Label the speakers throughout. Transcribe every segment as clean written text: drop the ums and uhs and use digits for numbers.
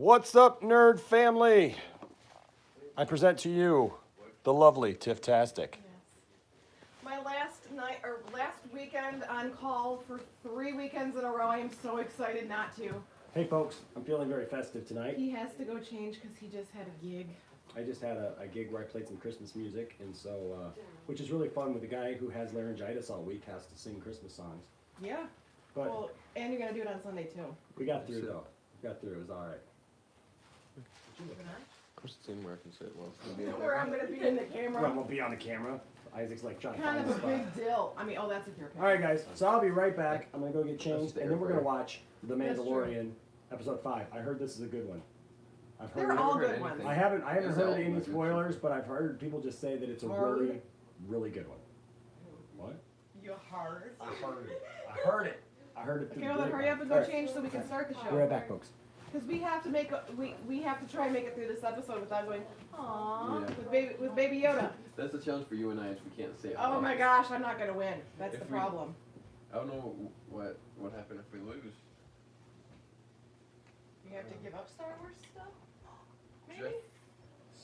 Speaker 1: What's up, nerd family? I present to you the lovely Tiff-tastic.
Speaker 2: My last weekend on call for 3 weekends in a row. I am so excited not to.
Speaker 1: Hey folks, I'm feeling very festive tonight.
Speaker 2: He has to go change because he just had a gig.
Speaker 1: I just had a gig where I played some Christmas music, and so, which is really fun with a guy who has laryngitis all week, has to sing Christmas songs.
Speaker 2: Yeah.
Speaker 1: But
Speaker 2: well, and you're going to do it on Sunday too.
Speaker 1: we got through though. We got through, it was alright.
Speaker 3: I'm just seeing where I can sit well.
Speaker 2: Where I'm going to be in the camera.
Speaker 1: Well, we'll be on the camera. Isaac's like trying to
Speaker 2: Kind
Speaker 1: find
Speaker 2: of
Speaker 1: the
Speaker 2: a
Speaker 1: spot.
Speaker 2: big deal. I mean, oh, that's if you're
Speaker 1: Alright guys, so I'll be right back. I'm gonna go get changed, and then we're gonna
Speaker 3: That's
Speaker 1: watch The
Speaker 2: That's true.
Speaker 1: Mandalorian, episode 5. I heard this is a good one. I've heard
Speaker 2: They're all
Speaker 3: heard
Speaker 2: good ones.
Speaker 3: anything.
Speaker 1: I haven't
Speaker 3: Is it all
Speaker 1: heard any
Speaker 3: good?
Speaker 1: spoilers, but I've heard people just say that it's a really, really good one. What?
Speaker 2: You heard.
Speaker 1: I heard it. I heard it. I heard it.
Speaker 2: Okay, well then hurry up and go change so we can start the
Speaker 1: Be
Speaker 2: show.
Speaker 1: right back, folks.
Speaker 2: Because we have to we have to try and make it through this episode without going, aww,
Speaker 3: Yeah.
Speaker 2: with baby Yoda.
Speaker 3: That's a challenge for you and I if we can't say it.
Speaker 2: Oh my gosh, I'm not gonna win. That's
Speaker 3: If
Speaker 2: the
Speaker 3: we-
Speaker 2: problem.
Speaker 3: I don't know what happened if we lose.
Speaker 2: You have to give up Star Wars stuff? Maybe?
Speaker 3: Jeff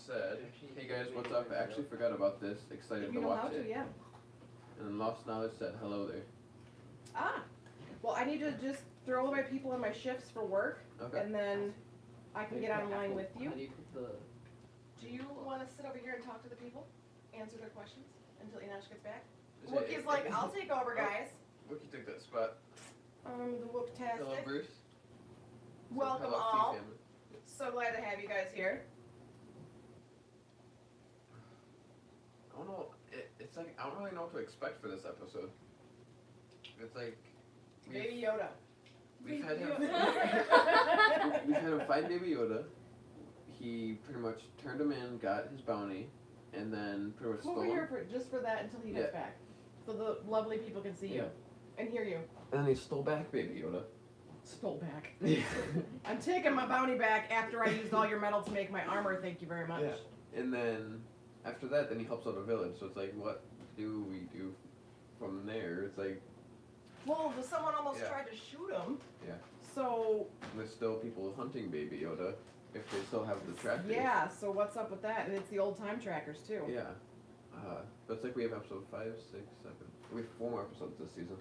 Speaker 3: said, hey guys, what's up? I actually forgot about this. Excited
Speaker 2: If
Speaker 3: to
Speaker 2: you know how
Speaker 3: watch
Speaker 2: to,
Speaker 3: it.
Speaker 2: yeah.
Speaker 3: And then Lost Knowledge said, hello there.
Speaker 2: Ah, well, I need to just throw all my people in my shifts for work,
Speaker 3: Okay.
Speaker 2: and then I can get online with you.
Speaker 4: How do you put the...
Speaker 2: Do you want to sit over here and talk to the people? Answer their questions until Enosh gets back?
Speaker 3: Is it-
Speaker 2: Wookiee's like, I'll take over, guys.
Speaker 3: Wookie took that spot.
Speaker 2: The
Speaker 3: Hello,
Speaker 2: Wooktastic.
Speaker 3: Bruce.
Speaker 2: Welcome
Speaker 3: Hello,
Speaker 2: all.
Speaker 3: T-family.
Speaker 2: So glad to have you guys here.
Speaker 3: I don't know. It's like I don't really know what to expect for this episode. It's like
Speaker 2: Baby Yoda.
Speaker 3: we've had him we've had him fight Baby Yoda. He pretty much turned him in, got his bounty, and then pretty much
Speaker 2: Come
Speaker 3: stole
Speaker 2: over
Speaker 3: him.
Speaker 2: here just for that until he gets
Speaker 3: Yeah.
Speaker 2: back. So the lovely people can see you and hear you.
Speaker 3: And then he stole back Baby Yoda.
Speaker 2: Stole back.
Speaker 3: Yeah.
Speaker 2: I'm taking my bounty back after I used all your metal to make my armor. Thank you very much.
Speaker 3: Yeah. And then after that, then he helps out a village. So it's like, what do we do from there? It's like
Speaker 2: Well, someone almost
Speaker 3: Yeah.
Speaker 2: tried to shoot him.
Speaker 3: Yeah.
Speaker 2: So
Speaker 3: there's still people hunting Baby Yoda if they still have the trackers.
Speaker 2: yeah. So what's up with that? And it's the old time trackers too.
Speaker 3: Yeah. But it's like we have episode 5, 6, 7. We have 4 more episodes this season.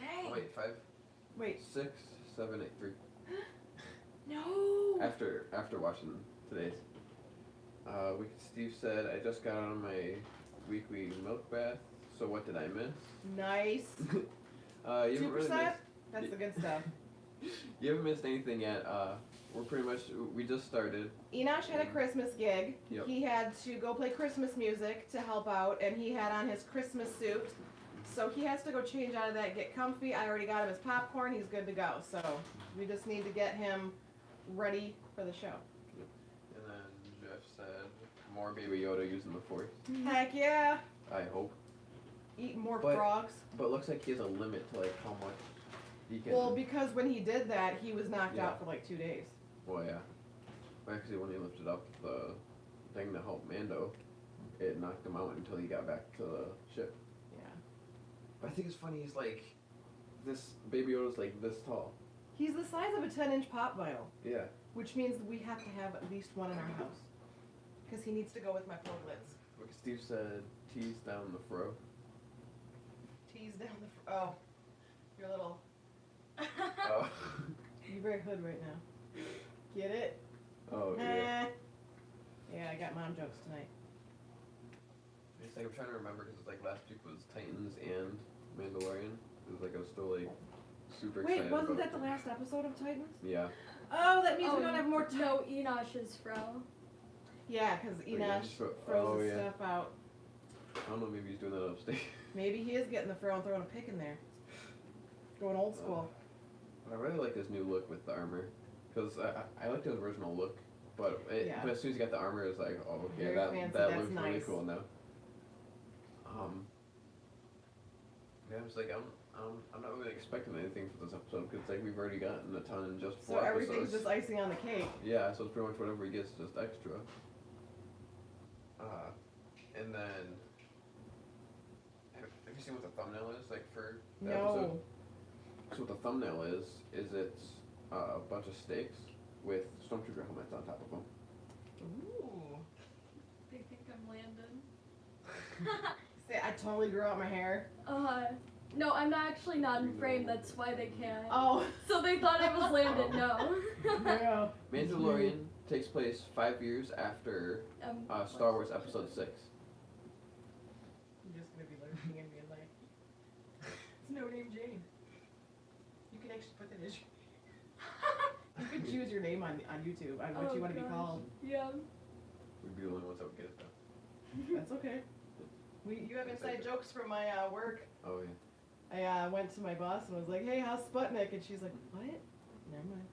Speaker 2: Dang.
Speaker 3: Oh, wait, 5,
Speaker 2: Wait.
Speaker 3: 6, 7, 8, 3.
Speaker 2: No.
Speaker 3: After watching today's. Steve said, I just got out of my weekly milk bath, so what did I miss?
Speaker 2: Nice.
Speaker 3: You haven't
Speaker 2: 2%.
Speaker 3: really missed,
Speaker 2: That's the good stuff.
Speaker 3: you haven't missed anything yet. We're pretty much, we just started.
Speaker 2: Enosh had a Christmas gig.
Speaker 3: Yep.
Speaker 2: He had to go play Christmas music to help out, and he had on his Christmas suit. So he has to go change out of that, get comfy. I already got him his popcorn. He's good to go. So we just need to get him ready for the show.
Speaker 3: And then Jeff said, more Baby Yoda using the Force.
Speaker 2: Heck yeah.
Speaker 3: I hope.
Speaker 2: Eat more
Speaker 3: But-
Speaker 2: frogs.
Speaker 3: But it looks like he has a limit to like how much he can.
Speaker 2: Well, because when he did that, he was knocked
Speaker 3: Yeah.
Speaker 2: out for like 2 days.
Speaker 3: Well, yeah. Actually, when he lifted up the thing to help Mando, it knocked him out until he got back to the ship.
Speaker 2: Yeah.
Speaker 3: But I think it's funny, he's like, this Baby Yoda's like this tall.
Speaker 2: He's the size of a 10-inch pop vinyl,
Speaker 3: Yeah.
Speaker 2: which means we have to have at least one in our house. Because he needs to go with my portlets.
Speaker 3: Look, Steve said, tease down the fro.
Speaker 2: Tease down the... Oh. Your little...
Speaker 3: Oh.
Speaker 2: You're very hood right now. Get it?
Speaker 3: Oh, yeah.
Speaker 2: Yeah, I got mom jokes tonight.
Speaker 3: It's like, I'm trying to remember, because it's like last week was Titans and Mandalorian. It was like, I was still like, super
Speaker 2: Wait,
Speaker 3: excited
Speaker 2: wasn't
Speaker 3: about
Speaker 2: that the last episode of Titans?
Speaker 3: Yeah.
Speaker 2: Oh, that means we don't have more time.
Speaker 5: No, Enosh's fro.
Speaker 2: Yeah, because
Speaker 3: yeah,
Speaker 2: Enosh
Speaker 3: fro-
Speaker 2: throws
Speaker 3: oh,
Speaker 2: his
Speaker 3: yeah.
Speaker 2: stuff out.
Speaker 3: I don't know, maybe he's doing that upstate.
Speaker 2: Maybe he is getting the fro and throwing a pick in there. Going old school.
Speaker 3: I really like his new look with the armor, because I liked his original look, but
Speaker 2: Yeah.
Speaker 3: but as soon as he got the armor, it's like, oh, okay,
Speaker 2: Very
Speaker 3: that
Speaker 2: fancy,
Speaker 3: that
Speaker 2: that's
Speaker 3: looks really
Speaker 2: nice.
Speaker 3: cool now. Yeah, I'm just like I'm not really expecting anything for this episode because like we've already gotten a ton in just
Speaker 2: So
Speaker 3: 4
Speaker 2: everything's
Speaker 3: episodes.
Speaker 2: just icing on the cake.
Speaker 3: Yeah, so it's pretty much whatever he gets, just extra. And then have you seen what the thumbnail is like for the episode?
Speaker 2: No.
Speaker 3: So what the thumbnail is it's a bunch of steaks with stormtrooper helmets on top of them.
Speaker 2: Ooh.
Speaker 4: They think I'm Landon.
Speaker 2: See, I totally grew out my hair.
Speaker 4: No, I'm not actually not in frame. That's why they can't.
Speaker 2: Oh.
Speaker 4: So they thought I was Landon. No.
Speaker 2: Yeah.
Speaker 3: Mandalorian takes place 5 years after Star Wars Episode 6.
Speaker 2: I'm just gonna be lurking and being like, it's no name Jane. You can actually put that as you can choose your name on YouTube on what
Speaker 4: Oh,
Speaker 2: you want to be
Speaker 4: gosh.
Speaker 2: called.
Speaker 4: Yeah.
Speaker 3: We'd be the only ones that would get it though.
Speaker 2: That's okay. You have inside jokes from my work.
Speaker 3: Oh yeah.
Speaker 2: I went to my boss and was like, hey, how's Sputnik? And she's like, what? Never mind.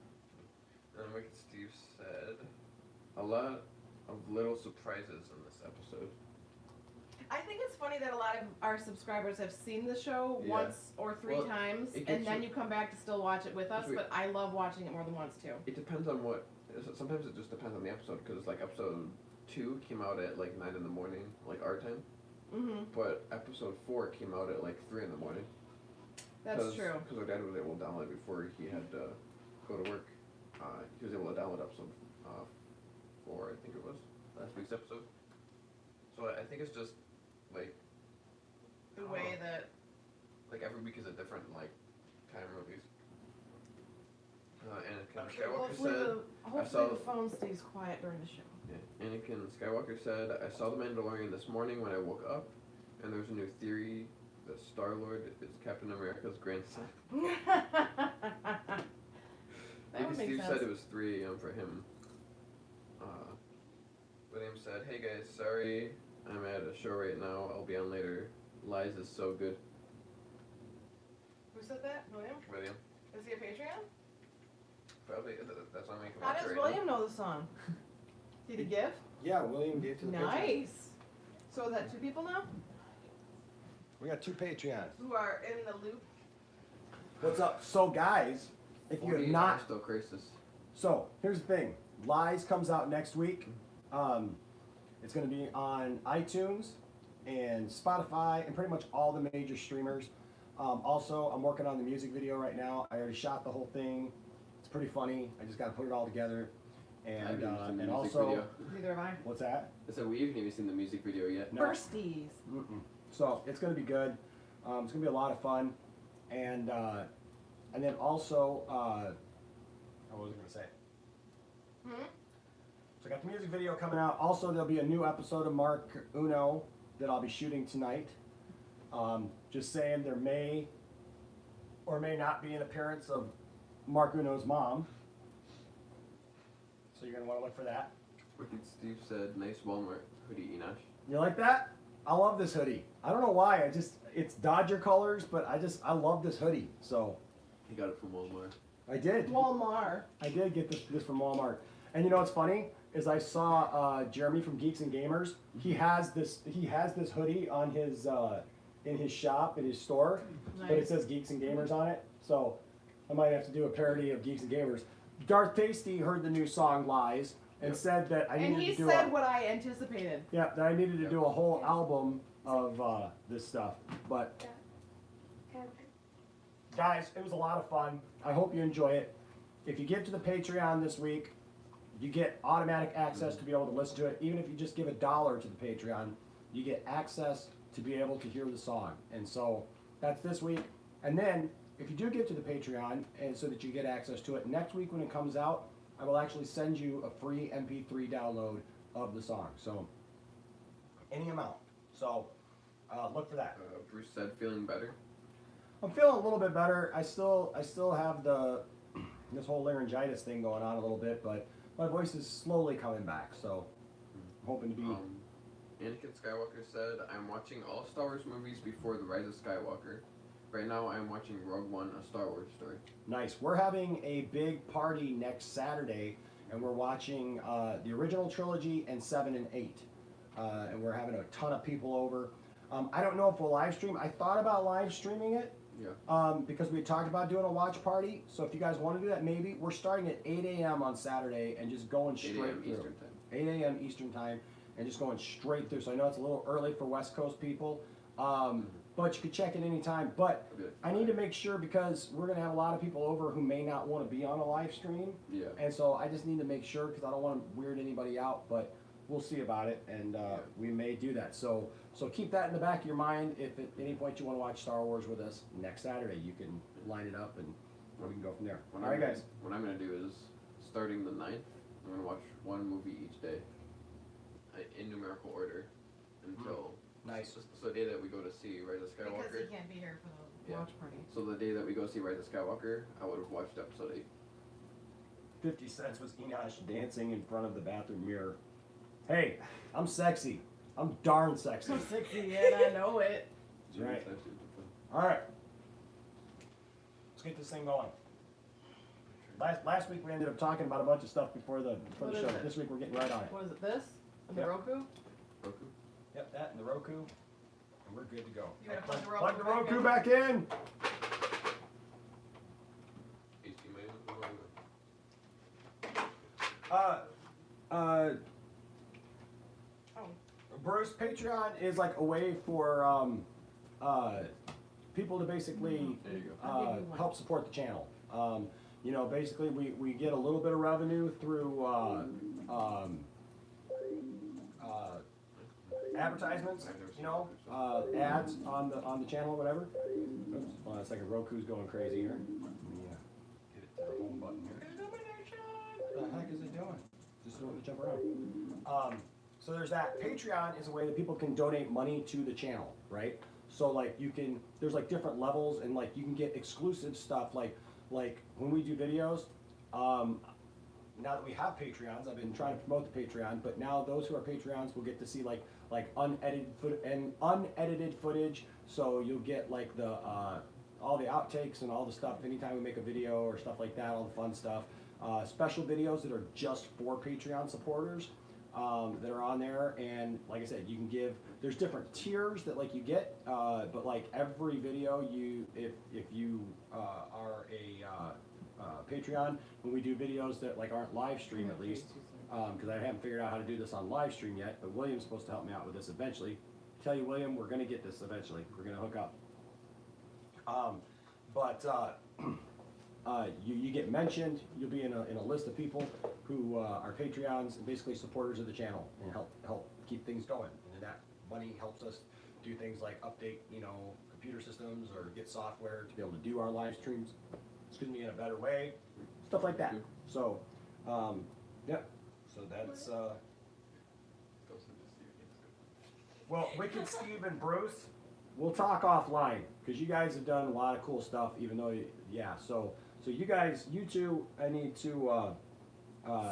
Speaker 3: And like Steve said, a lot of little surprises in this episode.
Speaker 2: I think it's funny that a lot of our subscribers have seen the show
Speaker 3: Yeah.
Speaker 2: once or three
Speaker 3: Well,
Speaker 2: times,
Speaker 3: it
Speaker 2: and
Speaker 3: gets
Speaker 2: then
Speaker 3: you-
Speaker 2: you come back to still watch it with us,
Speaker 3: Sweet.
Speaker 2: but I love watching it more than once, too.
Speaker 3: It depends on what. Sometimes it just depends on the episode because like episode 2 came out at like 9 in the morning, like our time.
Speaker 2: Mm-hmm.
Speaker 3: But episode 4 came out at like 3 in the morning.
Speaker 2: That's true.
Speaker 3: Because our dad was able to download it before he had to go to work. He was able to download episode 4, I think it was, last week's episode. So I think it's just like
Speaker 2: The way that...
Speaker 3: like every week is a different like time release. Anakin
Speaker 2: Okay,
Speaker 3: Skywalker
Speaker 2: hopefully
Speaker 3: said.
Speaker 2: hopefully the phone stays quiet during the show.
Speaker 3: Yeah, Anakin Skywalker said, I saw the Mandalorian this morning when I woke up, and there's a new theory that Star-Lord is Captain America's grandson.
Speaker 2: That would make
Speaker 3: Steve
Speaker 2: sense.
Speaker 3: said it was 3 a.m. for him. William said, hey guys, sorry, I'm at a show right now, I'll be on later. Lies is so good.
Speaker 2: Who said that? William?
Speaker 3: William.
Speaker 2: Is he a Patreon?
Speaker 3: Probably, that's why I'm making
Speaker 2: How
Speaker 3: watch
Speaker 2: does
Speaker 3: it right
Speaker 2: William know the song? Did he give?
Speaker 1: Yeah, William gave to the Patreon.
Speaker 2: Nice. So is that 2 people now
Speaker 1: We got 2 Patreons.
Speaker 2: who are in the loop?
Speaker 1: What's up? So guys, if you have
Speaker 3: 48
Speaker 1: not,
Speaker 3: Still Crisis.
Speaker 1: so here's the thing. Lies comes out next week. It's going to be on iTunes and Spotify and pretty much all the major streamers. Also, I'm working on the music video right now. I already shot the whole thing. It's pretty funny. I just got to put it all together. And
Speaker 3: I haven't even seen the
Speaker 1: and
Speaker 3: music
Speaker 1: also,
Speaker 3: video.
Speaker 2: Neither have I.
Speaker 1: what's that?
Speaker 3: I said we haven't even seen the music video yet.
Speaker 1: No.
Speaker 2: Bursties.
Speaker 1: Mm-mm. So it's going to be good. It's going to be a lot of fun. And then also, what was I going to say?
Speaker 2: Hmm?
Speaker 1: So I got the music video coming out. Also, there'll be a new episode of Mark Uno that I'll be shooting tonight. Just saying there may or may not be an appearance of Mark Uno's mom. So you're going to want to look for that.
Speaker 3: Wicked Steve said, nice Walmart hoodie, Enosh.
Speaker 1: You like that? I love this hoodie. I don't know why. It's Dodger colors, but I love this hoodie. So
Speaker 3: He got it from Walmart.
Speaker 1: I did.
Speaker 2: Walmart.
Speaker 1: I did get this from Walmart. And you know what's funny is I saw Jeremy from Geeks and Gamers. He has this hoodie on his in his shop in his store, but it
Speaker 2: Nice.
Speaker 1: says Geeks and Gamers on it. So I might have to do a parody of Geeks and Gamers. Darth Tasty heard the new song Lies and
Speaker 3: Yep.
Speaker 1: said that I
Speaker 2: And
Speaker 1: needed
Speaker 2: he
Speaker 1: to do
Speaker 2: said what I anticipated.
Speaker 1: that I needed to do a whole album of this stuff. But guys, it was a lot of fun. I hope you enjoy it. If you give to the Patreon this week, you get automatic access to be able to listen to it. Even if you just give $1 to the Patreon, you get access to be able to hear the song. And so that's this week. And then if you do give to the Patreon, and so that you get access to it, next week when it comes out, I will actually send you a free MP3 download of the song. So any amount. So look for that.
Speaker 3: Bruce said, feeling better.
Speaker 1: I'm feeling a little bit better. I still have this whole laryngitis thing going on a little bit, but my voice is slowly coming back. So I'm hoping to be.
Speaker 3: Anakin Skywalker said, I'm watching all Star Wars movies before The Rise of Skywalker. Right now I'm watching Rogue One, a Star Wars story.
Speaker 1: Nice. We're having a big party next Saturday, and we're watching the original trilogy and 7 and 8. And we're having a ton of people over. I don't know if we'll live stream. I thought about live streaming it.
Speaker 3: Yeah.
Speaker 1: Because we talked about doing a watch party. So if you guys want to do that, maybe. We're starting at 8 a.m. on Saturday and just going
Speaker 3: 8
Speaker 1: straight
Speaker 3: a.m.
Speaker 1: through.
Speaker 3: Eastern time.
Speaker 1: 8 a.m. Eastern time and just going straight through. So I know it's a little early for West Coast people. but you can check it anytime. But
Speaker 3: Okay.
Speaker 1: I need to make sure because we're gonna have a lot of people over who may not want to be on a live stream,
Speaker 3: Yeah.
Speaker 1: and so I just need to make sure because I don't want to weird anybody out. But we'll see about it, and we may do that. So keep that in the back of your mind. If at any point you want to watch Star Wars with us next Saturday, you can line it up and we can go from there. All right, guys.
Speaker 3: What I'm gonna do is, starting the 9th, I'm gonna watch one movie each day, in numerical order, until
Speaker 1: Nice.
Speaker 3: So the day that we go to see Rise of
Speaker 2: Because
Speaker 3: Skywalker.
Speaker 2: he can't be here for the
Speaker 3: Yeah.
Speaker 2: watch party.
Speaker 3: So the day that we go see Rise of Skywalker, I would have watched episode 8.
Speaker 1: 50 Cents was Enosh dancing in front of the bathroom mirror. Hey, I'm sexy. I'm darn sexy.
Speaker 2: I'm 60 yet, I know it.
Speaker 1: That's right. All right. Let's get this thing going. Last week we ended up talking about a bunch of stuff before the
Speaker 2: What is
Speaker 1: show.
Speaker 2: it?
Speaker 1: This week we're getting right on it.
Speaker 2: What is it, this? And the
Speaker 1: Yep.
Speaker 2: Roku?
Speaker 3: Roku.
Speaker 1: Yep, that and the Roku, and we're good to go.
Speaker 2: You gotta plug the
Speaker 1: Plug the
Speaker 2: Roku
Speaker 1: Roku back in.
Speaker 2: Oh.
Speaker 1: Bruce, Patreon is like a way for people to basically
Speaker 3: There you go.
Speaker 2: I'll give you one.
Speaker 1: help support the channel. You know, basically we get a little bit of revenue through advertisements, you know, ads on the channel or whatever. Oops, hold on a second, Roku's going crazy here. Let me get it to the home button here. What the heck is it doing? Just doing to jump around. So there's that. Patreon is a way that people can donate money to the channel, right? So like there's like different levels and like you can get exclusive stuff like when we do videos. Now that we have Patreons, I've been trying to promote the Patreon, but now those who are Patreons will get to see like unedited footage. So you'll get like the all the outtakes and all the stuff anytime we make a video or stuff like that, all the fun stuff. Special videos that are just for Patreon supporters that are on there, and like I said, you can give. There's different tiers that like you get, but like every video, if you are a Patreon, when we do videos that like aren't live stream at least, because I haven't figured out how to do this on live stream yet, but William's supposed to help me out with this eventually. Tell you, William, we're gonna get this eventually. We're gonna hook up. You get mentioned. You'll be in a list of people who are Patreons and basically supporters of the channel and help keep things going. And then that money helps us do things like update, you know, computer systems or get software to be able to do our live streams. In a better way, stuff like that. So, yeah. So that's well, Wicked Steve and Bruce, we'll talk offline because you guys have done a lot of cool stuff. Even though, yeah. So you guys, you two, I need to.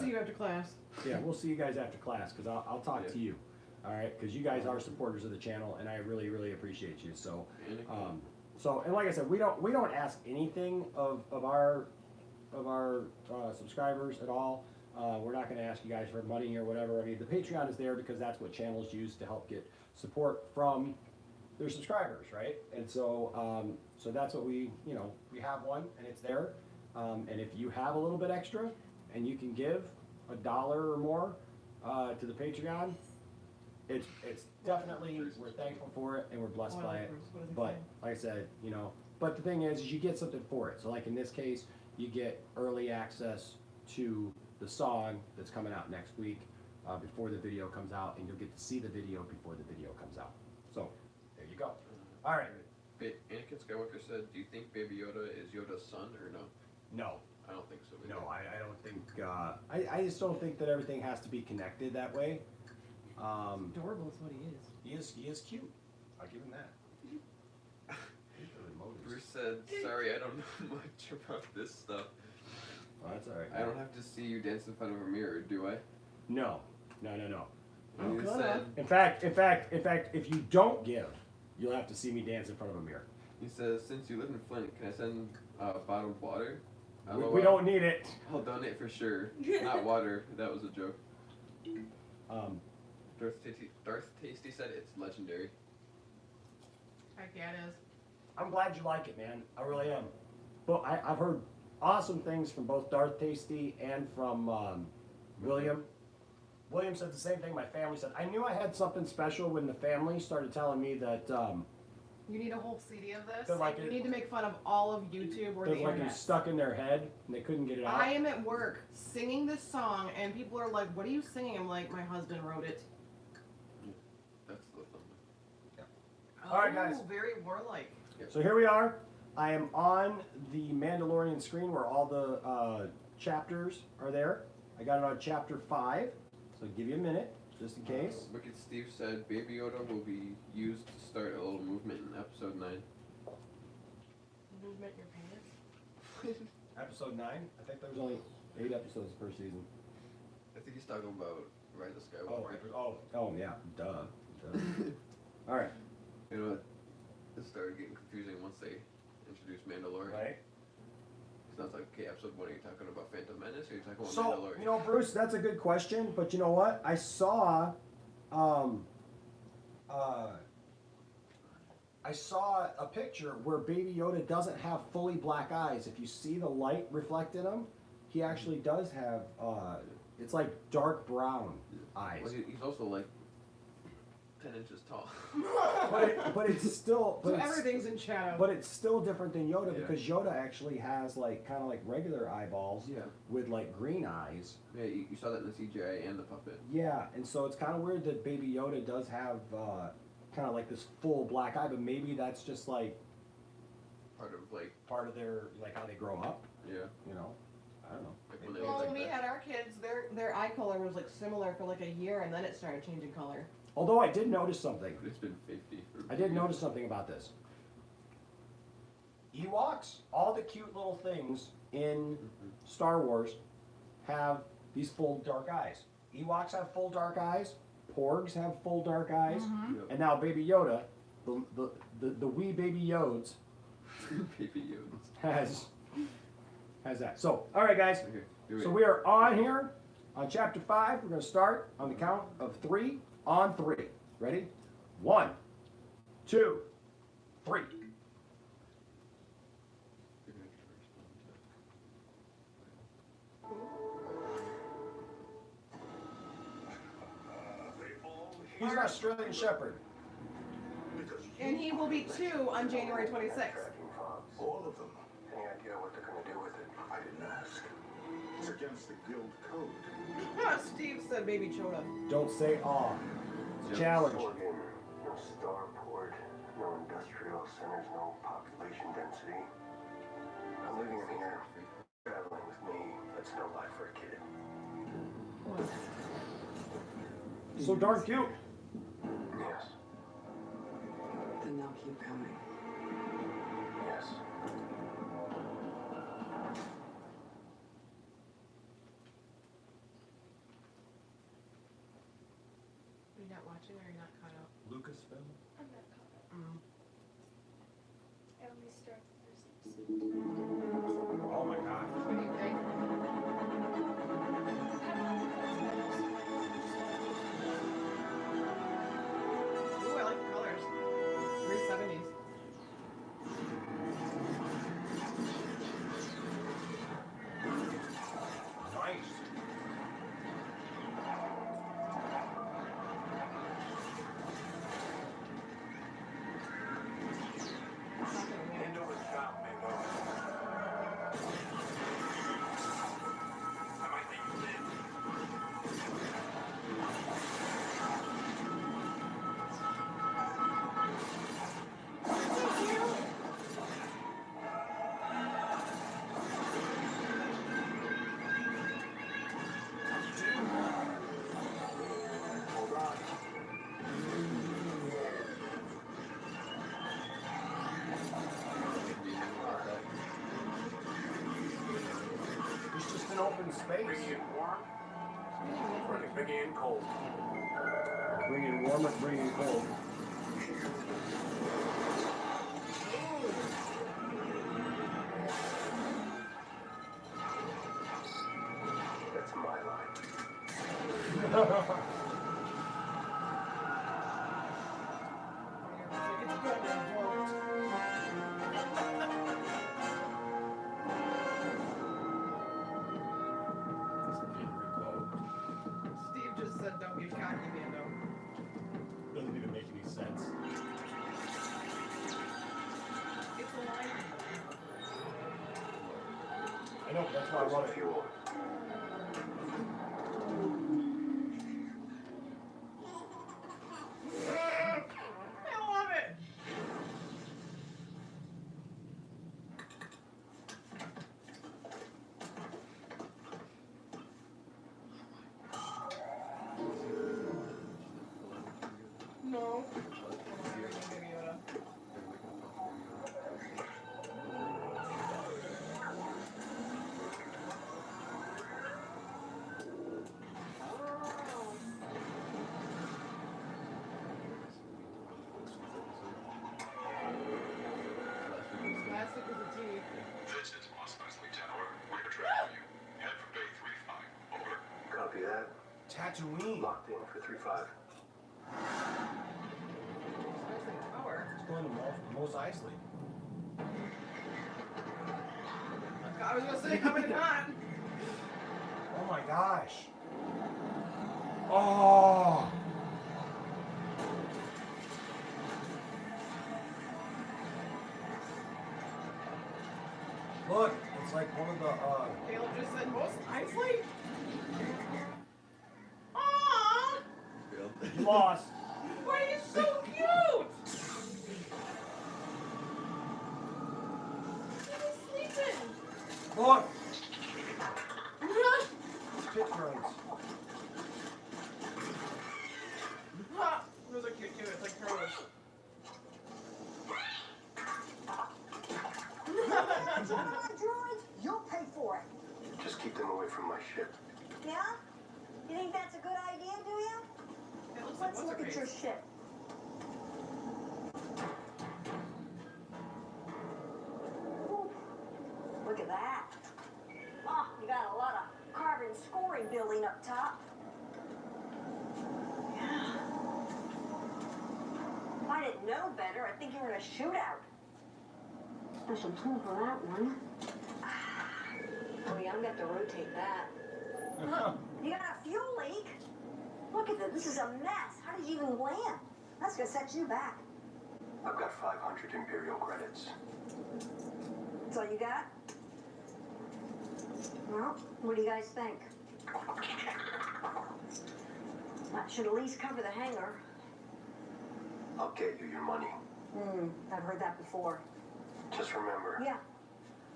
Speaker 2: See you after class.
Speaker 1: Yeah, we'll see you guys after class because I'll talk to you. All right, because you guys are supporters of the channel, and I really, really appreciate you. So, so and like I said, we don't ask anything of our subscribers at all. We're not going to ask you guys for money or whatever. I mean, the Patreon is there because that's what channels use to help get support from their subscribers, right? And so, so that's what we have one, and it's there. And if you have a little bit extra, and you can give $1 or more to the Patreon, it's definitely, we're thankful for it and we're blessed by it. But like I said, but the thing is you get something for it. So like in this case, you get early access to the song that's coming out next week before the video comes out, and you'll get to see the video before the video comes out. So there you go. All right.
Speaker 3: Anakin Skywalker said, "Do you think Baby Yoda is Yoda's son or no?"
Speaker 1: No.
Speaker 3: I don't think so.
Speaker 1: No, I don't think. I just don't think that everything has to be connected that way.
Speaker 2: Adorable is what he is.
Speaker 1: He is cute. I'll give him that.
Speaker 3: Bruce said, "Sorry, I don't know much about this stuff.
Speaker 1: Oh, that's all right.
Speaker 3: I don't have to see you dance in front of a mirror, do I?"
Speaker 1: No.
Speaker 2: Oh,
Speaker 3: You
Speaker 2: God.
Speaker 3: said,
Speaker 1: In fact, if you don't give, you'll have to see me dance in front of a mirror.
Speaker 3: he says, "Since you live in Flint, can I send bottled water?"
Speaker 1: We don't need it.
Speaker 3: I'll donate for sure. Not water. That was a joke. Darth Tasty said it's legendary.
Speaker 2: Heck yeah, it is.
Speaker 1: I'm glad you like it, man. I really am. But I've heard awesome things from both Darth Tasty and from William. William said the same thing my family said. I knew I had something special when the family started telling me that
Speaker 2: You need a whole CD of this.
Speaker 1: They're like
Speaker 2: you
Speaker 1: it-
Speaker 2: need to make fun of all of YouTube or the
Speaker 1: Feels like it
Speaker 2: internet.
Speaker 1: was stuck in their head and they couldn't get it out.
Speaker 2: I am at work singing this song, and people are like, "What are you singing?" I'm like, "My husband wrote it."
Speaker 3: That's the thumbnail.
Speaker 1: All right, guys.
Speaker 2: Oh, very warlike.
Speaker 1: So here we are. I am on the Mandalorian screen where all the chapters are there. I got it on chapter 5, so I'll give you a minute, just in case.
Speaker 3: Wicked Steve said Baby Yoda will be used to start a little movement in episode 9.
Speaker 2: Movement your pants.
Speaker 1: Episode 9, I think there was only 8 episodes per season.
Speaker 3: I think he's talking about Rise of Skywalker.
Speaker 1: Oh, yeah, duh. All right,
Speaker 3: You know what? It started getting confusing once they introduced Mandalorian.
Speaker 1: right.
Speaker 3: So it's like, okay, episode 1, are you talking about Phantom Menace or are you talking about
Speaker 1: So,
Speaker 3: Mandalorian?
Speaker 1: you know, Bruce, that's a good question, but you know what? I saw a picture where Baby Yoda doesn't have fully black eyes. If you see the light reflect in him, he actually does have, it's like dark brown eyes.
Speaker 3: Well, he's also like 10 inches tall.
Speaker 1: But it's still,
Speaker 2: So everything's in shadow.
Speaker 1: but it's still different than Yoda
Speaker 3: Yeah.
Speaker 1: because Yoda actually has like kind of like regular eyeballs
Speaker 3: Yeah.
Speaker 1: with like green eyes.
Speaker 3: Yeah, you saw that in the CGI and the puppet.
Speaker 1: Yeah, and so it's kind of weird that Baby Yoda does have kind of like this full black eye, but maybe that's just like
Speaker 3: Part of like,
Speaker 1: part of their like how they grow up.
Speaker 3: yeah.
Speaker 1: You know, I don't know.
Speaker 3: Like when they
Speaker 2: Well,
Speaker 3: look
Speaker 2: when
Speaker 3: like
Speaker 2: we
Speaker 3: that.
Speaker 2: had our kids, their eye color was like similar for like a year, and then it started changing color.
Speaker 1: Although I did notice something.
Speaker 3: It's been 50.
Speaker 1: I did notice something about this. Ewoks, all the cute little things in Star Wars have these full dark eyes. Ewoks have full dark eyes. Porgs have full dark eyes.
Speaker 3: Yep.
Speaker 1: And now Baby Yoda, the wee Baby Yodes,
Speaker 3: Baby Yodas.
Speaker 1: has that. So, all right, guys.
Speaker 3: Okay, do
Speaker 1: So
Speaker 3: it.
Speaker 1: we are on here on chapter 5. We're going to start on the count of 3 on 3. Ready? 1, 2, 3. He's an Australian Shepherd.
Speaker 2: And he will be 2 on January 26th.
Speaker 5: All of them. Any idea what they're gonna do with it? I didn't ask. It's against the guild code.
Speaker 2: Steve said Baby Choda.
Speaker 1: Don't say aw. It's a challenge.
Speaker 5: Oregon, no starport, no industrial centers, no population density. I'm leaving him here. Traveling with me. That's no life for a kid.
Speaker 1: So darn cute.
Speaker 5: Yes.
Speaker 6: Then they'll keep coming.
Speaker 5: Yes.
Speaker 2: Are you not watching or are you not caught up?
Speaker 1: Lucasfilm.
Speaker 4: I'm not caught up.
Speaker 2: Mm.
Speaker 4: I only started the first episode.
Speaker 1: Oh my god.
Speaker 2: What do you think? Ooh, I like the colors. Very 70s.
Speaker 1: Nice.
Speaker 5: Into a shop, Mingo. I might make you live. Hold on.
Speaker 1: It's just an open space.
Speaker 5: Bring in warm. Bring in cold.
Speaker 1: Bringing warm and bringing cold.
Speaker 5: That's my line.
Speaker 2: It's good revoked. Steve just said don't get cocky, Mando.
Speaker 1: Doesn't even make any sense. why I
Speaker 5: Put some
Speaker 1: love it.
Speaker 5: fuel.
Speaker 2: I love it. No. Baby Yoda. Plastic is a teeth.
Speaker 7: This is Mos Eisley Tower. We're tracking you. Head for Bay 35. Over.
Speaker 5: Copy that.
Speaker 1: Tatooine.
Speaker 5: Locked in for 3-5.
Speaker 2: Power.
Speaker 1: It's going to Mos Eisley.
Speaker 2: I was gonna say coming in hot.
Speaker 1: Oh my gosh. Oh. Look, it's like one of the
Speaker 2: Caleb just said most Eisley. Aww,
Speaker 1: you lost.
Speaker 2: why are you so cute? He's sleeping.
Speaker 1: Look, pit drones.
Speaker 2: Ha! Those are cute too. It's like crows.
Speaker 8: Droids, you'll pay for it.
Speaker 5: Just keep them away from my ship.
Speaker 8: Yeah? You think that's a good idea, do you?
Speaker 2: It looks like
Speaker 8: Let's look at your ship. Ooh, look at that. Oh, you got a lot of carbon scoring building up top. Yeah. If I didn't know better, I'd think you were in a shootout. Special tool for that one. Oh yeah, I'm gonna have to rotate that. You got a fuel leak? Look at this. This is a mess. How did you even land? That's gonna set you back.
Speaker 5: I've got 500 Imperial credits.
Speaker 8: That's all you got? Well, what do you guys think? That should at least cover the hangar.
Speaker 5: I'll get you your money.
Speaker 8: I've heard that before.
Speaker 5: Just remember,
Speaker 8: Yeah.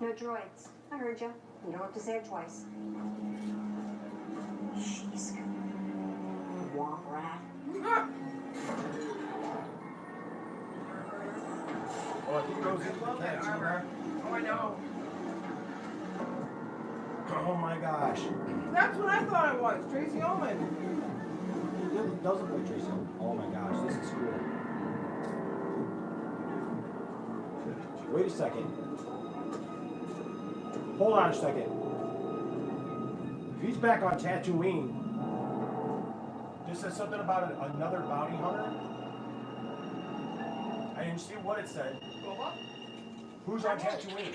Speaker 8: No droids. I heard you. You don't have to say it twice. Jeez. Womp rat.
Speaker 1: Oh, if he goes into the
Speaker 2: Love that
Speaker 1: canteen,
Speaker 2: armor. Oh, I know.
Speaker 1: oh my gosh.
Speaker 2: That's what I thought it was. Tracy Ullman.
Speaker 1: It doesn't look Tracy. Oh my gosh, this is cool. Wait a second. Hold on a second. If he's back on Tatooine, this says something about another bounty hunter. I didn't see what it said. Who's on Tatooine?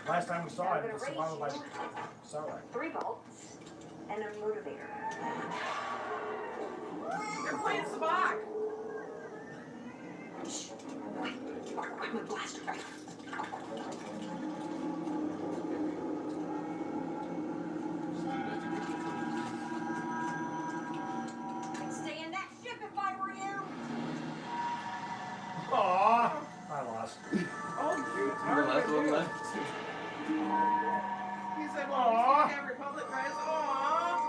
Speaker 1: Last time we saw it, it's surrounded by Sarlacc.
Speaker 8: 3 volts and a motivator.
Speaker 2: You're playing Sabak.
Speaker 8: Where's my blaster? I'd stay in that ship if I were you.
Speaker 1: Aww, I lost.
Speaker 2: Oh, shoot.
Speaker 3: You're the last one left.
Speaker 2: He said, well,
Speaker 1: Aw.
Speaker 2: we have Republic guys. Aww.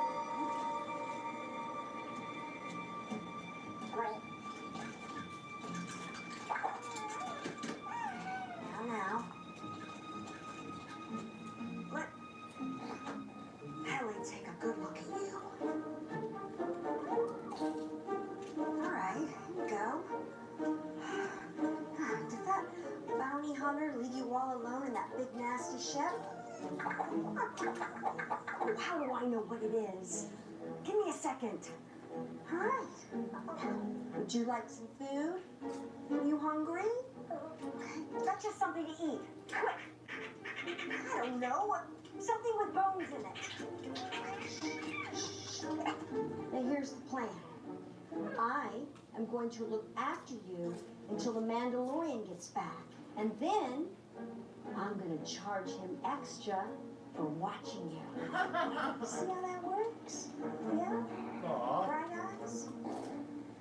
Speaker 8: Now. Let Ellie take a good look at you. All right, here you go. Did that bounty hunter leave you all alone in that big nasty ship? How do I know what it is? Give me a second. All right. Would you like some food? Are you hungry? That's just something to eat. Quick. I don't know. Something with bones in it. Now here's the plan. I am going to look after you until the Mandalorian gets back. And then I'm going to charge him extra for watching you. See how that works? Yeah?
Speaker 1: Aw.
Speaker 8: Bright eyes?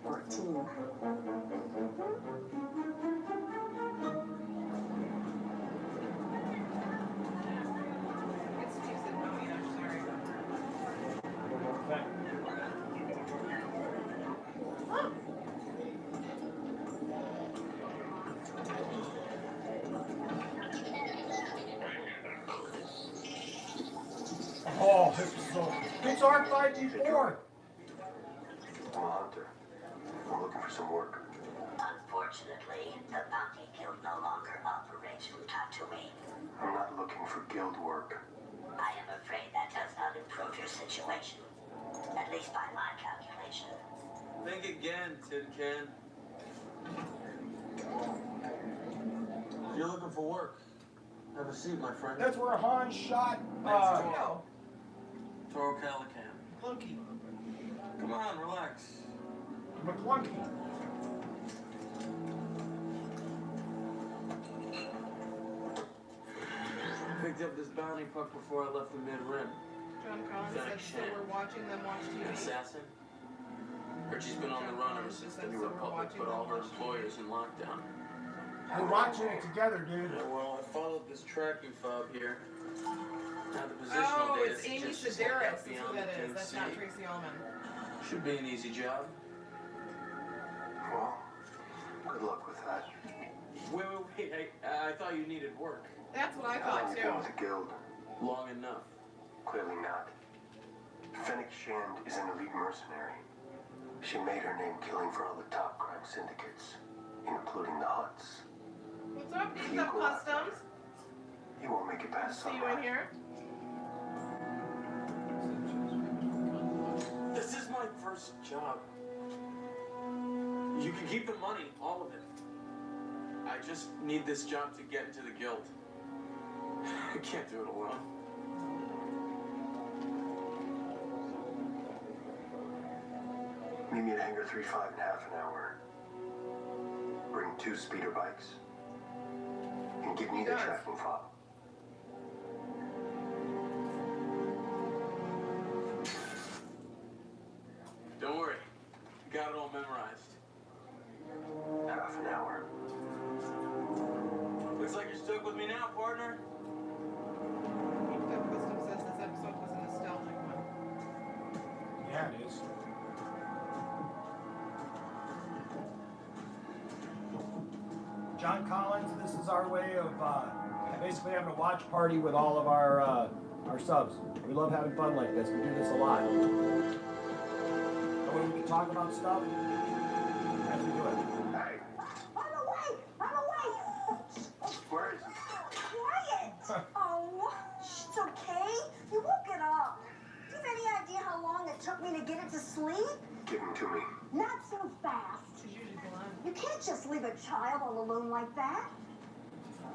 Speaker 8: Or a team?
Speaker 2: It's Tuesday, no, you know, sorry.
Speaker 1: Okay. Oh, it's R5D4.
Speaker 5: I'm a hunter. I'm looking for some work.
Speaker 9: Unfortunately, the Bounty Guild no longer operates from Tatooine.
Speaker 5: I'm not looking for guild work.
Speaker 9: I am afraid that does not improve your situation. At least by my calculation.
Speaker 10: Think again, Tin Can. If you're looking for work, have a seat, my friend.
Speaker 1: That's where Han shot.
Speaker 2: No.
Speaker 10: Toro Calican.
Speaker 2: Clunky.
Speaker 10: Come on, relax.
Speaker 1: McClunky.
Speaker 10: Picked up this bounty puck before I left the mid-rim.
Speaker 2: John Collins said, so we're watching them watch
Speaker 10: An
Speaker 2: TV.
Speaker 10: assassin. Heard she's been on the run ever since the New Republic put all her employers in lockdown.
Speaker 1: We're watching it together, dude.
Speaker 10: Yeah, well, I followed this tracking fob here. Now the positional
Speaker 2: Oh,
Speaker 10: data
Speaker 2: it's Amy
Speaker 10: suggests she's heading
Speaker 2: Sedaris.
Speaker 10: out
Speaker 2: That's who
Speaker 10: beyond
Speaker 2: that
Speaker 10: the
Speaker 2: is. That's not
Speaker 10: 10th sea.
Speaker 2: Tracy Ullman.
Speaker 10: Should be an easy job.
Speaker 5: Well, good luck with that.
Speaker 10: Wait. I thought you needed work.
Speaker 2: That's what I
Speaker 5: How
Speaker 2: thought
Speaker 5: long you
Speaker 2: too.
Speaker 5: been with the guild?
Speaker 10: Long enough.
Speaker 5: Clearly not. Fennec Shand is an elite mercenary. She made her name killing for all the top crime syndicates, including the Huts.
Speaker 2: What's up, Beefed Up Customs?
Speaker 5: You won't make it past
Speaker 2: See you in
Speaker 5: sunrise.
Speaker 2: here.
Speaker 10: This is my first job. You can keep the money, all of it. I just need this job to get into the guild. I can't do it alone.
Speaker 5: Meet me at Hangar 3-5 in half an hour. Bring 2 speeder bikes. And give me the
Speaker 2: Yes.
Speaker 5: tracking fob.
Speaker 10: Don't worry. Got it all memorized.
Speaker 5: Half an hour.
Speaker 10: Looks like you're stuck with me now, partner.
Speaker 2: Beefed Up Customs says this episode was a nostalgic one.
Speaker 1: Yeah, it is. John Collins, this is our way of basically having a watch party with all of our subs. We love having fun like this. We do this a lot. That way we can talk about stuff as we do it.
Speaker 5: Hey,
Speaker 8: Run away! Run away!
Speaker 5: where is he?
Speaker 8: Quiet! Oh, it's okay. You woke it up. Do you have any idea how long it took me to get it to sleep?
Speaker 5: Give him to me.
Speaker 8: Not so fast.
Speaker 2: She's usually blonde.
Speaker 8: You can't just leave a child all alone like that.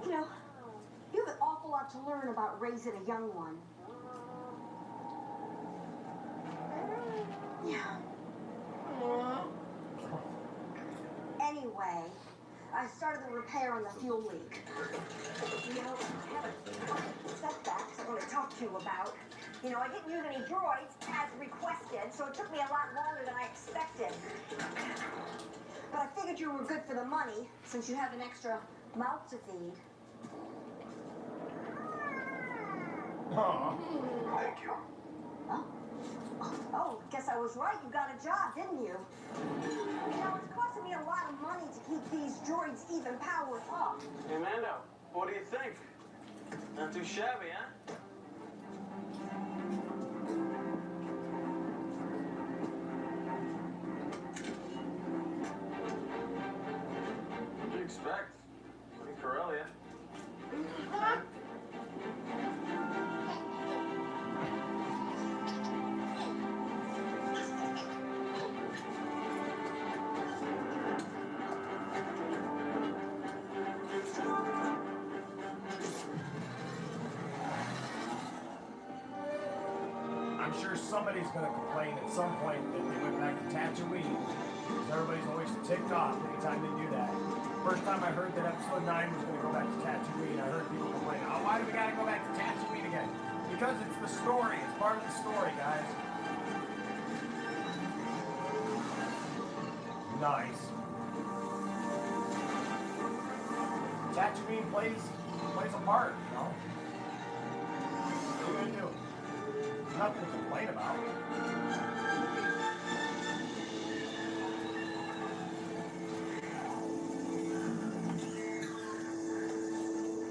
Speaker 8: You know, you have an awful lot to learn about raising a young one. Yeah.
Speaker 2: Aww.
Speaker 8: Anyway, I started the repair on the fuel leak. You know, I have a setbacks I want to talk to you about. You know, I didn't use any droids as requested, so it took me a lot longer than I expected. But I figured you were good for the money, since you have an extra mouth to feed.
Speaker 1: Aw.
Speaker 5: Thank you.
Speaker 8: Oh, guess I was right. You got a job, didn't you? You know, it's costing me a lot of money to keep these droids even powered up.
Speaker 10: Hey, Mando, what do you think? Not too shabby, huh? What do you expect? Pretty Corellia.
Speaker 1: I'm sure somebody's going to complain at some point that they went back to Tatooine. Because everybody's always ticked off anytime they do that. First time I heard that episode 9 was going to go back to Tatooine, I heard people complain, oh, why do we got to go back to Tatooine again? You Because it's the story. It's part of the story, guys. Nice. Tatooine plays a part, you know? What are you gonna do? Nothing to complain about.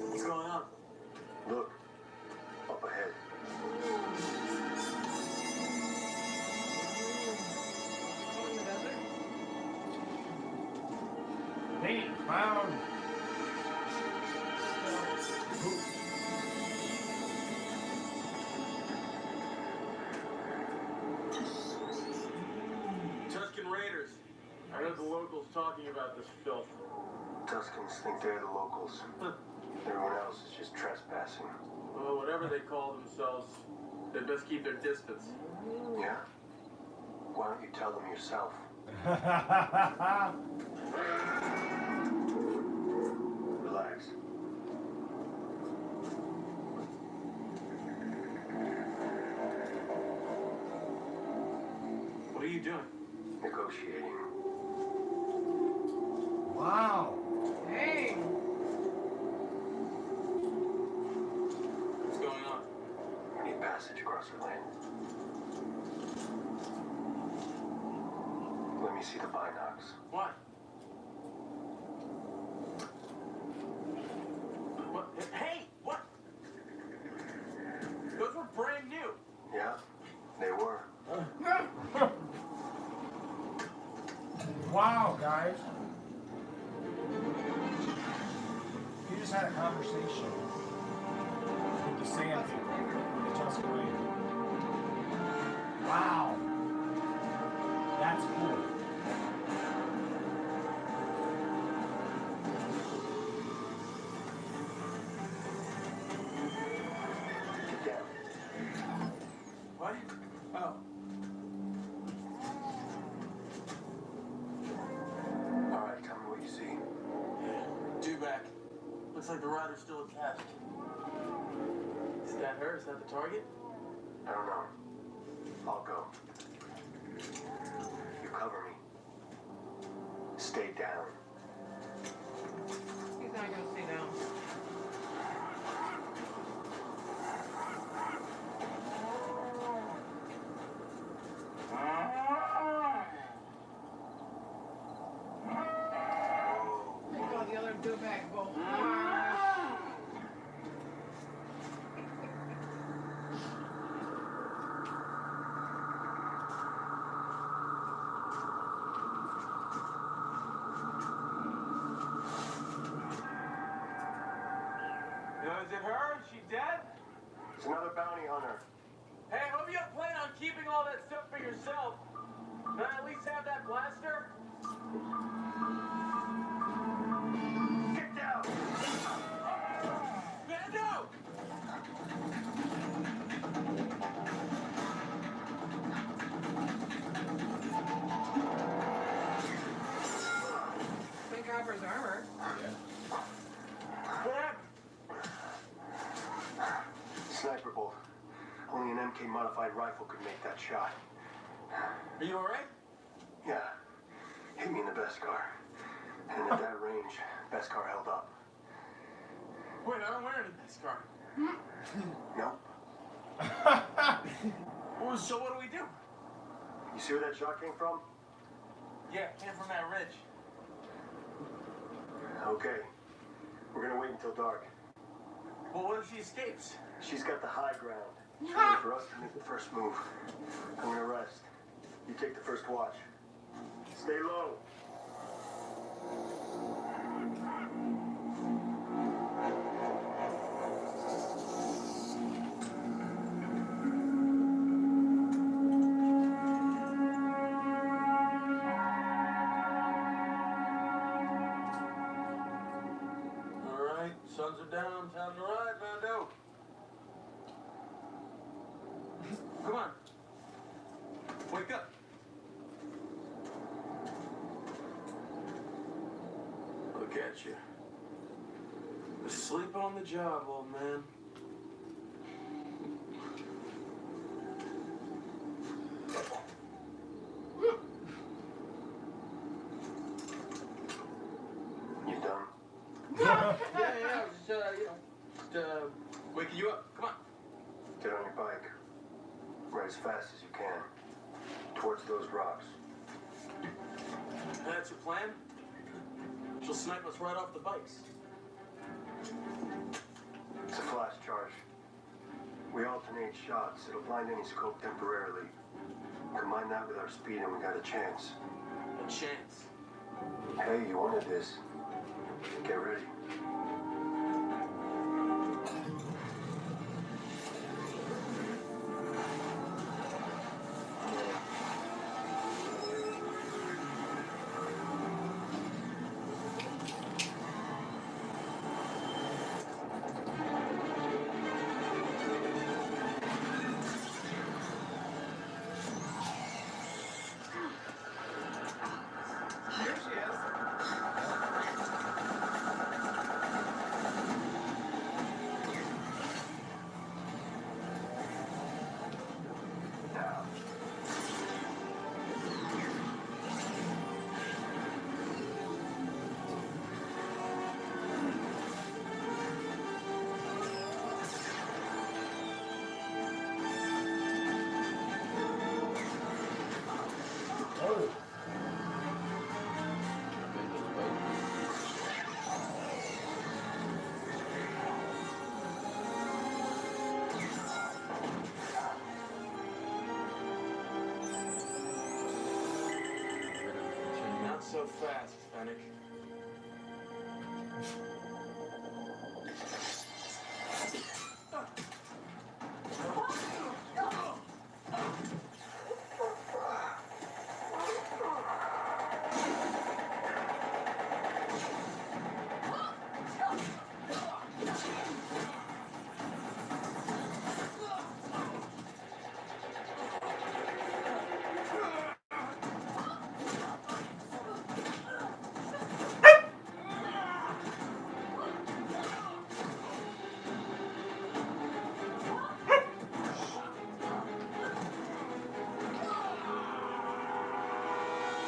Speaker 10: What's going on?
Speaker 5: Look, up ahead.
Speaker 2: Out in the desert?
Speaker 1: They found.
Speaker 10: Tuscan Raiders. I heard the locals talking about this filth.
Speaker 5: Tuscans think they're the locals. Everyone else is just trespassing.
Speaker 10: Well, whatever they call themselves, they best keep their distance.
Speaker 5: Yeah? Why don't you tell them yourself? Relax.
Speaker 10: What are you doing?
Speaker 5: Negotiating.
Speaker 1: Wow.
Speaker 2: Dang.
Speaker 10: What's going on?
Speaker 5: We need passage across the land. Let me see the binocs.
Speaker 10: What? What? Hey! What? Those were brand new.
Speaker 5: Yeah, they were.
Speaker 1: Wow, guys. You just had a conversation with the sand people, the Tuscan Raiders. Wow. That's cool.
Speaker 5: Get down.
Speaker 10: What? Oh.
Speaker 5: All right, tell me what you see.
Speaker 10: Dewback. Looks like the rider's still attached. Is that her? Is that the target?
Speaker 5: I don't know. I'll go. You cover me. Stay down.
Speaker 2: He's not gonna stay down. There goes the other do-back bolt.
Speaker 10: Is it her? Is she dead?
Speaker 5: It's another bounty hunter.
Speaker 10: Hey, I hope you don't plan on keeping all that stuff for yourself. Can I at least have that blaster?
Speaker 5: Get down!
Speaker 10: Bando!
Speaker 2: Thank God for his armor.
Speaker 10: What happened?
Speaker 5: Sniper bolt. Only an MK modified rifle could make that shot.
Speaker 10: Are you alright?
Speaker 5: Yeah. Hit me in the Beskar. And at that range, Beskar held up.
Speaker 10: Wait, I don't wear any Beskar.
Speaker 5: Nope.
Speaker 10: Well, so what do we do?
Speaker 5: You see where that shot came from?
Speaker 10: Yeah, came from that ridge.
Speaker 5: Okay. We're gonna wait until dark.
Speaker 10: Well, what if she escapes?
Speaker 5: She's got the high ground. She's waiting for us to make the first move. I'm gonna rest. You take the first watch. Stay low.
Speaker 10: Alright, suns are down, time to ride, Mando. Come on. Wake up. Look at you. Asleep on the job, old man.
Speaker 5: right as fast as you can. Towards those rocks.
Speaker 10: That's your plan? She'll snipe us right off the bikes.
Speaker 5: It's a flash charge. We alternate shots. It'll blind any scope temporarily. Combine that with our speed and we got a chance.
Speaker 10: A chance.
Speaker 5: Hey, you wanted this. Get ready.
Speaker 2: There she is.
Speaker 1: Oh,
Speaker 10: Not so fast, Fennec.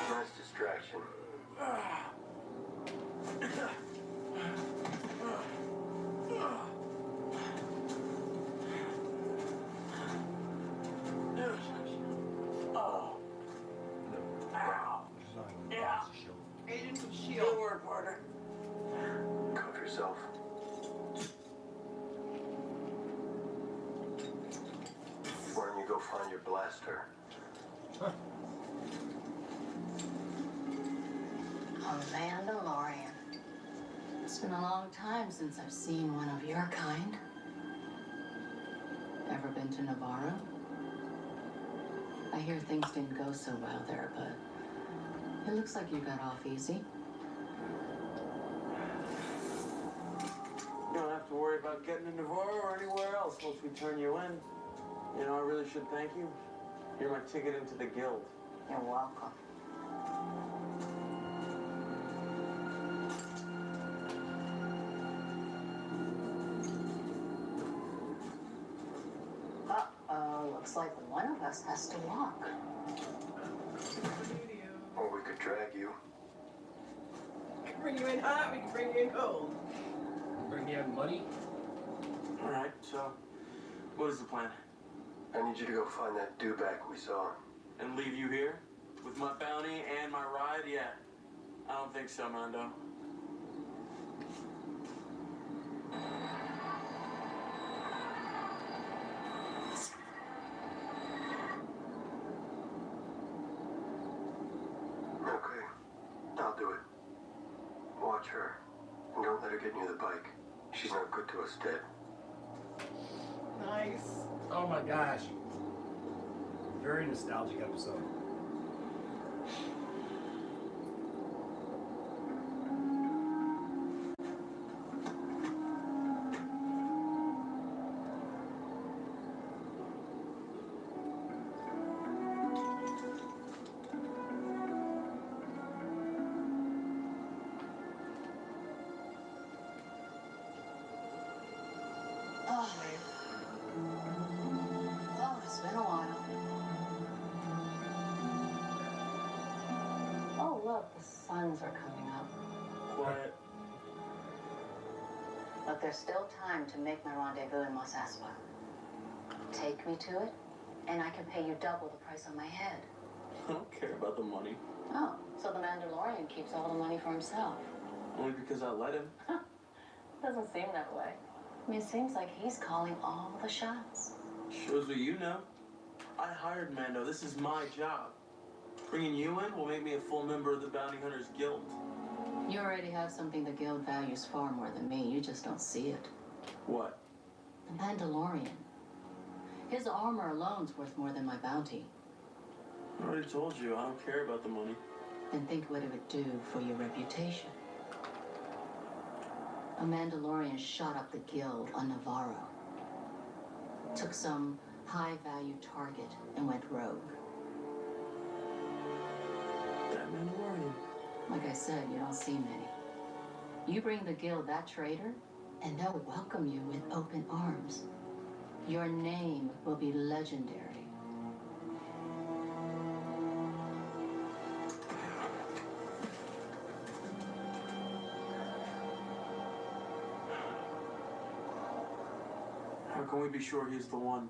Speaker 5: Nice distraction.
Speaker 10: Oh. Ow. Yeah.
Speaker 2: Agents of
Speaker 10: Good
Speaker 2: S.H.I.E.L.D.
Speaker 10: work, partner.
Speaker 5: Cover yourself. Why don't you go find your blaster?
Speaker 9: A Mandalorian. It's been a long time since I've seen one of your kind. Ever been to Navarro? I hear things didn't go so well there, but it looks like you got off easy.
Speaker 10: You don't have to worry about getting to Navarro or anywhere else once we turn you in. You know, I really should thank you. You're my ticket into the guild.
Speaker 9: You're welcome. Uh-oh, looks like one of us has to walk.
Speaker 5: Or we could drag you.
Speaker 2: We can bring you in hot, we can bring you in cold.
Speaker 1: bring you money?
Speaker 10: Alright, so what is the plan?
Speaker 5: I need you to go find that dewback we saw.
Speaker 10: And leave you here? With my bounty and my ride? Yeah. I don't think so, Mondo.
Speaker 5: Okay, I'll do it. Watch her. And don't let her get near the bike. She's not good to us dead.
Speaker 2: Nice.
Speaker 1: Oh my gosh. Very nostalgic episode.
Speaker 9: Oh, it's been a while. Oh, look, the suns are coming up.
Speaker 10: Quiet.
Speaker 9: But there's still time to make my rendezvous in Mos Espa. Take me to it, and I can pay you double the price on my head.
Speaker 10: I don't care about the money.
Speaker 9: Oh, so the Mandalorian keeps all the money for himself.
Speaker 10: Only because I let him.
Speaker 9: Doesn't seem that way. I mean, it seems like he's calling all the shots.
Speaker 10: Shows what you know. I hired Mando. This is my job. Bringing you in will make me a full member of the Bounty Hunters Guild.
Speaker 9: You already have something the Guild values far more than me. You just don't see it.
Speaker 10: What?
Speaker 9: The Mandalorian. His armor alone's worth more than my bounty.
Speaker 10: I already told you, I don't care about the money.
Speaker 9: Then think what it would do for your reputation. A Mandalorian shot up the Guild on Navarro. Took some high-value target and went rogue.
Speaker 10: That Mandalorian.
Speaker 9: Like I said, you don't see many. You bring the Guild that traitor, and they'll welcome you with open arms. Your name will be legendary.
Speaker 10: How can we be sure he's the one?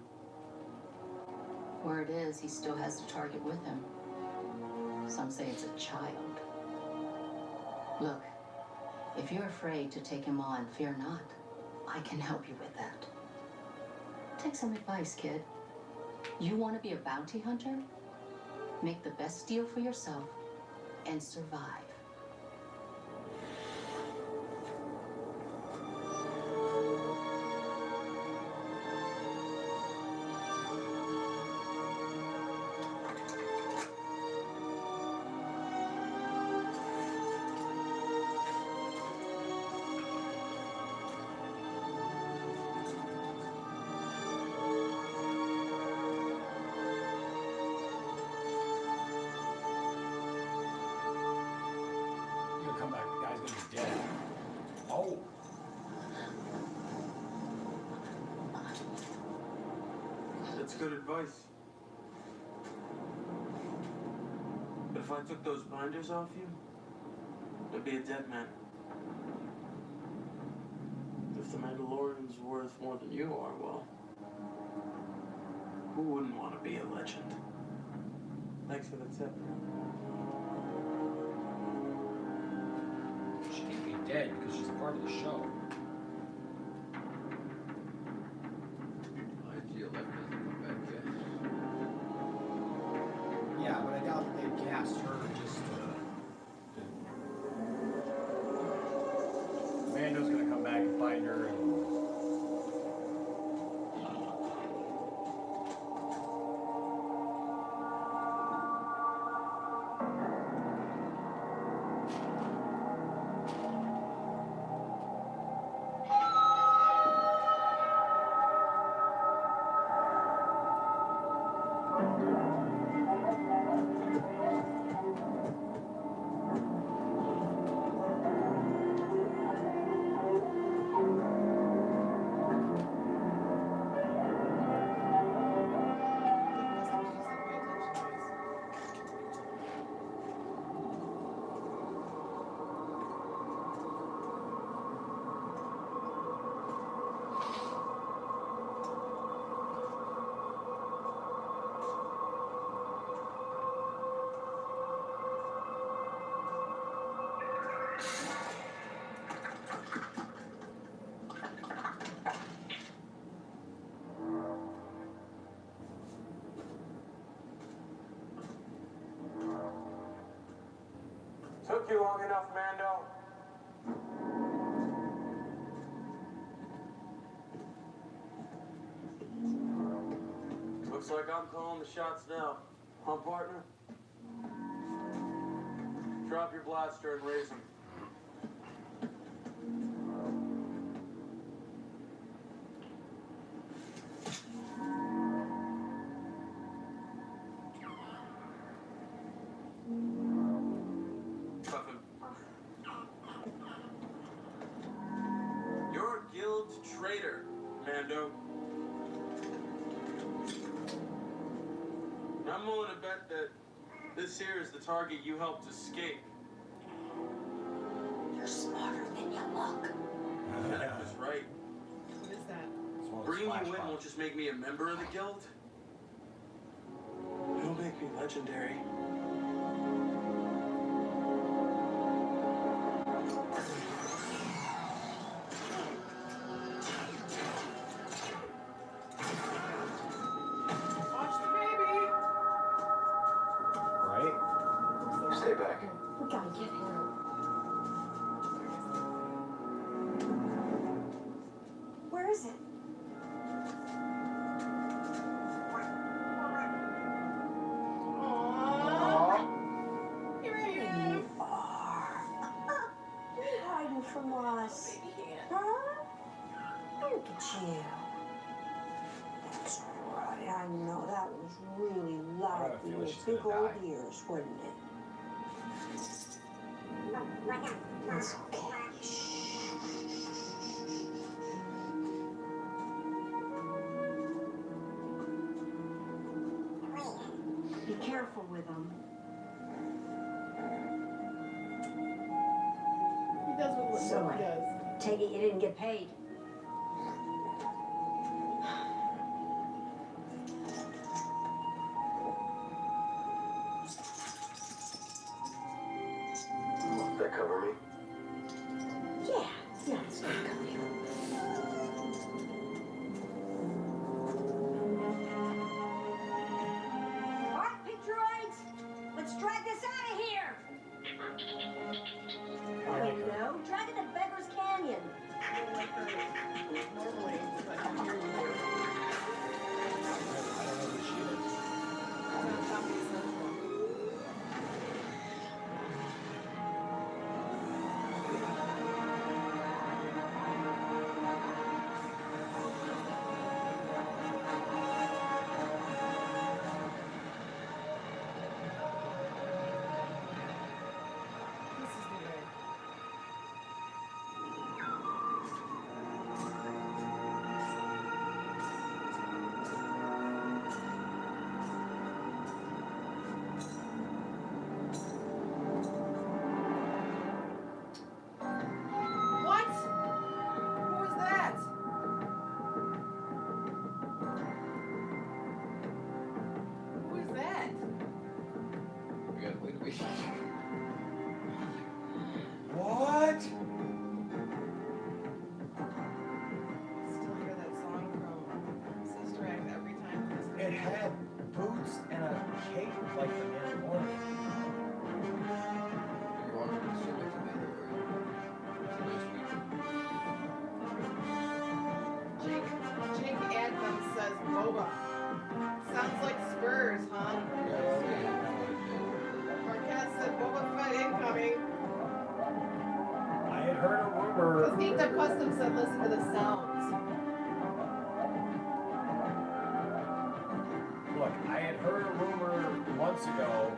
Speaker 9: Word is, he still has the target with him. Some say it's a child. Look, if you're afraid to take him on, fear not. I can help you with that. Take some advice, kid. You want to be a bounty hunter? Make the best deal for yourself and survive.
Speaker 1: He'll come back, the guy's gonna be dead. Oh!
Speaker 10: That's good advice. But if I took those binders off you, I'd be a dead man. If the Mandalorian's worth more than you are, well, who wouldn't want to be a legend? Thanks for the tip.
Speaker 1: She can't be dead because she's part of the show.
Speaker 3: IG-11 hasn't come back yet.
Speaker 1: Yeah, but I doubt that they cast her just Mando's gonna come back and find her and...
Speaker 10: Took you long enough, Mando. Looks like I'm calling the shots now. Huh, partner? Drop your blaster and raise him. Cuff him. You're a guild traitor, Mando. And I'm willing to bet that this here is the target you helped escape.
Speaker 8: You're smarter than you look.
Speaker 10: That was right.
Speaker 2: What is that?
Speaker 1: It's one of those
Speaker 10: Bringing
Speaker 1: flash
Speaker 10: you in
Speaker 1: bombs.
Speaker 10: won't just make me a member of the guild. legendary.
Speaker 2: Watch the baby.
Speaker 1: Right?
Speaker 5: Stay back.
Speaker 8: We gotta get him. Where is it?
Speaker 2: Aww. Here he
Speaker 8: There
Speaker 2: is.
Speaker 8: you are. Hiding from us. Huh? Look at you. That's right. I know that was really
Speaker 1: I have a
Speaker 8: loud for
Speaker 1: feeling
Speaker 8: your
Speaker 1: she's
Speaker 8: big
Speaker 1: gonna
Speaker 8: old
Speaker 1: die.
Speaker 8: ears, wouldn't it? It's okay. Be careful with them.
Speaker 2: He does what
Speaker 8: So
Speaker 2: he does.
Speaker 8: Take it you didn't get paid.
Speaker 5: That cover me?
Speaker 8: Yeah, it's gonna come here. All right, picturoids, let's drag this out of here. Oh no, drag it to Beggar's Canyon.
Speaker 2: Normally, but here you do.
Speaker 1: I don't know who she is.
Speaker 2: It's on Comedy Central. This is the way. What? Who was that? Who is that?
Speaker 3: We gotta wait a week.
Speaker 1: What?
Speaker 2: Still hear that song from Sister Act every time this
Speaker 1: It had boots and a cape like the Mandalorian.
Speaker 3: You're walking to see like the Mandalorian. It's a nice week.
Speaker 2: Jake Adams says boba. Sounds like Spurs, huh? Marquez said Boba Fett incoming.
Speaker 1: I had heard a rumor.
Speaker 2: Because Geeked Up Custom said listen to the sounds.
Speaker 1: Look, I had heard a rumor months ago.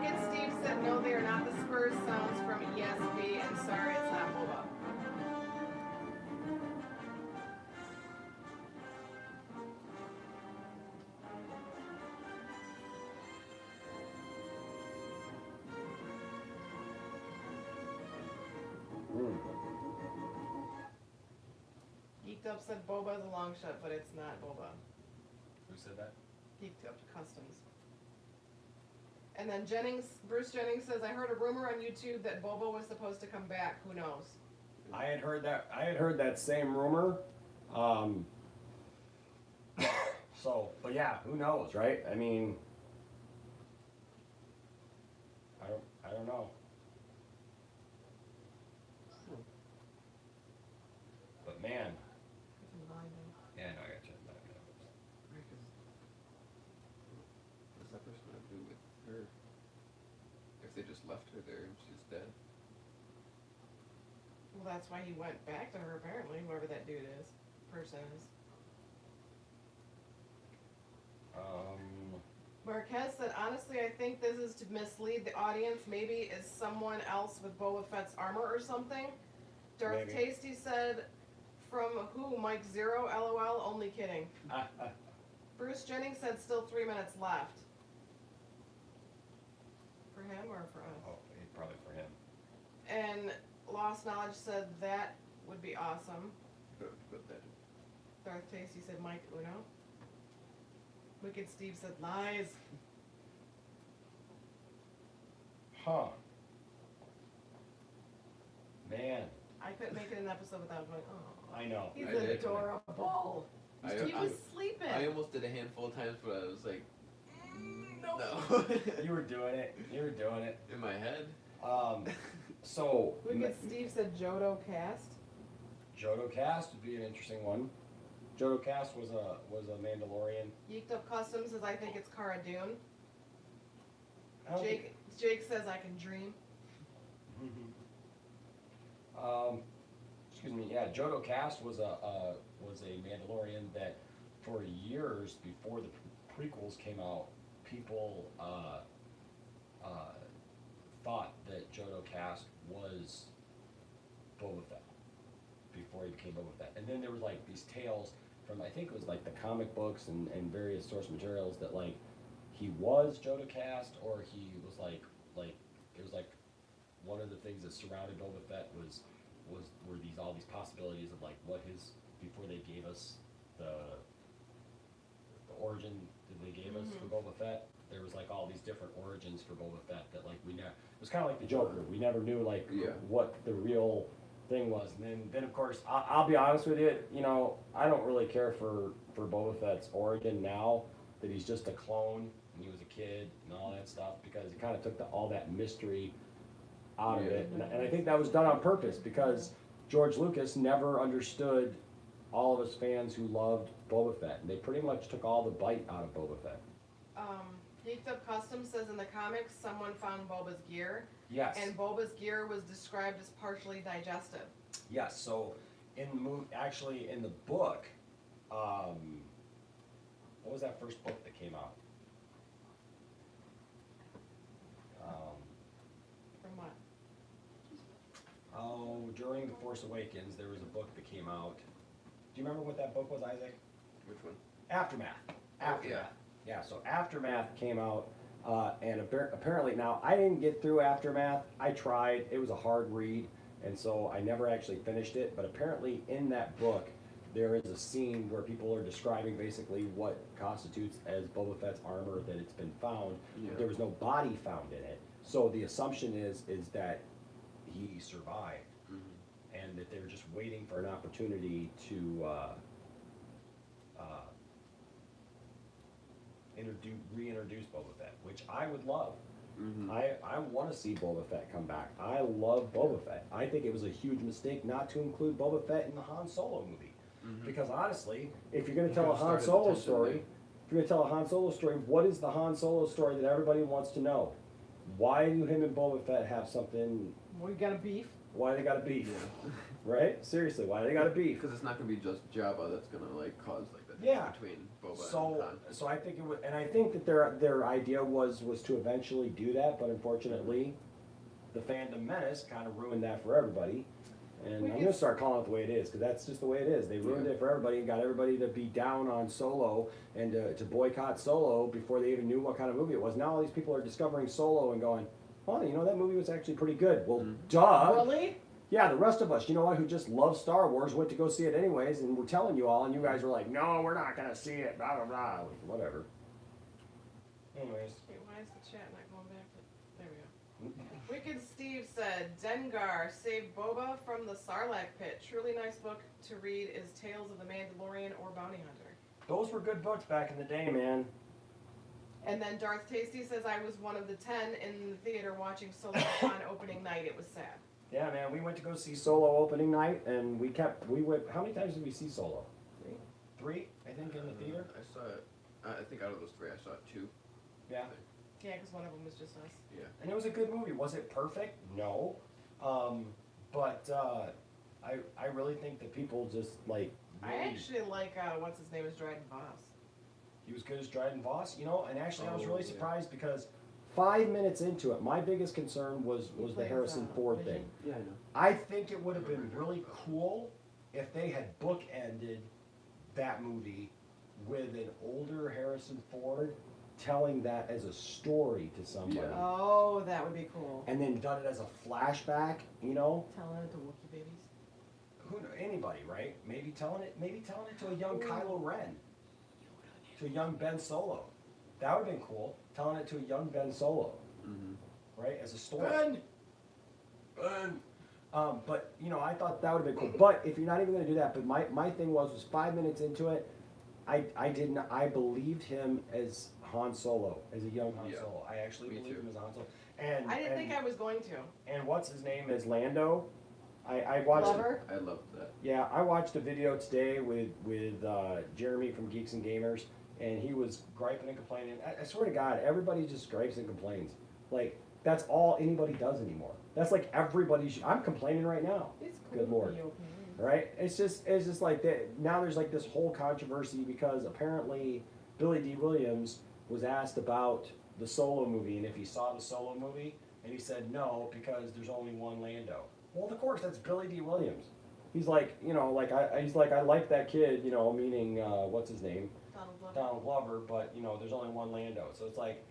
Speaker 2: Wicked Steve said no, they are not the Spurs sounds from ESP, and sorry, it's not boba. Geeked Up said boba is a long shot, but it's not boba.
Speaker 1: Who said that?
Speaker 2: Geeked Up Customs. And then Bruce Jennings says, I heard a rumor on YouTube that Boba was supposed to come back. Who knows?
Speaker 1: I had heard that same rumor. So, but yeah, who knows, right? I mean, I don't know. But man, yeah, no, I got you.
Speaker 3: What's that person gonna do with her? If they just left her there and she's dead.
Speaker 2: Well, that's why he went back to her, apparently, whoever that dude is, person is. Marquez said, honestly, I think this is to mislead the audience. Maybe is someone else with Boba Fett's armor or something. Darth
Speaker 1: Maybe.
Speaker 2: Tasty said, from who? Mike Zero, LOL, only kidding. Bruce Jennings said, still 3 minutes left. For him or for us?
Speaker 1: Oh, probably for him.
Speaker 2: And Lost Knowledge said that would be awesome.
Speaker 3: Put that in.
Speaker 2: Darth Tasty said Mike Uno. Wicked Steve said lies.
Speaker 1: Huh. Man,
Speaker 2: I couldn't make it an episode without going, oh.
Speaker 1: I know.
Speaker 2: He's
Speaker 3: I did.
Speaker 2: adorable. He was sleeping.
Speaker 3: I almost did a handful of times, but I was like,
Speaker 2: no.
Speaker 3: no.
Speaker 1: You were doing it. You were doing it.
Speaker 3: In my head.
Speaker 1: So.
Speaker 2: We get Steve said Jodo cast.
Speaker 1: Jodo Cast would be an interesting one. Jodo Cast was a Mandalorian.
Speaker 2: Geeked Up Customs says I think it's Cara Dune.
Speaker 1: I don't think-
Speaker 2: Jake says I can dream.
Speaker 1: Excuse me. Yeah, Jodo Cast was a Mandalorian that for years before the prequels came out, people thought that Jodo Cast was Boba Fett before he became Boba Fett. And then there was like these tales from, I think it was like the comic books and various source materials that like he was Jodo Cast, or he was like it was like one of the things that surrounded Boba Fett were all these possibilities of like what his, before they gave us the origin that they gave us for Boba Fett, there was like all these different origins for Boba Fett that like we never, it was kind of like the Joker, we never knew like what the real thing was. And then of course, I'll be honest with you, you know, I don't really care for Boba Fett's origin now, that he's just a clone and he was a kid and all that stuff, because it kind of took all that mystery out of it. And I think that was done on purpose, because George Lucas never understood all of us fans who loved Boba Fett. And they pretty much took all the bite out of Boba Fett.
Speaker 2: Geeked Up Custom says in the comics someone found Boba's gear.
Speaker 1: Yes.
Speaker 2: And Boba's gear was described as partially digested.
Speaker 1: Yes, so in the actually in the book, what was that first book that came out?
Speaker 2: From what?
Speaker 1: During The Force Awakens, there was a book that came out. Do you remember what that book was, Isaac?
Speaker 3: Which one?
Speaker 1: Aftermath.
Speaker 3: Aftermath.
Speaker 1: Yeah, so Aftermath came out, and apparently now, I didn't get through Aftermath. I tried. It was a hard read, and so I never actually finished it. But apparently in that book, there is a scene where people are describing basically what constitutes as Boba Fett's armor, that it's been found.
Speaker 3: Yeah.
Speaker 1: There was no body found in it. So the assumption is that he survived, and that they're just waiting for an opportunity to reintroduce Boba Fett, which I would love. I want to see Boba Fett come back. I love Boba Fett. I think it was a huge mistake not to include Boba Fett in the Han Solo movie, because honestly, if you're going to tell a Han Solo story, what is the Han Solo story that everybody wants to know? Why do him and Boba Fett have something?
Speaker 2: We got a beef.
Speaker 1: Why they got a beef? Right? Seriously, why they got a beef?
Speaker 3: Because it's not gonna be just Jabba that's gonna like cause like the between Boba and Han.
Speaker 1: So I think it would, and I think that their idea was to eventually do that, but unfortunately, the Phantom Menace kind of ruined that for everybody. And I'm gonna start calling it the way it is, because that's just the way it is. They ruined it for everybody and got everybody to be down on Solo and to boycott Solo before they even knew what kind of movie it was. Now all these people are discovering Solo and going, "Oh, you know, that movie was actually pretty good." Well, duh.
Speaker 2: Really?
Speaker 1: Yeah, the rest of us, you know what, who just love Star Wars, went to go see it anyways, and we're telling you all, and you guys were like, "No, we're not gonna see it." Blah blah blah. Whatever. Anyways.
Speaker 2: Wait, why is the chat not going back to? There we go. Wicked Steve said, Dengar saved Boba from the Sarlacc pit. Truly nice book to read is Tales of the Mandalorian or Bounty Hunter.
Speaker 1: Those were good books back in the day, man.
Speaker 2: And then Darth Tasty says, I was one of the 10 in the theater watching Solo on opening night. It was sad.
Speaker 1: Yeah, man, we went to go see Solo opening night, and we went, how many times did we see Solo? Three, I think, in the theater?
Speaker 3: I saw it, I think out of those three, I saw it 2.
Speaker 1: Yeah.
Speaker 2: Yeah, because one of them was just us.
Speaker 3: Yeah.
Speaker 1: And it was a good movie. Was it perfect? No. But I really think that people just, like, really,
Speaker 2: I actually like, what's his name is Dryden Voss.
Speaker 1: he was good as Dryden Voss, you know, and actually I was really surprised because 5 minutes into it, my biggest concern was the Harrison Ford thing.
Speaker 3: Yeah, I know.
Speaker 1: I think it would have been really cool if they had bookended that movie with an older Harrison Ford telling that as a story to somebody.
Speaker 3: Yeah.
Speaker 2: Oh, that would be cool.
Speaker 1: And then done it as a flashback, you know?
Speaker 2: Telling it to Wookiee babies.
Speaker 1: Anybody, right? Maybe telling it to a young Kylo Ren. To a young Ben Solo. That would have been cool. Telling it to a young Ben Solo. right, as a story. But you know, I thought that would have been cool. But if you're not even going to do that, but my thing was 5 minutes into it, I believed him as Han Solo, as a young Han Solo. I actually believed him as Han Solo. And
Speaker 2: I didn't think I was going to.
Speaker 1: And what's his name is Lando. I watched.
Speaker 2: Lover?
Speaker 3: I loved that.
Speaker 1: Yeah, I watched a video today with Jeremy from Geeks and Gamers, and he was griping and complaining. I swear to God, everybody just gripes and complains. Like that's all anybody does anymore. That's like everybody. I'm complaining right now.
Speaker 2: It's cool.
Speaker 1: Good Lord. Right? It's just like that. Now there's like this whole controversy because apparently Billy D. Williams was asked about the Solo movie and if he saw the Solo movie, and he said no because there's only one Lando. Well, of course, that's Billy D. Williams. He's like, you know, like he's like, I like that kid, you know, meaning what's his name, Donald Glover, but you know, there's only one Lando. So it's like,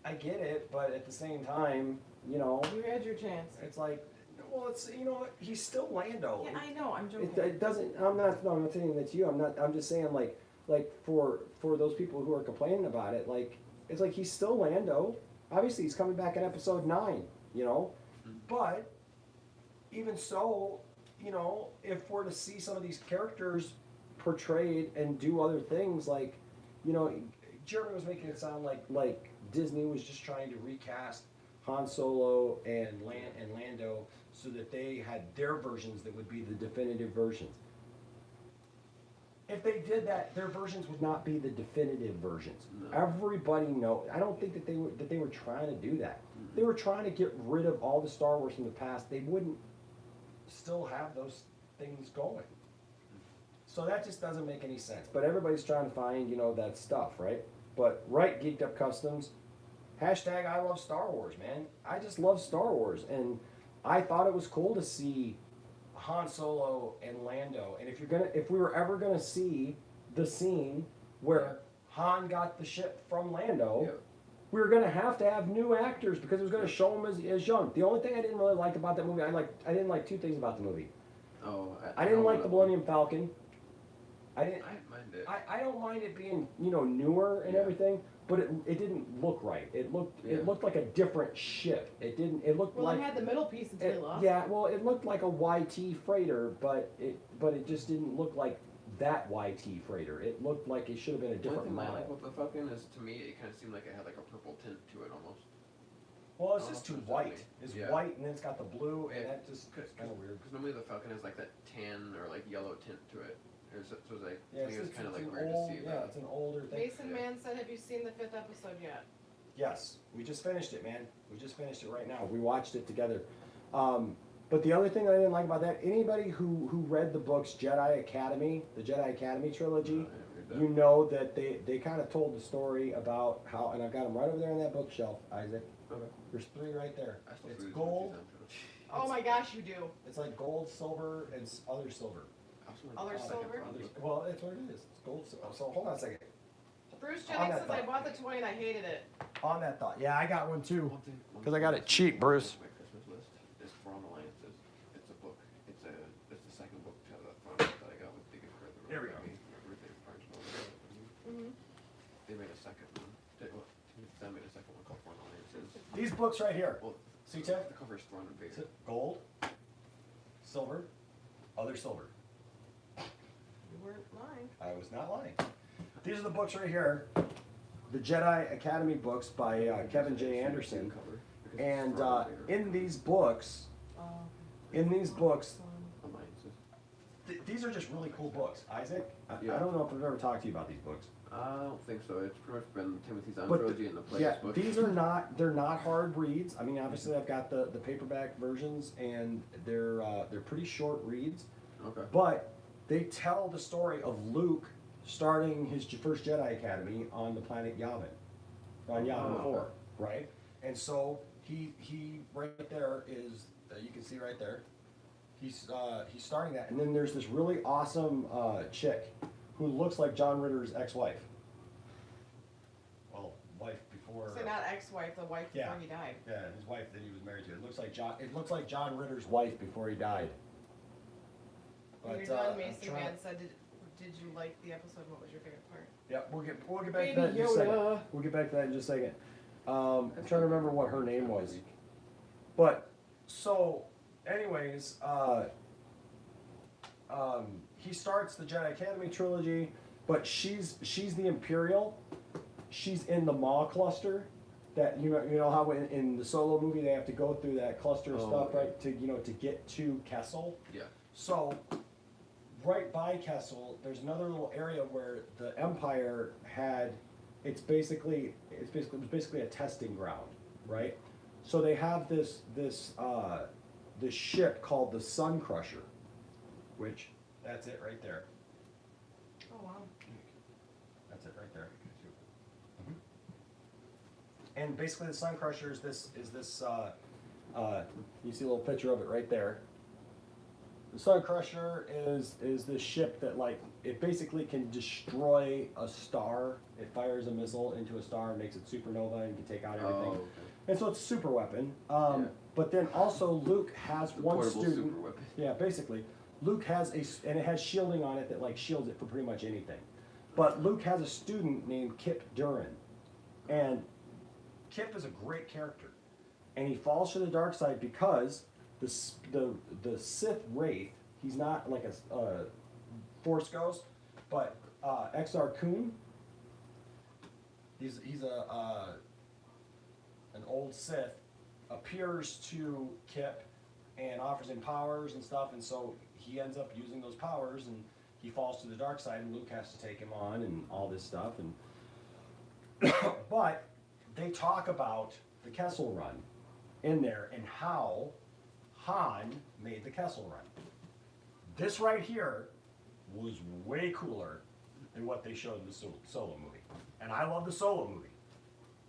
Speaker 1: I get it, but at the same time, you know,
Speaker 2: You had your chance.
Speaker 1: it's like, well, it's you know, he's still Lando.
Speaker 2: Yeah, I know. I'm joking.
Speaker 1: It doesn't. I'm not. No, I'm not saying that's you. I'm not. I'm just saying like for those people who are complaining about it, like it's like he's still Lando. Obviously, he's coming back in episode 9. You know, but even so, you know, if we're to see some of these characters portrayed and do other things, like, you know, Jeremy was making it sound like Disney was just trying to recast Han Solo and Lando so that they had their versions that would be the definitive versions. If they did that, their versions would not be the definitive versions. No. Everybody knows. I don't think that they were trying to do that. Mm-hmm. They were trying to get rid of all the Star Wars from the past. They wouldn't still have those things going. So that just doesn't make any sense. But everybody's trying to find, you know, that stuff, right? But right, Geeked Up Customs, hashtag I love Star Wars, man. I just love Star Wars, and I thought it was cool to see Han Solo and Lando. And if we were ever gonna see the scene where Han got the ship from Lando, we were gonna have to have new actors because it was gonna show him as young. The only thing I didn't really like about that movie, I didn't like 2 things about the movie.
Speaker 3: Oh,
Speaker 1: I didn't like the Millennium Falcon. I didn't
Speaker 3: mind it.
Speaker 1: I don't mind it being, you know, newer and everything, but it didn't look right. It looked like a different ship. It looked
Speaker 2: well,
Speaker 1: like
Speaker 2: it had the middle piece until it lost.
Speaker 1: Yeah, well, it looked like a YT freighter, but it just didn't look like that YT freighter. It looked like it should have been a different
Speaker 3: One thing
Speaker 1: model.
Speaker 3: I like with the Falcon is, to me, it kind of seemed like it had like a purple tint to it almost.
Speaker 1: Well, it's just too white. It's
Speaker 3: Yeah.
Speaker 1: white, and then it's got the blue, and that just it's kind of weird.
Speaker 3: Because normally the Falcon has like that tan or like yellow tint to it. So it was like,
Speaker 1: Yeah,
Speaker 3: I think it was kind of like
Speaker 1: an
Speaker 3: weird
Speaker 1: old,
Speaker 3: to see
Speaker 1: yeah,
Speaker 3: that.
Speaker 1: it's an older thing.
Speaker 2: Mason Man said, "Have you seen the 5th episode yet?"
Speaker 1: Yes, we just finished it, man. We just finished it right now. We watched it together. But the other thing that I didn't like about that, anybody who read the books Jedi Academy, the Jedi Academy trilogy, you know that they kind of told the story about how, and I've got them right over there on that bookshelf, Isaac.
Speaker 3: Okay.
Speaker 1: There's 3 right there.
Speaker 3: I still
Speaker 1: It's
Speaker 3: lose
Speaker 1: gold.
Speaker 2: Oh my gosh, you do.
Speaker 1: It's like gold, silver, and other silver.
Speaker 2: Other silver?
Speaker 1: Well, that's what it is. It's gold, silver. So hold on a second.
Speaker 2: Bruce
Speaker 1: On
Speaker 2: Jennings
Speaker 1: that
Speaker 2: says, "I
Speaker 1: thought.
Speaker 2: bought the toy and I hated it."
Speaker 1: On that thought, yeah, I got one too.
Speaker 3: Because
Speaker 1: I got it cheap, Bruce.
Speaker 3: My Christmas list is From Alliances. It's a book. It's the second book to the front that I got with the gift card.
Speaker 1: There we go.
Speaker 3: They made a second one. They made a second one called From Alliances.
Speaker 1: These books right here.
Speaker 3: Well,
Speaker 1: See, Ted?
Speaker 3: the cover's Thrawn and Vader.
Speaker 1: Gold, silver, other silver.
Speaker 2: You weren't lying.
Speaker 1: I was not lying. These are the books right here. The Jedi Academy books by Kevin J. Anderson. And in these books,
Speaker 3: Alliances.
Speaker 1: these are just really cool books. Isaac, I
Speaker 3: Yeah.
Speaker 1: don't know if I've ever talked to you about these books.
Speaker 3: I don't think so. It's pretty much been Timothy Zahn
Speaker 1: But
Speaker 3: trilogy and the Plagueis
Speaker 1: yeah,
Speaker 3: book.
Speaker 1: these are they're not hard reads. I mean, obviously I've got the paperback versions, and they're pretty short reads.
Speaker 3: Okay.
Speaker 1: But they tell the story of Luke starting his first Jedi Academy on the planet Yavin, on Yavin 4, right? And so he right there is, you can see right there, he's starting that. And then there's this really awesome chick who looks like John Ritter's ex-wife. Well, wife before.
Speaker 2: So not ex-wife, the wife before he died.
Speaker 1: Yeah, his wife that he was married to. It looks like John Ritter's wife before he died.
Speaker 2: When you're done, Mason Man said, did you like the episode? What was your favorite part?
Speaker 1: Yeah, we'll get back to
Speaker 2: Baby
Speaker 1: that in just a second.
Speaker 2: Yoda.
Speaker 1: We'll get back to that in just a second. I'm trying to remember what her name was. But so, anyways, he starts the Jedi Academy trilogy, but she's the Imperial. She's in the Maw cluster. That you know how in the Solo movie they have to go through that cluster of stuff,
Speaker 3: yeah.
Speaker 1: right, to get to Kessel.
Speaker 3: Yeah.
Speaker 1: So right by Kessel, there's another little area where the Empire had it was basically a testing ground, right? So they have this ship called the Sun Crusher, which that's it right there.
Speaker 2: Oh wow.
Speaker 1: That's it right there. And basically, the Sun Crusher is this. You see a little picture of it right there. The Sun Crusher is this ship that it basically can destroy a star. It fires a missile into a star and makes it supernova and can take out everything.
Speaker 3: Oh, okay.
Speaker 1: And so it's a super weapon.
Speaker 3: Yeah.
Speaker 1: But then also Luke has
Speaker 3: The
Speaker 1: one
Speaker 3: portable
Speaker 1: student.
Speaker 3: super weapon.
Speaker 1: Yeah, basically, Luke has and it has shielding on it that shields it for pretty much anything. But Luke has a student named Kip Duran, and Kip is a great character, and he falls to the dark side because the Sith Wraith. He's not like a Force Ghost, but Exar Kun. He's an old Sith, appears to Kip and offers him powers and stuff, and so he ends up using those powers, and he falls to the dark side, and Luke has to take him on and all this stuff, and but they talk about the Kessel Run in there and how Han made the Kessel Run. This right here was way cooler than what they showed in the Solo movie. And I love the Solo movie.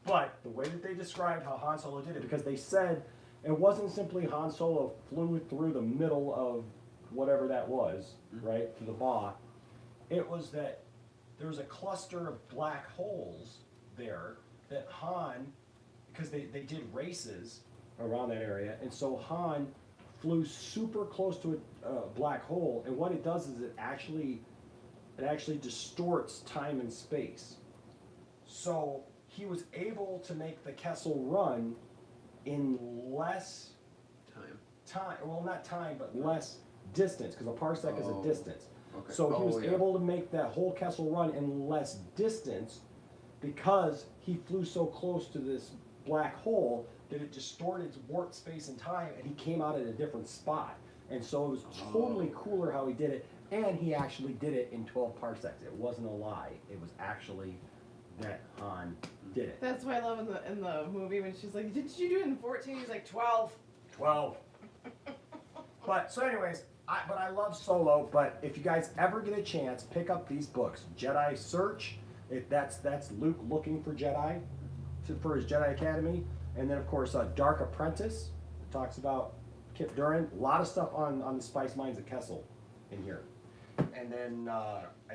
Speaker 1: But the way that they described how Han Solo did it, because they said it wasn't simply Han Solo flew through the middle of whatever that was, right, to the Maw. It was that there was a cluster of black holes there that Han, because they did races around that area, and so Han flew super close to a black hole, and what it does is it actually distorts time and space. So he was able to make the Kessel Run in less time. Well, not time, but less distance, because a parsec is a distance.
Speaker 3: Okay.
Speaker 1: So he was able to make that whole Kessel Run in less distance because he flew so close to this black hole that it distorted warp space and time, and he came out at a different spot. And so it was totally cooler how he did it, and he actually did it in 12 parsecs. It wasn't a lie. It was actually that Han did it.
Speaker 2: That's why I love in the movie when she's like, "Did you do it in 14?" He's like, 12.
Speaker 1: 12. But so anyways, I love Solo, but if you guys ever get a chance, pick up these books. Jedi Search, that's Luke looking for Jedi, for his Jedi Academy. And then of course Dark Apprentice, it talks about Kip Duran. A lot of stuff on the Spice Mines of Kessel in here. And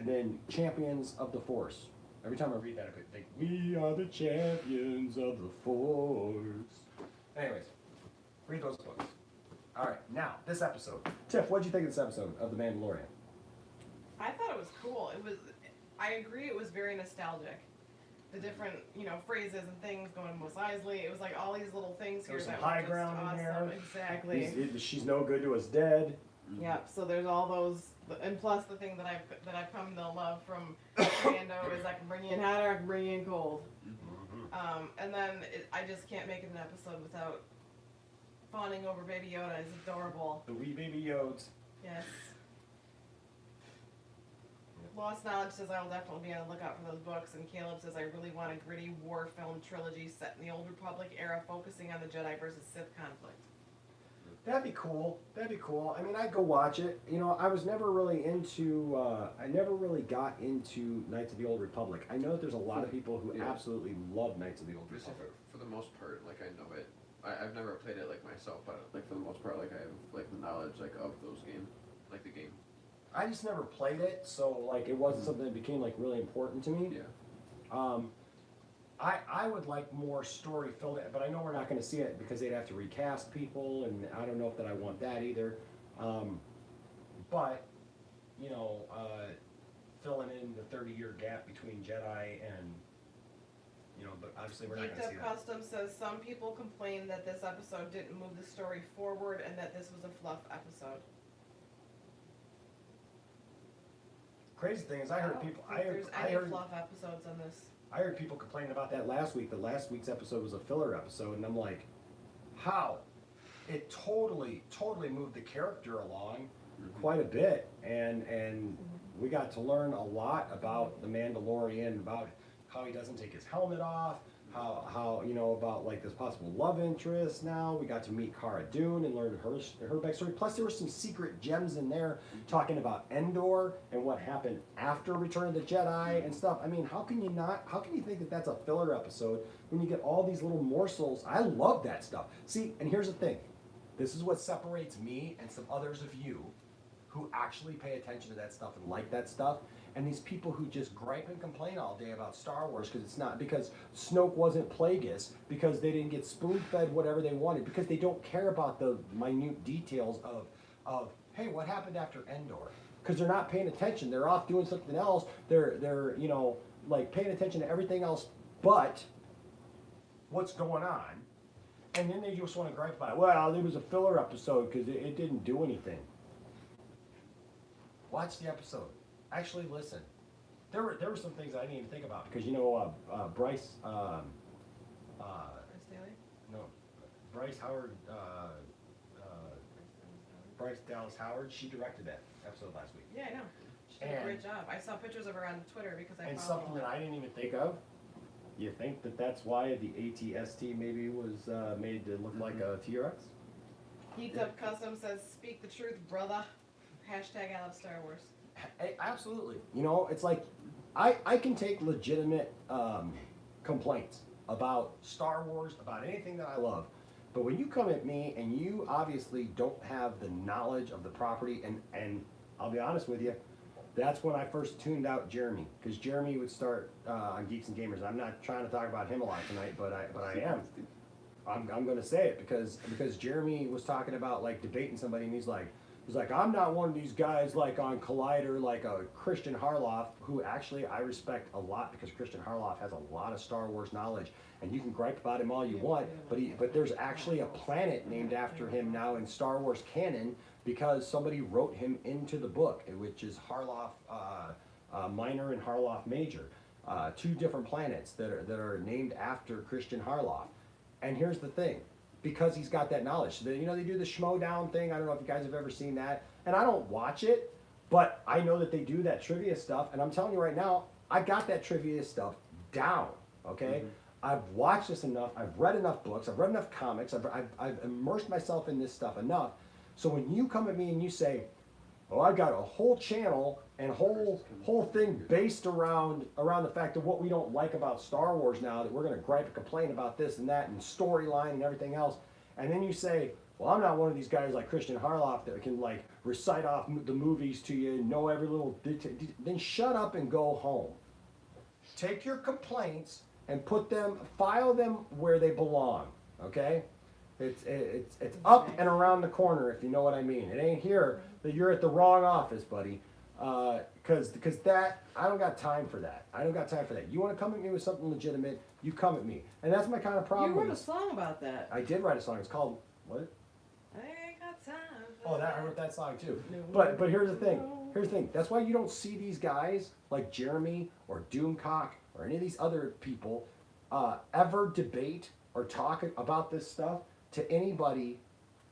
Speaker 1: then Champions of the Force. Every time I read that, I think, we are the champions of the Force. Anyways, read those books. All right, now, this episode. Tiff, what did you think of this episode of The Mandalorian?
Speaker 2: I thought it was cool. I agree, it was very nostalgic. The different, phrases and things going to Mos Eisley. It was like all these little things here
Speaker 1: There's some
Speaker 2: that
Speaker 1: high
Speaker 2: were just
Speaker 1: ground
Speaker 2: awesome.
Speaker 1: in there.
Speaker 2: Exactly.
Speaker 1: She's no good to us dead.
Speaker 2: Yep. So there's all those, and plus the thing that I've come to love from Mando is I can bring you in hot or I can bring you in cold. And then I just can't make it an episode without fawning over Baby Yoda. It's adorable.
Speaker 1: The wee baby Yodes.
Speaker 2: Yes. Lost Knowledge says I will definitely be on the lookout for those books, and Caleb says I really want a gritty war film trilogy set in the Old Republic era, focusing on the Jedi versus Sith conflict.
Speaker 1: That'd be cool. That'd be cool. I mean, I'd go watch it. I was never really into. I never really got into Knights of the Old Republic. I know that there's a lot of people who absolutely love Knights of the Old Republic.
Speaker 3: For the most part, I know it. I've never played it myself, but for the most part, I have the knowledge of those games, the game.
Speaker 1: I just never played it, so it wasn't something that became really important to me.
Speaker 3: Yeah.
Speaker 1: I would like more story filled in, but I know we're not going to see it because they'd have to recast people, and I don't know if that I want that either. But filling in the 30-year gap between Jedi and you know, but obviously we're not going to see
Speaker 2: Geeked Up
Speaker 1: that.
Speaker 2: Custom says some people complained that this episode didn't move the story forward and that this was a fluff episode.
Speaker 1: Crazy thing is, I heard people.
Speaker 2: I don't think there's any
Speaker 1: heard
Speaker 2: fluff episodes on this.
Speaker 1: I heard people complaining about that last week. That last week's episode was a filler episode, and I'm like, how? It totally moved the character along quite a bit, and we got to learn a lot about the Mandalorian, about how he doesn't take his helmet off, how you know, about like this possible love interest. Now we got to meet Cara Dune and learn her backstory. Plus there were some secret gems in there talking about Endor and what happened after Return of the Jedi and stuff. I mean, how can you think that that's a filler episode when you get all these little morsels? I love that stuff. See, and here's the thing. This is what separates me and some others of you who actually pay attention to that stuff and like that stuff, and these people who just gripe and complain all day about Star Wars because Snoke wasn't Plagueis, because they didn't get spoon-fed whatever they wanted, because they don't care about the minute details of hey, what happened after Endor? Because they're not paying attention. They're off doing something else. They're you know, like paying attention to everything else but what's going on. And then they just want to gripe about it. Well, it was a filler episode because it didn't do anything. Watch the episode. Actually listen. There were some things I didn't even think about because, you know, Bryce
Speaker 2: Daly?
Speaker 1: no, Bryce Howard, Bryce Dallas Howard, she directed that episode last week.
Speaker 2: Yeah, I know. She did a great job. I saw pictures of her on Twitter because I
Speaker 1: And
Speaker 2: follow
Speaker 1: something
Speaker 2: her.
Speaker 1: that I didn't even think of. You think that that's why the ATST maybe was made to look like a T-Rex?
Speaker 2: Geeked Up Custom says, speak the truth, brother. Hashtag I love Star Wars.
Speaker 1: Absolutely. You know, it's like I can take legitimate complaints about Star Wars, about anything that I love. But when you come at me and you obviously don't have the knowledge of the property, and I'll be honest with you, that's when I first tuned out Jeremy, because Jeremy would start on Geeks and Gamers. I'm not trying to talk about him a lot tonight, but I am. I'm going to say it because Jeremy was talking about like debating somebody, and he's like, I'm not one of these guys like on Collider like a Christian Harloff, who actually I respect a lot because Christian Harloff has a lot of Star Wars knowledge, and you can gripe about him all you want, but there's actually a planet named after him now in Star Wars canon because somebody wrote him into the book, which is Harloff Minor and Harloff Major, two different planets that are named after Christian Harloff. And here's the thing, because he's got that knowledge. So you know, they do the Schmodown thing. I don't know if you guys have ever seen that. And I don't watch it, but I know that they do that trivia stuff. And I'm telling you right now, I got that trivia stuff down, okay? I've watched this enough. I've read enough books. I've read enough comics. I've immersed myself in this stuff enough. So when you come at me and you say, oh, I've got a whole channel and whole thing based around the fact of what we don't like about Star Wars now, that we're going to gripe and complain about this and that and storyline and everything else, and then you say, well, I'm not one of these guys like Christian Harloff that can like recite off the movies to you and know every little detail, then shut up and go home. Take your complaints and file them where they belong, okay? It's up and around the corner, if you know what I mean. It ain't here that you're at the wrong office, buddy. Because that, I don't got time for that. I don't got time for that. You want to come at me with something legitimate, you come at me. And that's my kind of problem.
Speaker 2: You wrote a song about that.
Speaker 1: I did write a song. It's called, what?
Speaker 2: I ain't got time for
Speaker 1: I wrote that song too. But here's the thing. Here's the thing. That's why you don't see these guys like Jeremy or Doomcock or any of these other people ever debate or talk about this stuff to anybody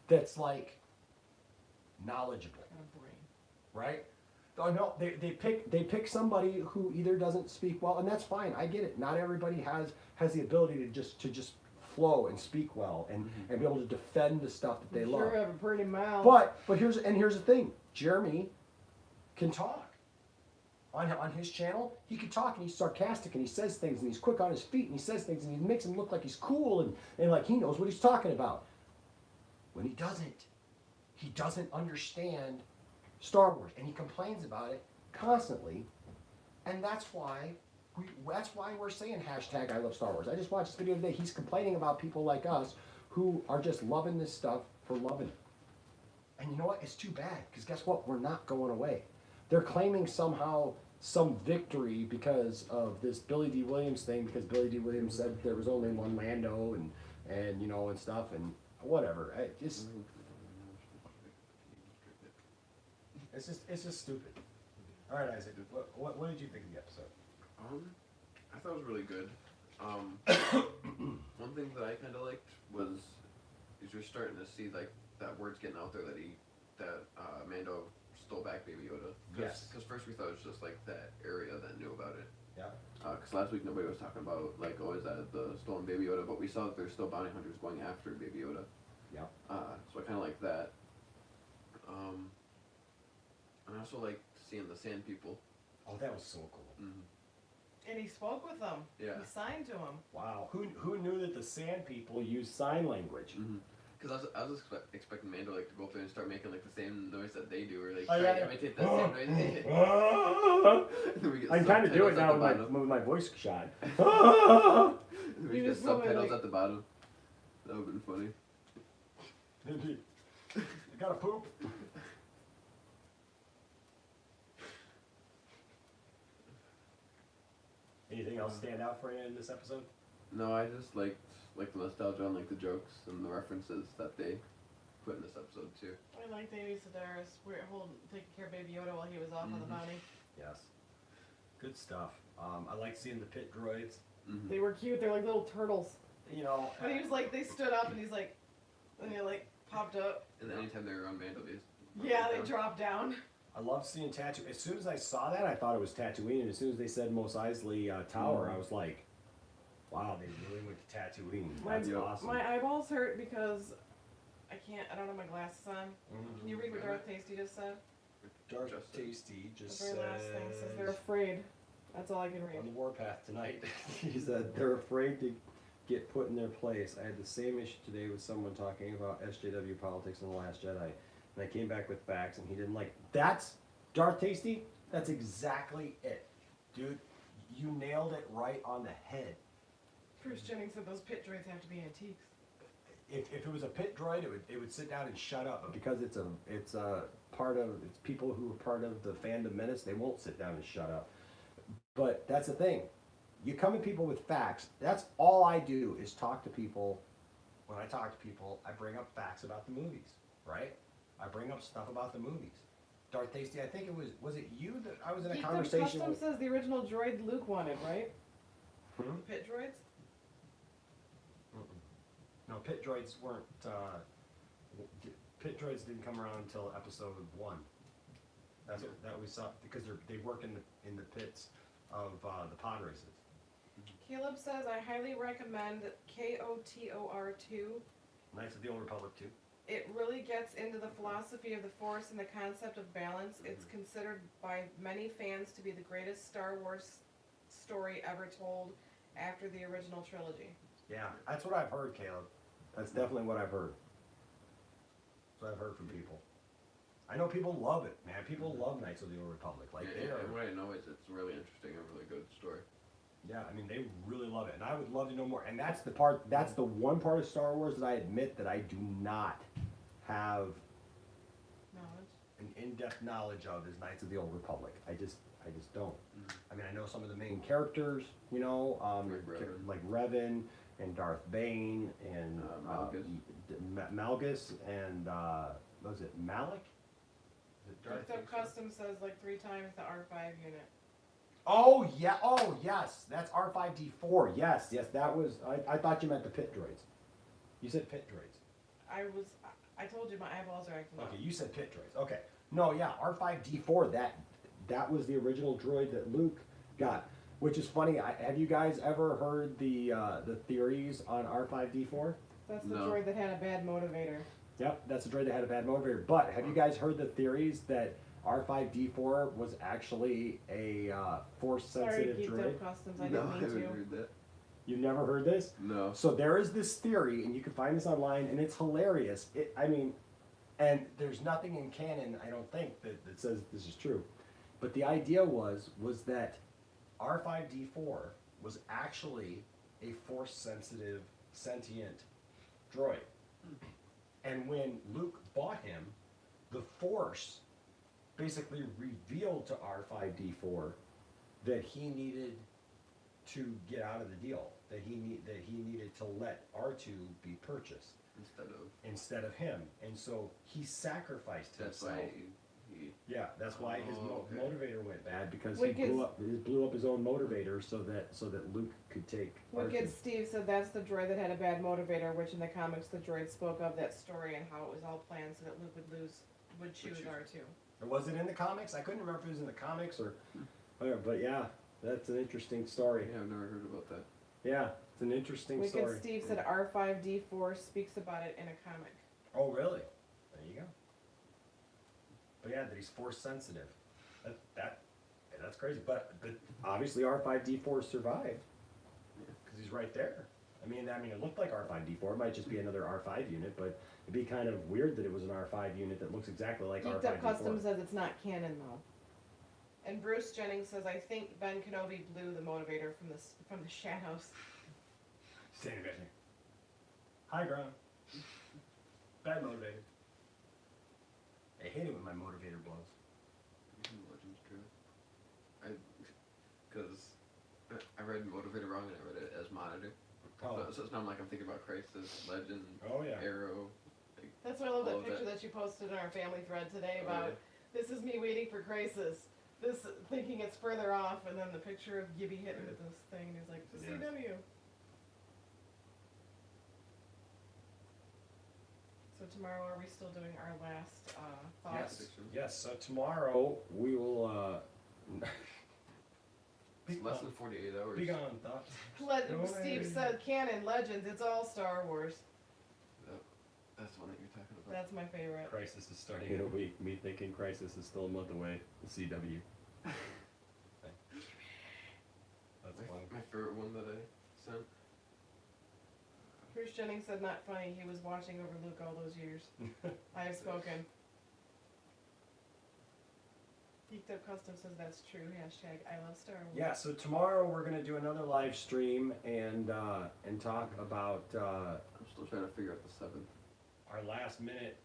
Speaker 1: that's like knowledgeable, right? Oh no, they pick somebody who either doesn't speak well, and that's fine. I get it. Not everybody has the ability to just flow and speak well and be able to defend the stuff that they love.
Speaker 2: Sure have a pretty mouth.
Speaker 1: But here's the thing. Jeremy can talk. On his channel, he can talk and he's sarcastic and he says things and he's quick on his feet and he says things and he makes him look like he's cool and like he knows what he's talking about. When he doesn't understand Star Wars and he complains about it constantly, and that's why we're saying hashtag I love Star Wars. I just watched this video today. He's complaining about people like us who are just loving this stuff for loving it. And you know what? It's too bad because guess what? We're not going away. They're claiming somehow some victory because of this Billy D. Williams thing, because Billy D. Williams said there was only one Lando and you know, and stuff, and whatever. It's just stupid. All right, Isaac, what did you think of the episode?
Speaker 3: I thought it was really good. One thing that I kind of liked is you're starting to see like that word's getting out there that Mando stole back Baby Yoda.
Speaker 1: Yes.
Speaker 3: Because first we thought it was just like that area that knew about it.
Speaker 1: Yeah.
Speaker 3: Because last week nobody was talking about like, oh, is that the stolen Baby Yoda? But we saw that there's still bounty hunters going after Baby Yoda.
Speaker 1: Yeah.
Speaker 3: So I kind of like that. And I also like seeing the Sand People.
Speaker 1: Oh, that was so cool.
Speaker 3: Mm-hmm.
Speaker 2: And he spoke with them.
Speaker 3: Yeah.
Speaker 2: He signed to him.
Speaker 1: Wow. Who knew that the Sand People use sign language?
Speaker 3: Because I was expecting Mando like to go up there and start making like the same noise that they do, or like
Speaker 1: Oh,
Speaker 3: try
Speaker 1: yeah.
Speaker 3: to imitate that same noise.
Speaker 1: I can kind of do it now with my voice shot.
Speaker 3: We get subtitles at the bottom. That would have been funny.
Speaker 1: Indeed. I gotta poop. Anything else stand out for you in this episode?
Speaker 3: No, I just liked the nostalgia and like the jokes and the references that they put in this episode too.
Speaker 2: I like Davy Sedaris. We're taking care of Baby Yoda while he was off on the bounty.
Speaker 1: Yes. Good stuff. I like seeing the pit droids.
Speaker 2: They were cute. They're like little turtles.
Speaker 1: You know.
Speaker 2: But he was like, they stood up and he's like, and they like popped up.
Speaker 3: And anytime they were around Mando,
Speaker 2: Yeah, they dropped down.
Speaker 1: I love seeing Tatooine. As soon as I saw that, I thought it was Tatooine. And as soon as they said Mos Eisley Tower, I was like, wow, they really went to Tatooine. That's awesome.
Speaker 2: My eyeballs hurt because I don't have my glasses on. Can you read what Darth Tasty just said?
Speaker 1: Darth Tasty just
Speaker 2: The
Speaker 1: said...
Speaker 2: very last thing says they're afraid. That's all I can read.
Speaker 1: On the warpath tonight, he said they're afraid to get put in their place. I had the same issue today with someone talking about SJW politics in The Last Jedi. And I came back with facts, and he didn't like. That's Darth Tasty. That's exactly it, dude. You nailed it right on the head.
Speaker 2: Bruce Jennings said those pit droids have to be antiques.
Speaker 1: If it was a pit droid, it would sit down and shut up. But because it's people who are part of the fandom menace, they won't sit down and shut up. But that's the thing. You come at people with facts. That's all I do is talk to people. When I talk to people, I bring up facts about the movies, right? I bring up stuff about the movies. Darth Tasty, I think it was it you that I was in a conversation
Speaker 2: Custom
Speaker 1: with?
Speaker 2: says the original droid Luke wanted, right?
Speaker 1: Hmm?
Speaker 2: The pit droids?
Speaker 1: No, pit droids weren't. Pit droids didn't come around until episode 1. That's what that we saw because they work in the pits of the pod races.
Speaker 2: Caleb says, I highly recommend KOTOR 2.
Speaker 1: Knights of the Old Republic 2.
Speaker 2: It really gets into the philosophy of the Force and the concept of balance. It's considered by many fans to be the greatest Star Wars story ever told after the original trilogy.
Speaker 1: Yeah, that's what I've heard, Caleb. That's definitely what I've heard. That's what I've heard from people. I know people love it, man. People love Knights of the Old Republic. Like they are.
Speaker 3: And what I know is it's really interesting and really good story.
Speaker 1: Yeah, I mean, they really love it, and I would love to know more. And that's the one part of Star Wars that I admit that I do not have an in-depth knowledge of is Knights of the Old Republic. I just don't. I mean, I know some of the main characters, you know, like Revan and Darth Bane and Malgus and what was it, Malik? Is it Darth
Speaker 2: Picked up Custom says like 3 times the R5 unit.
Speaker 1: Oh yeah! Oh yes, that's R5D4. Yes, that was. I thought you meant the pit droids. You said pit droids.
Speaker 2: I told you my eyeballs are acting up.
Speaker 1: Okay, you said pit droids. Okay, no, yeah, R5D4. That was the original droid that Luke got. Which is funny. Have you guys ever heard the theories on R5D4?
Speaker 2: That's the droid that had a bad motivator.
Speaker 1: Yep, that's the droid that had a bad motivator. But have you guys heard the theories that R5D4 was actually a Force-sensitive droid?
Speaker 2: Sorry, Customs, I didn't mean to.
Speaker 3: Heard that.
Speaker 1: You've never heard this?
Speaker 3: No.
Speaker 1: So there is this theory, and you can find this online, and it's hilarious. And there's nothing in canon, I don't think, that says this is true. But the idea was that R5D4 was actually a Force-sensitive, sentient droid. And when Luke bought him, the Force basically revealed to R5D4 that he needed to get out of the deal, that he needed to let R2 be purchased instead of him, and so he sacrificed
Speaker 3: That's
Speaker 1: himself.
Speaker 3: why he
Speaker 1: Yeah, that's why his
Speaker 3: okay.
Speaker 1: motivator went bad, because
Speaker 2: What
Speaker 1: he
Speaker 2: gets-
Speaker 1: blew up his own motivator so that Luke could take R2.
Speaker 2: Wicked Steve said that's the droid that had a bad motivator, which in the comics the droid spoke of that story and how it was all planned so that Luke would choose R2.
Speaker 1: Or was it in the comics? I couldn't remember if it was in the comics or whatever, but yeah, that's an interesting story.
Speaker 3: Yeah, I've never heard about that.
Speaker 1: Yeah, it's an interesting
Speaker 2: Wicked
Speaker 1: story.
Speaker 2: Steve said R5D4 speaks about it in a comic.
Speaker 1: Oh, really? There you go. But yeah, that he's force sensitive. That's crazy. But obviously R5D4 survived because he's right there. I mean, it looked like R5D4. It might just be another R5 unit, but it'd be kind of weird that it was an R5 unit that looks exactly like
Speaker 2: Geeked Up
Speaker 1: R5D4.
Speaker 2: Custom says it's not canon though. And Bruce Jennings says I think Ben Kenobi blew the motivator from the shadows.
Speaker 1: Standing back there. High ground. Bad motivator. I hate it when my motivator blows.
Speaker 3: Legends true. Because I read Motivator wrong and I read it as Monitor.
Speaker 1: Oh.
Speaker 3: So it's not like I'm thinking about Crisis, Legend,
Speaker 1: Oh, yeah.
Speaker 3: Arrow. Like,
Speaker 2: That's why I love
Speaker 3: all
Speaker 2: that
Speaker 3: of
Speaker 2: picture
Speaker 3: that.
Speaker 2: that you posted in our family thread today
Speaker 3: Oh,
Speaker 2: about this is me waiting for crisis. This thinking it's further off, and then the picture of Gibby hitting with this thing, and he's like, to
Speaker 1: Yeah.
Speaker 2: CW. So tomorrow, are we still doing our last thoughts?
Speaker 1: Yes. Yes. So tomorrow we will.
Speaker 3: It's less than 48 hours.
Speaker 1: Be gone, thoughts.
Speaker 2: Steve said, canon, legends, it's all Star Wars.
Speaker 3: That's the one that you're talking about.
Speaker 2: That's my favorite.
Speaker 1: Crisis is starting in a week. Me thinking Crisis is still a month away. The CW. That's funny.
Speaker 3: My favorite one that I sent.
Speaker 2: Bruce Jennings said, not funny, he was watching over Luke all those years. I have spoken. Geeked Up Custom says that's true. Hashtag I love Star Wars.
Speaker 1: Yeah. So tomorrow we're gonna do another live stream and talk about
Speaker 3: I'm still trying to figure out the seventh
Speaker 1: our last minute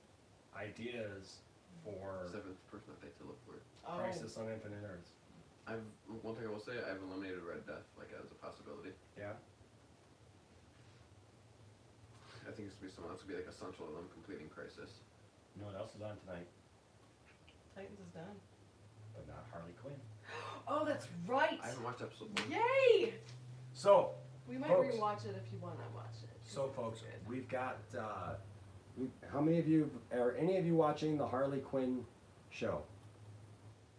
Speaker 1: ideas for
Speaker 3: person that they to look for.
Speaker 2: Oh,
Speaker 1: Crisis on Infinite Earths.
Speaker 3: One thing I will say, I've eliminated Red Death like as a possibility.
Speaker 1: Yeah.
Speaker 3: I think it's to be someone else to be like essential to them completing Crisis.
Speaker 1: You know what else is on tonight?
Speaker 2: Titans is done.
Speaker 1: But not Harley Quinn.
Speaker 2: Oh, that's right!
Speaker 3: I haven't watched episode 1.
Speaker 2: Yay!
Speaker 1: So
Speaker 2: We might
Speaker 1: Folks.
Speaker 2: rewatch it if you want to watch it.
Speaker 1: So, folks, we've got. How many of you are any of you watching the Harley Quinn show?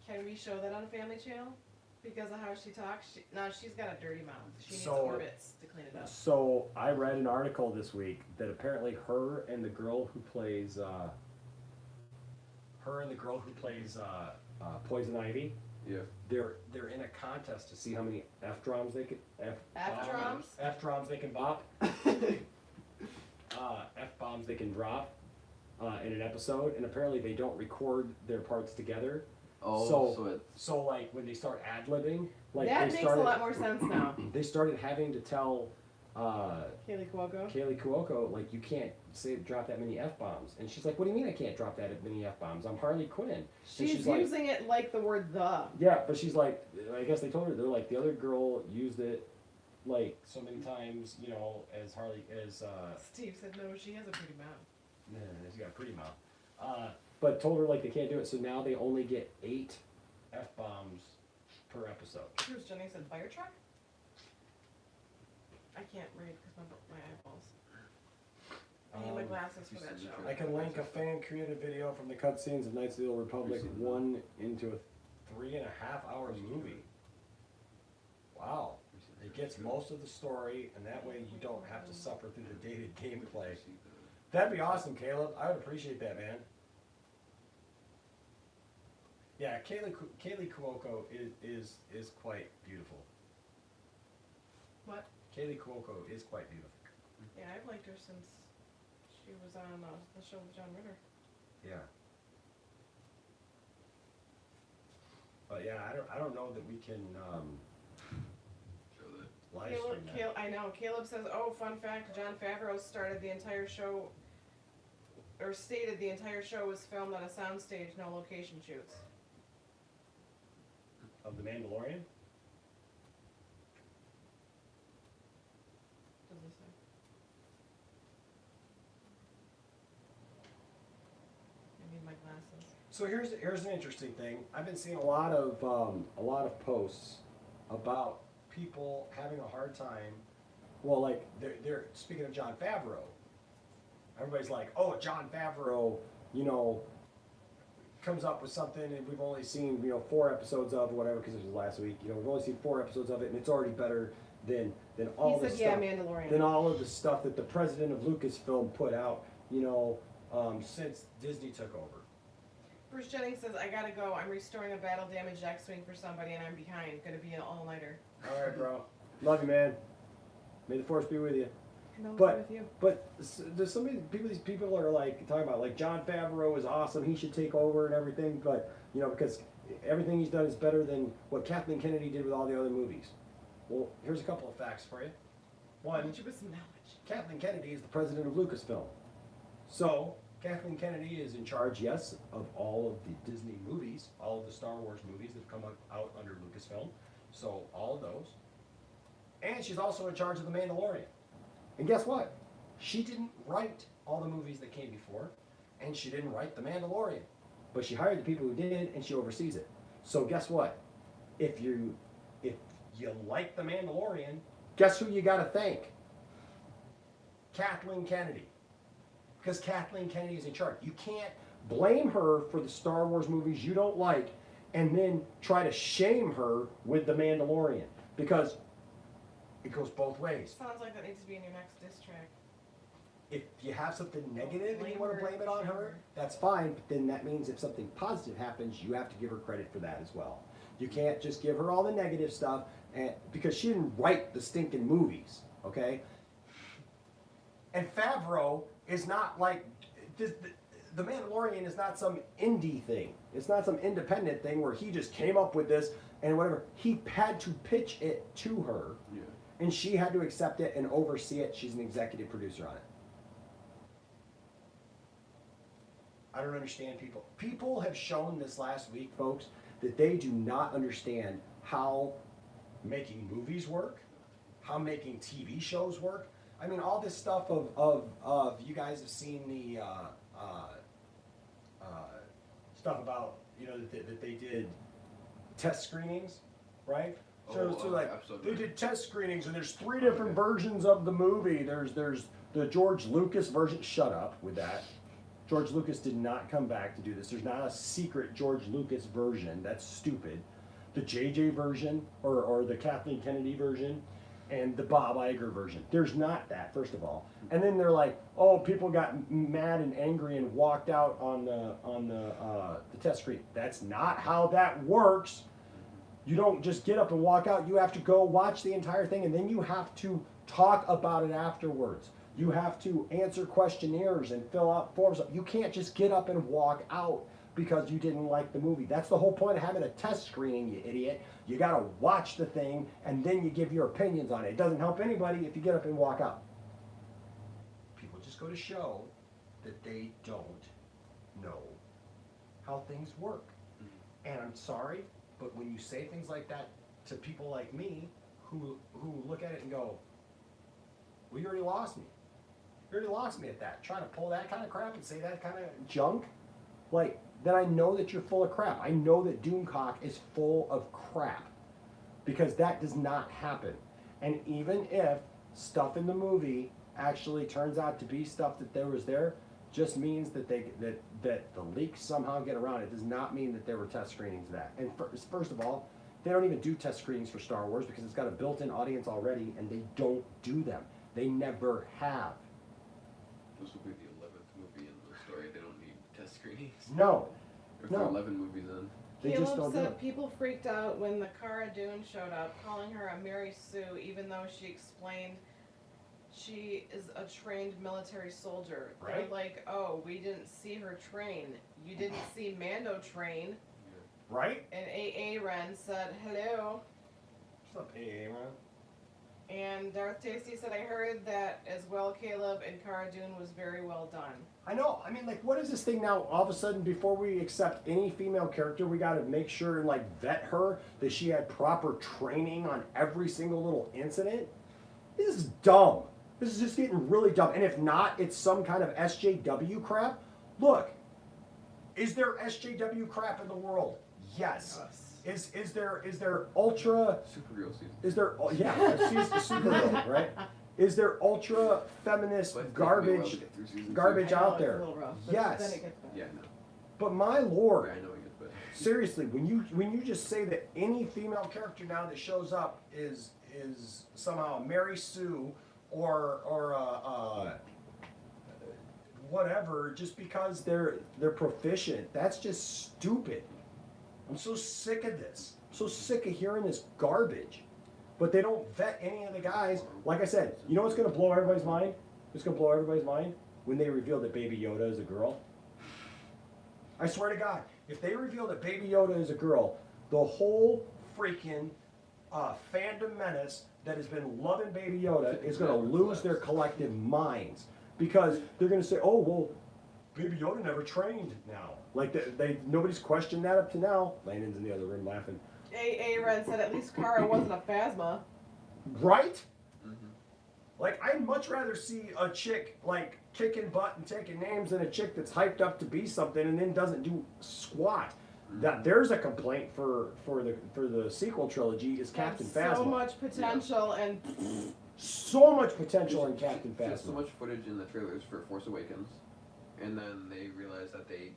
Speaker 2: Can we show that on Family Channel? Because of how she talks? No, she's got a dirty mouth. She needs
Speaker 1: So-
Speaker 2: orbits to clean it up.
Speaker 1: So I read an article this week that apparently her and the girl who plays Poison Ivy.
Speaker 3: Yeah.
Speaker 1: They're in a contest to see how many F-drums they can
Speaker 2: F-drums?
Speaker 1: F-drums they can bop. F-bombs they can drop in an episode, and apparently they don't record their parts together.
Speaker 3: Oh,
Speaker 1: So-
Speaker 3: so it.
Speaker 1: So like when they start ad-libbing, like
Speaker 2: That
Speaker 1: they
Speaker 2: makes
Speaker 1: started,
Speaker 2: a lot more sense now.
Speaker 1: they started having to tell
Speaker 2: Kaylee Cuoco.
Speaker 1: Kaylee Cuoco, like, you can't drop that many F-bombs. And she's like, what do you mean I can't drop that many F-bombs? I'm Harley Quinn.
Speaker 2: She's
Speaker 1: like-
Speaker 2: using it like the word the.
Speaker 1: Yeah, but she's like, I guess they told her, they're like, the other girl used it, like, so many times, you know, as Harley,
Speaker 2: Steve said, no, she has a pretty mouth.
Speaker 1: she's got a pretty mouth. But told her, like, they can't do it, so now they only get 8 F-bombs per episode.
Speaker 2: Bruce Jennings said, fire truck? I can't read because my eyeballs. I need my glasses for that show.
Speaker 1: I can link a fan-created video from the cutscenes of Knights of the Old Republic 1 into a 3.5 hour movie. Wow. It gets most of the story, and that way you don't have to suffer through the dated gameplay. That'd be awesome, Caleb. I would appreciate that, man. Yeah, Kaylee Cuoco is quite beautiful.
Speaker 2: What?
Speaker 1: Kaylee Cuoco is quite beautiful.
Speaker 2: Yeah, I've liked her since she was on the show with John Ritter.
Speaker 1: Yeah. But yeah, I don't know that we can
Speaker 3: Show that.
Speaker 1: live stream that.
Speaker 2: I know. Caleb says, oh, fun fact, Jon Favreau started the entire show, or stated the entire show was filmed on a soundstage, no location shoots.
Speaker 1: Of the Mandalorian?
Speaker 2: glasses.
Speaker 1: So here's an interesting thing. I've been seeing a lot of posts about people having a hard time. Well, like they're speaking of Jon Favreau. Everybody's like, oh, Jon Favreau, you know, comes up with something, and we've only seen 4 episodes of or whatever because it was last week. You know, we've only seen 4 episodes of it, and it's already better than all
Speaker 2: He
Speaker 1: the
Speaker 2: said, yeah,
Speaker 1: stuff.
Speaker 2: Mandalorian.
Speaker 1: Than all of the stuff that the president of Lucasfilm put out. You know, since Disney took over.
Speaker 2: Bruce Jennings says, I gotta go. I'm restoring a battle damaged X-Wing for somebody and I'm behind. Gonna be an all-nighter.
Speaker 1: All right, bro. Love you, man. May the force be with you.
Speaker 2: No,
Speaker 1: But
Speaker 2: with you.
Speaker 1: there's so many people. These people are like talking about like Jon Favreau is awesome. He should take over and everything. But because everything he's done is better than what Kathleen Kennedy did with all the other movies. Well, here's a couple of facts for you. One,
Speaker 2: Give us some knowledge.
Speaker 1: Kathleen Kennedy is the president of Lucasfilm. So Kathleen Kennedy is in charge, yes, of all of the Disney movies, all of the Star Wars movies that have come out under Lucasfilm. So all of those. And she's also in charge of The Mandalorian. And guess what? She didn't write all the movies that came before, and she didn't write The Mandalorian. But she hired the people who did, and she oversees it. So guess what? If you like The Mandalorian, guess who you got to thank? Kathleen Kennedy. Because Kathleen Kennedy is in charge. You can't blame her for the Star Wars movies you don't like and then try to shame her with The Mandalorian. Because it goes both ways.
Speaker 2: Sounds like that needs to be in your next diss track.
Speaker 1: If you have something negative and you
Speaker 2: Blame
Speaker 1: want to
Speaker 2: her,
Speaker 1: blame it on
Speaker 2: shame
Speaker 1: her,
Speaker 2: her.
Speaker 1: that's fine. But then that means if something positive happens, you have to give her credit for that as well. You can't just give her all the negative stuff because she didn't write the stinking movies, okay? And Favreau is not like the Mandalorian is not some indie thing. It's not some independent thing where he just came up with this and whatever. He had to pitch it to her, and she had to accept it and oversee it. She's an executive producer on it. I don't understand people. People have shown this last week, folks, that they do not understand how making movies work, how making TV shows work. I mean, all this stuff of you guys have seen the stuff about, that they did test screenings, right? So like,
Speaker 3: absolutely.
Speaker 1: they did test screenings, and there's 3 different versions of the movie. There's the George Lucas version. Shut up with that. George Lucas did not come back to do this. There's not a secret George Lucas version. That's stupid. The JJ version, or the Kathleen Kennedy version, and the Bob Iger version. There's not that, first of all. And then they're like, oh, people got mad and angry and walked out on the test screen. That's not how that works. You don't just get up and walk out. You have to go watch the entire thing, and then you have to talk about it afterwards. You have to answer questionnaires and fill out forms. You can't just get up and walk out because you didn't like the movie. That's the whole point of having a test screening, you idiot. You gotta watch the thing and then you give your opinions on it. It doesn't help anybody if you get up and walk out. People just go to show that they don't know how things work. And I'm sorry, but when you say things like that to people like me who look at it and go, well, you already lost me. You already lost me at that. Trying to pull that kind of crap and say that kind of junk, like, then I know that you're full of crap. I know that Doomcock is full of crap because that does not happen. And even if stuff in the movie actually turns out to be stuff that there was there, just means that that the leaks somehow get around. It does not mean that there were test screenings of that. And first of all, they don't even do test screenings for Star Wars because it's got a built-in audience already, and they don't do them. They never have.
Speaker 3: This will be the 11th movie in the story. They don't need test screenings.
Speaker 1: No.
Speaker 3: If there
Speaker 1: No.
Speaker 3: are 11 movies in.
Speaker 1: They
Speaker 2: Caleb
Speaker 1: just don't do
Speaker 2: said
Speaker 1: it.
Speaker 2: people freaked out when the Cara Dune showed up, calling her a Mary Sue, even though she explained she is a trained military soldier.
Speaker 1: Right.
Speaker 2: They're like, oh, we didn't see her train. You didn't see Mando train.
Speaker 1: Right?
Speaker 2: And A.A. Ren said, hello.
Speaker 1: What's up, AA, man?
Speaker 2: And Darth Tasty said, I heard that as well, Caleb, and Cara Dune was very well done.
Speaker 1: I know. I mean, like, what is this thing now? All of a sudden, before we accept any female character, we got to make sure and, like, vet her that she had proper training on every single little incident? This is dumb. This is just getting really dumb. And if not, it's some kind of SJW crap. Look, Is there SJW crap in the world? Yes.
Speaker 3: Yes.
Speaker 1: Is there ultra?
Speaker 3: Superhero season.
Speaker 1: Is there? Yeah, she's the superhero, right? Is there ultra feminist
Speaker 3: But it's taken me a while to
Speaker 1: garbage
Speaker 3: get through season
Speaker 1: garbage
Speaker 2: I know,
Speaker 1: out
Speaker 2: it's
Speaker 1: there?
Speaker 2: a little rough, but
Speaker 1: Yes.
Speaker 2: then it gets better.
Speaker 3: two. Yeah, no.
Speaker 1: But my lord,
Speaker 3: I know it gets better.
Speaker 1: seriously, when you just say that any female character now that shows up is somehow a Mary Sue or whatever, just because they're proficient, that's just stupid. I'm so sick of this. I'm so sick of hearing this garbage. But they don't vet any of the guys. Like I said, you know what's gonna blow everybody's mind? It's gonna blow everybody's mind when they reveal that Baby Yoda is a girl. I swear to God, if they reveal that Baby Yoda is a girl, the whole freaking fandom menace that has been loving Baby Yoda is gonna lose their collective minds. Because they're gonna say, oh, well, Baby Yoda never trained now. Like, nobody's questioned that up to now. Landon's in the other room laughing.
Speaker 2: Ren said at least Kara wasn't a phasma.
Speaker 1: Right?
Speaker 3: Mhm.
Speaker 1: Like, I'd much rather see a chick, like, kicking butt and taking names than a chick that's hyped up to be something and then doesn't do squat. That there's a complaint for the sequel trilogy is Captain Phasma.
Speaker 2: So much potential and
Speaker 1: So much potential in Captain
Speaker 3: There's so
Speaker 1: Phasma.
Speaker 3: much footage in the trailers for Force Awakens, and then they realized that they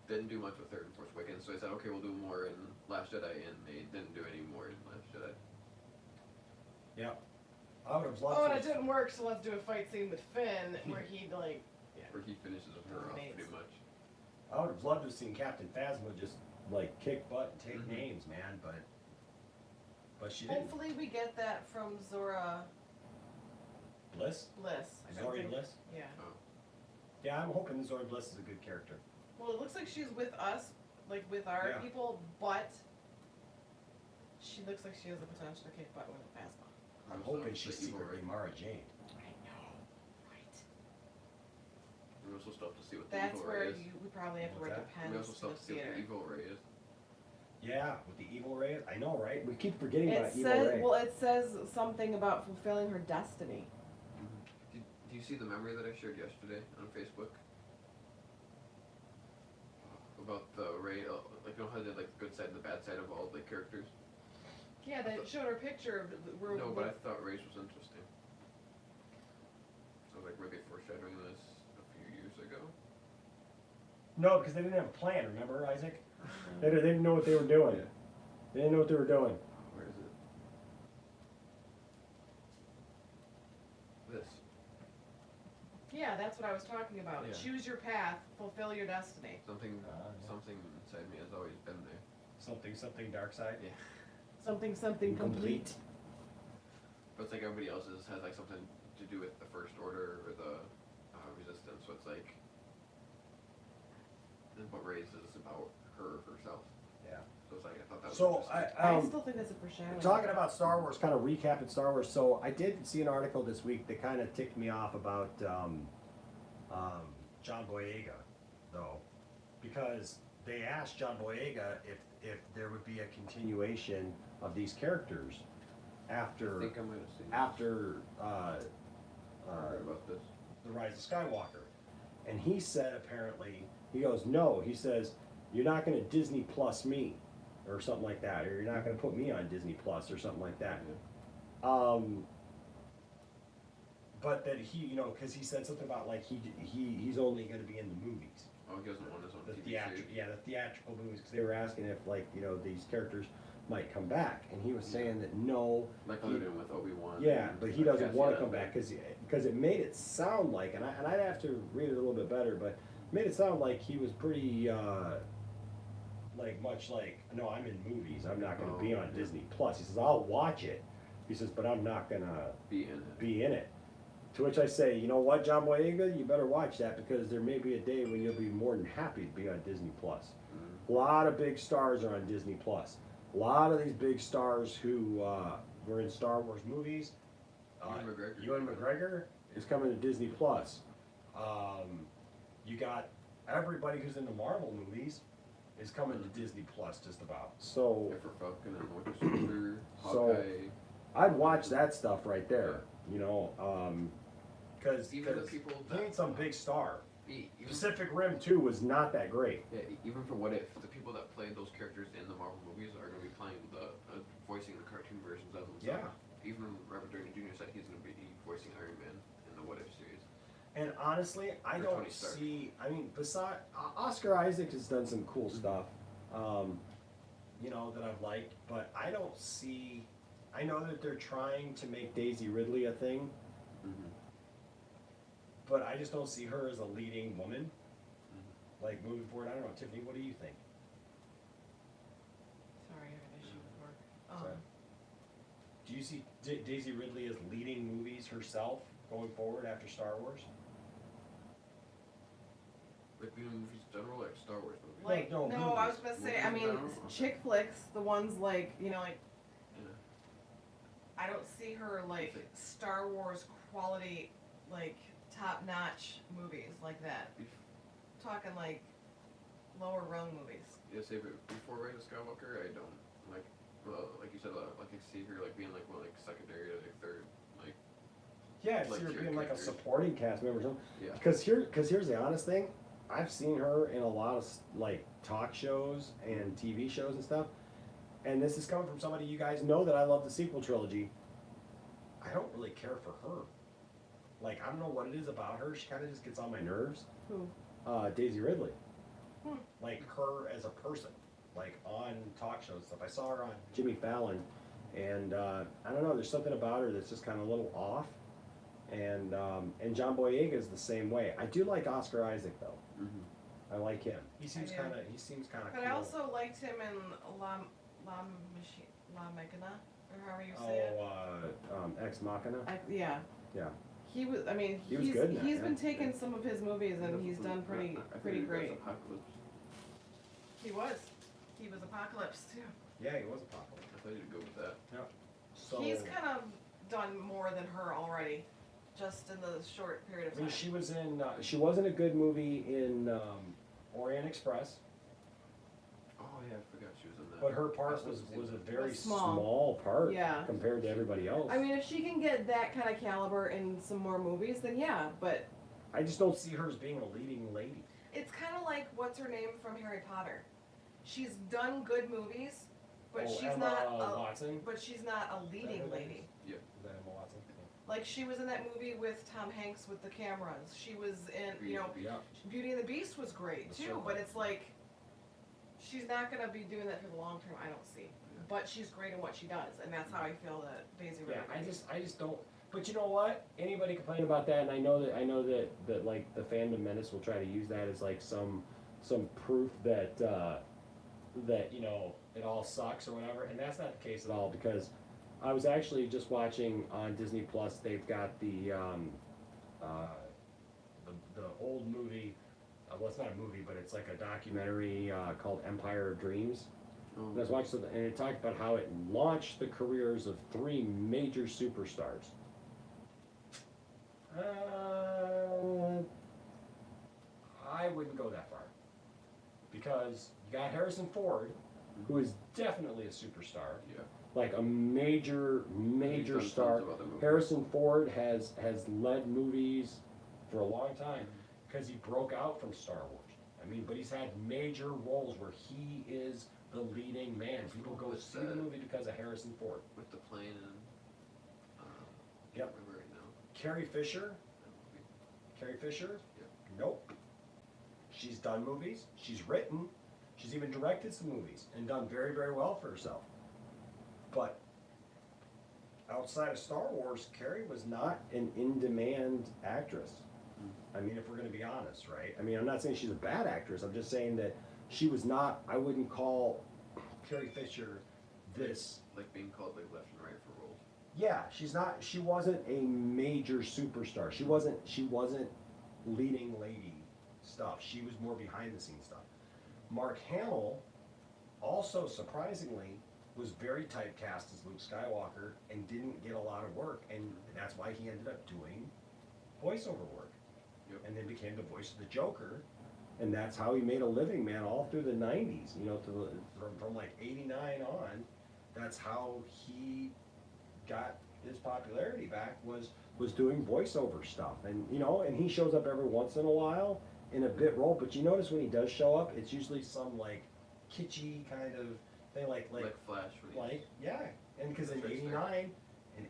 Speaker 3: didn't do much with her in Force Awakens, so they said, okay, we'll do more in Last Jedi, and they didn't do any more in Last Jedi.
Speaker 1: Yeah. I would have loved
Speaker 2: oh, and
Speaker 1: to.
Speaker 2: it didn't work. So let's do a fight scene with Finn where he like
Speaker 3: Where he finishes with her off
Speaker 2: Dominates.
Speaker 3: pretty much.
Speaker 1: I would have loved to have seen Captain Phasma just, like, kick butt and take
Speaker 3: Mhm.
Speaker 1: names, man, but she didn't.
Speaker 2: Hopefully we get that from Zora
Speaker 1: Bliss?
Speaker 2: Bliss. I
Speaker 1: Zori
Speaker 2: think-
Speaker 1: Bliss?
Speaker 2: Yeah.
Speaker 1: Yeah, I'm hoping Zori Bliss is a good character.
Speaker 2: Well, it looks like she's with us, like with our
Speaker 1: Yeah.
Speaker 2: people, but she looks like she has the potential to kick butt with a Phasma.
Speaker 1: I'm
Speaker 3: Also,
Speaker 1: hoping she's
Speaker 3: the evil
Speaker 1: secretly
Speaker 3: Rey.
Speaker 1: Mara Jade.
Speaker 2: I know, right?
Speaker 3: We also still have to see what the
Speaker 2: That's
Speaker 3: evil
Speaker 2: where
Speaker 3: Ray is.
Speaker 2: we probably have to
Speaker 1: What's
Speaker 2: work
Speaker 1: that?
Speaker 2: the
Speaker 3: We
Speaker 2: pens
Speaker 3: also
Speaker 2: to
Speaker 3: still
Speaker 2: the
Speaker 3: have to see what
Speaker 2: theater.
Speaker 3: the evil Ray is.
Speaker 1: Yeah, with the evil Ray. I know, right? We keep forgetting
Speaker 2: It
Speaker 1: about evil
Speaker 2: says,
Speaker 1: Ray.
Speaker 2: well, it says something about fulfilling her destiny.
Speaker 3: Do you see the memory that I shared yesterday on Facebook? About the Ray, like, you know how they like the good side and the bad side of all the characters?
Speaker 2: Yeah, they showed her picture of the room.
Speaker 3: No, but I thought Ray's was interesting. So like, were they foreshadowing this a few years ago?
Speaker 1: No, because they didn't have a plan, remember, Isaac? They didn't know what they were doing.
Speaker 3: Yeah.
Speaker 1: They didn't know what they were doing.
Speaker 3: Where is it? This.
Speaker 2: Yeah, that's what I was talking about.
Speaker 3: Yeah.
Speaker 2: Choose your path, fulfill your destiny.
Speaker 3: Something,
Speaker 1: Yeah.
Speaker 3: something inside me has always been there.
Speaker 1: Something dark side.
Speaker 3: Yeah.
Speaker 2: Something complete.
Speaker 3: But it's like everybody else's has like something to do with the First Order or the Resistance. So it's like, what Ray's is about her herself.
Speaker 1: Yeah.
Speaker 3: So it's like I thought that was
Speaker 1: So
Speaker 3: interesting.
Speaker 2: I still think that's a foreshadowing.
Speaker 1: talking about Star Wars, kind of recapping Star Wars. So I did see an article this week that kind of ticked me off about John Boyega, though, because they asked John Boyega if there would be a continuation of these characters
Speaker 3: I
Speaker 1: after
Speaker 3: think I might have seen
Speaker 1: after
Speaker 3: I heard about this.
Speaker 1: the Rise of Skywalker, and he said apparently he goes no. He says you're not going to Disney Plus me, or something like that, or you're not going to put me on Disney Plus or something like that. But that he, you know, because he said something about like he's only going to be in the movies,
Speaker 3: Oh, he doesn't want his own
Speaker 1: the
Speaker 3: TV series.
Speaker 1: the theatrical movies, because they were asking if like you know these characters might come back, and he was saying that no,
Speaker 3: Like how they're doing with Obi-Wan.
Speaker 1: yeah,
Speaker 3: and
Speaker 1: but he doesn't
Speaker 3: Cassian
Speaker 1: want to come
Speaker 3: Andor.
Speaker 1: back because it made it sound like, and I'd have to read it a little bit better, but it made it sound like he was pretty like much like, no, I'm in movies, I'm not going to be
Speaker 3: Oh,
Speaker 1: on
Speaker 3: yeah.
Speaker 1: Disney Plus. He says I'll watch it. He says, but I'm not gonna
Speaker 3: Be in it.
Speaker 1: be in it. To which I say, you know what, John Boyega, you better watch that, because there may be a day when you'll be more than happy to be on Disney Plus.
Speaker 3: Mm.
Speaker 1: A lot of big stars are on Disney Plus. A lot of these big stars who were in Star Wars movies.
Speaker 3: Ewan McGregor.
Speaker 1: Ewan McGregor is coming to Disney Plus. You got everybody who's in the Marvel movies is coming to Disney Plus just about. So
Speaker 3: Yeah, for Falcon and Winter Soldier,
Speaker 1: So-
Speaker 3: Hawkeye.
Speaker 1: I'd watch that stuff right there. You know, because
Speaker 3: Even the people
Speaker 1: he
Speaker 3: that
Speaker 1: ain't some big star.
Speaker 3: Even,
Speaker 1: Pacific Rim 2 was not that great.
Speaker 3: yeah, even for What If, the people that played those characters in the Marvel movies are going to be playing voicing the cartoon versions of them. So
Speaker 1: Yeah.
Speaker 3: even Robert Downey Jr. said he's going to be voicing Iron Man in the What If series.
Speaker 1: And honestly, I
Speaker 3: Or
Speaker 1: don't
Speaker 3: Tony Stark.
Speaker 1: see. I mean, besides Oscar Isaac has done some cool stuff, you know, that I've liked, but I don't see. I know that they're trying to make Daisy Ridley a thing,
Speaker 3: Mm-hmm.
Speaker 1: but I just don't see her as a leading woman. Like moving forward, I don't know, Tiffany. What do you think?
Speaker 2: Sorry, I have an issue with work.
Speaker 1: Sorry. Do you see Daisy Ridley as leading movies herself going forward after Star Wars?
Speaker 3: Like being in movies in general, like Star Wars movies.
Speaker 2: Like,
Speaker 1: No,
Speaker 2: no, I was
Speaker 1: movies.
Speaker 2: gonna say, I
Speaker 3: Movies,
Speaker 2: mean,
Speaker 3: I don't know.
Speaker 2: chick flicks, the ones like, you know, like,
Speaker 3: Yeah.
Speaker 2: I don't see her like
Speaker 3: Okay.
Speaker 2: Star Wars quality, like top notch movies like that. Talking like lower rung movies.
Speaker 3: Yeah, say but before Rise of Skywalker, I don't like. Well, like you said, like I see her like being like one like secondary or like third, like
Speaker 1: Yeah, I
Speaker 3: Like
Speaker 1: see her
Speaker 3: your
Speaker 1: being like a
Speaker 3: characters.
Speaker 1: supporting cast member or something.
Speaker 3: yeah.
Speaker 1: Because here's the honest thing. I've seen her in a lot of like talk shows and TV shows and stuff. And this is coming from somebody you guys know that I love the sequel trilogy. I don't really care for her. Like, I don't know what it is about her. She kind of just gets on my nerves.
Speaker 2: Who?
Speaker 1: Daisy Ridley.
Speaker 2: Hmm.
Speaker 1: Like her as a person, like on talk shows and stuff. I saw her on Jimmy Fallon, and I don't know. There's something about her that's just kind of a little off. And John Boyega is the same way. I do like Oscar Isaac though.
Speaker 3: Mm-hmm.
Speaker 1: I like him. He seems
Speaker 2: do.
Speaker 1: kind of
Speaker 2: But
Speaker 1: cool.
Speaker 2: I also liked him in La Machina, or however you say it.
Speaker 1: Ex Machina.
Speaker 2: Yeah.
Speaker 1: Yeah.
Speaker 2: He was. I mean,
Speaker 1: He was
Speaker 2: he's
Speaker 1: good in that,
Speaker 2: he's
Speaker 1: yeah.
Speaker 2: been taking some of his movies and he's done pretty
Speaker 3: I think
Speaker 2: pretty
Speaker 3: he does
Speaker 2: great.
Speaker 3: Apocalypse.
Speaker 2: He was. He was Apocalypse too.
Speaker 1: Yeah, he was a popular.
Speaker 3: I thought you'd go with that.
Speaker 1: Yeah. So
Speaker 2: He's kind of done more than her already, just in the short period of
Speaker 1: I
Speaker 2: time.
Speaker 1: mean, she was in. She wasn't a good movie in Orient Express,
Speaker 3: Oh yeah, I forgot she was in that.
Speaker 1: but her part was a very
Speaker 2: Was small.
Speaker 1: small part
Speaker 2: Yeah.
Speaker 1: compared to everybody else.
Speaker 2: I mean, if she can get that kind of caliber in some more movies, then yeah. But
Speaker 1: I just don't see her as being a leading lady.
Speaker 2: it's kind of like what's her name from Harry Potter. She's done good movies, but she's
Speaker 1: Emma
Speaker 2: not. A,
Speaker 1: Watson.
Speaker 2: but she's not a leading
Speaker 1: Is that her
Speaker 2: lady.
Speaker 1: Is that Emma Watson?
Speaker 2: Like she was in that movie with Tom Hanks with the cameras. She was in, you know,
Speaker 1: Yeah.
Speaker 2: Beauty and the Beast was great
Speaker 1: The
Speaker 2: too.
Speaker 1: Circle.
Speaker 2: But it's like she's not gonna be doing that for the long term. I don't see. But she's great in what she does, and that's how I feel that Daisy
Speaker 1: Yeah,
Speaker 2: Ridley.
Speaker 1: I just don't. But you know what? Anybody complain about that, and I know that like the fandom menace will try to use that as like some proof that that you know it all sucks or whatever, and that's not the case at all because I was actually just watching on Disney Plus. They've got the old movie. Well, it's not a movie, but it's like a documentary called Empire of Dreams.
Speaker 3: Oh,
Speaker 1: And I was watching something, and it talked about how it launched the careers of 3 major superstars. I wouldn't go that far. Because you got Harrison Ford, who is definitely a superstar.
Speaker 3: Yeah.
Speaker 1: Like a major
Speaker 3: He's done
Speaker 1: star.
Speaker 3: tons of other movies.
Speaker 1: Harrison Ford has led movies for a long time because he broke out from Star Wars. I mean, but he's had major roles where he is the leading man. People go
Speaker 3: With
Speaker 1: see the movie because of Harrison Ford.
Speaker 3: With the plane and
Speaker 1: Yep.
Speaker 3: can't remember right now.
Speaker 1: Carrie Fisher.
Speaker 3: That movie.
Speaker 1: Carrie Fisher?
Speaker 3: Yeah.
Speaker 1: Nope. She's done movies. She's written. She's even directed some movies and done very, very well for herself. But outside of Star Wars, Carrie was not an in-demand actress. I mean, if we're going to be honest, right? I mean, I'm not saying she's a bad actress. I'm just saying that she was not. I wouldn't call Carrie Fisher this.
Speaker 3: Like being called like left and right for roles.
Speaker 1: Yeah, she's not. She wasn't a major superstar. She wasn't leading lady stuff. She was more behind the scenes stuff. Mark Hamill, also surprisingly, was very typecast as Luke Skywalker and didn't get a lot of work, and that's why he ended up doing voiceover work,
Speaker 3: Yep.
Speaker 1: and then became the voice of the Joker, and that's how he made a living, man, all through the '90s. You know, from like '89 on, that's how he got his popularity back was doing voiceover stuff, and you know, and he shows up every once in a while in a bit role, but you notice when he does show up, it's usually some like kitschy kind of thing, like
Speaker 3: Flash. When he-
Speaker 1: yeah, and because in
Speaker 3: That's right,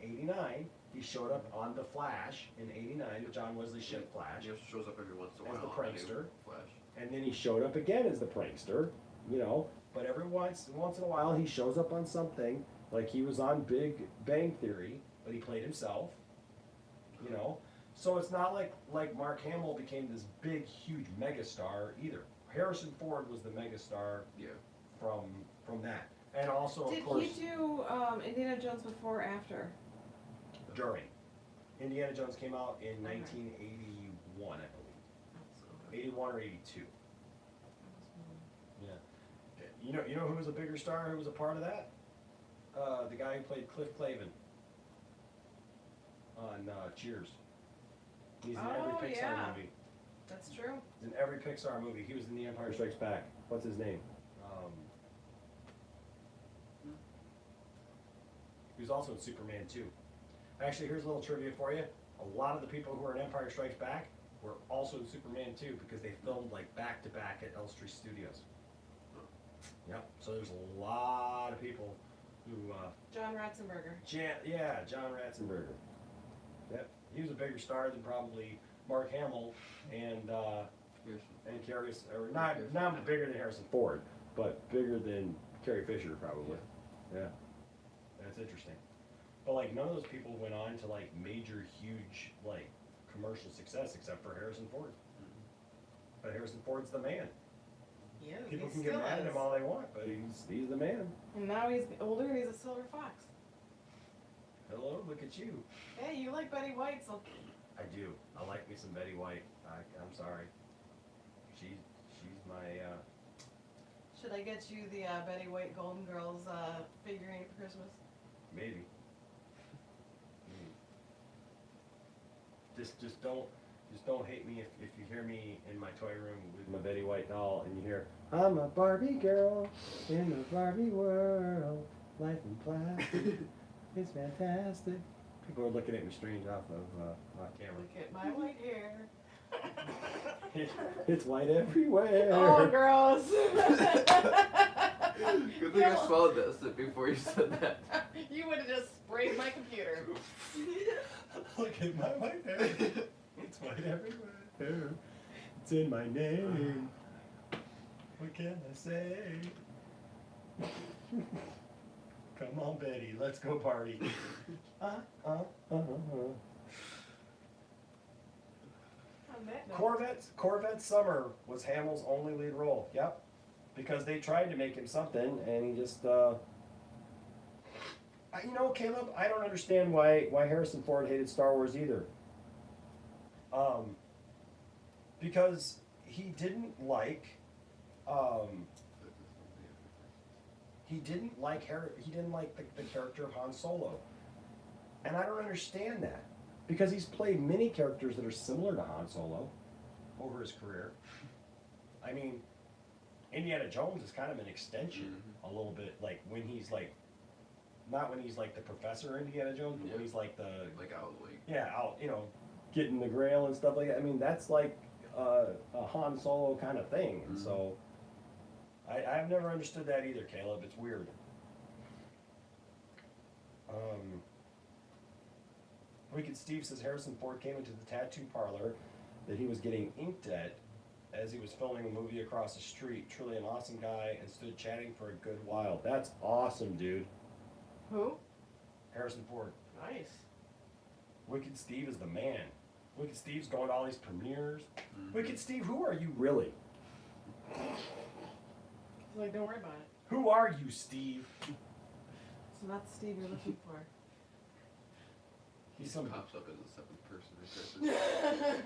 Speaker 1: '89, he showed up on the Flash in '89, the John Wesley Shipp Flash,
Speaker 3: He also shows up every once in a while.
Speaker 1: as the
Speaker 3: on a new
Speaker 1: prankster.
Speaker 3: Flash.
Speaker 1: And then he showed up again as the prankster, you know. But every once in a while, he shows up on something. Like he was on Big Bang Theory, but he played himself, you know. So it's not like Mark Hamill became this big, huge megastar either. Harrison Ford was the megastar
Speaker 3: Yeah.
Speaker 1: from that, and also of
Speaker 2: Did
Speaker 1: course
Speaker 2: he do Indiana Jones before or after?
Speaker 1: during. Indiana Jones came out in 1981, I believe, 81 or 82. Yeah. You know who was a bigger star? Who was a part of that? The guy who played Cliff Clavin on Cheers. He's in every Pixar
Speaker 2: yeah.
Speaker 1: movie.
Speaker 2: That's true.
Speaker 1: He's in every Pixar movie. He was in The Empire Strikes Back. What's his name? He was also in Superman 2. Actually, here's a little trivia for you. A lot of the people who are in Empire Strikes Back were also in Superman 2 because they filmed like back to back at Elstree Studios. Yep. So there's a lot of people who.
Speaker 2: John Ratzenberger.
Speaker 1: John Ratzenberger. Yep. He was a bigger star than probably Mark Hamill and Carrie, or not bigger than Harrison Ford, but bigger than Carrie Fisher probably. Yeah. That's interesting. But like none of those people went on to like major, huge like commercial success except for Harrison Ford. But Harrison Ford's the man.
Speaker 2: He is.
Speaker 1: People
Speaker 2: he
Speaker 1: can get
Speaker 2: still
Speaker 1: mad at
Speaker 2: is.
Speaker 1: him all they want, but he's the man.
Speaker 2: And now he's older and he's a silver fox.
Speaker 1: Hello, look at you.
Speaker 2: Hey, you like Betty White, so
Speaker 1: I do. I like me some Betty White. I'm sorry. She's my.
Speaker 2: should I get you the Betty White Golden Girls figurine for Christmas?
Speaker 1: Maybe. Just don't hate me if you hear me in my toy room with my Betty White doll and you hear I'm a Barbie girl in the Barbie world, life in plastic, it's fantastic. People are looking at me strange off camera.
Speaker 2: Look at my white hair.
Speaker 1: It's white everywhere.
Speaker 2: Oh, gross.
Speaker 3: Good thing I swallowed that before you said that.
Speaker 2: You would have just sprayed my computer.
Speaker 1: Look at my white hair. It's white everywhere. It's in my name. What can I say? Come on, Betty, let's go party. Corvette Summer was Hamill's only lead role. Yep, because they tried to make him something, and he just. You know, Caleb, I don't understand why Harrison Ford hated Star Wars either. Because he didn't like the character of Han Solo. And I don't understand that. Because he's played many characters that are similar to Han Solo over his career. I mean, Indiana Jones is kind of an extension a little bit, like when he's like, not when he's like the professor Indiana Jones, but when he's like
Speaker 3: out like
Speaker 1: out, getting the Grail and stuff like that. I mean, that's like a Han Solo kind of thing. And so I've never understood that either, Caleb. It's weird. Wicked Steve says Harrison Ford came into the tattoo parlor that he was getting inked at as he was filming a movie across the street. Truly an awesome guy, and stood chatting for a good while. That's awesome, dude.
Speaker 2: Who?
Speaker 1: Harrison Ford.
Speaker 2: Nice.
Speaker 1: Wicked Steve is the man. Wicked Steve's going to all these premieres. Wicked Steve, who are you really?
Speaker 2: He's like, don't worry about it.
Speaker 1: Who are you, Steve?
Speaker 2: It's not the Steve you're looking for.
Speaker 3: He pops up as a seventh person in Christmas.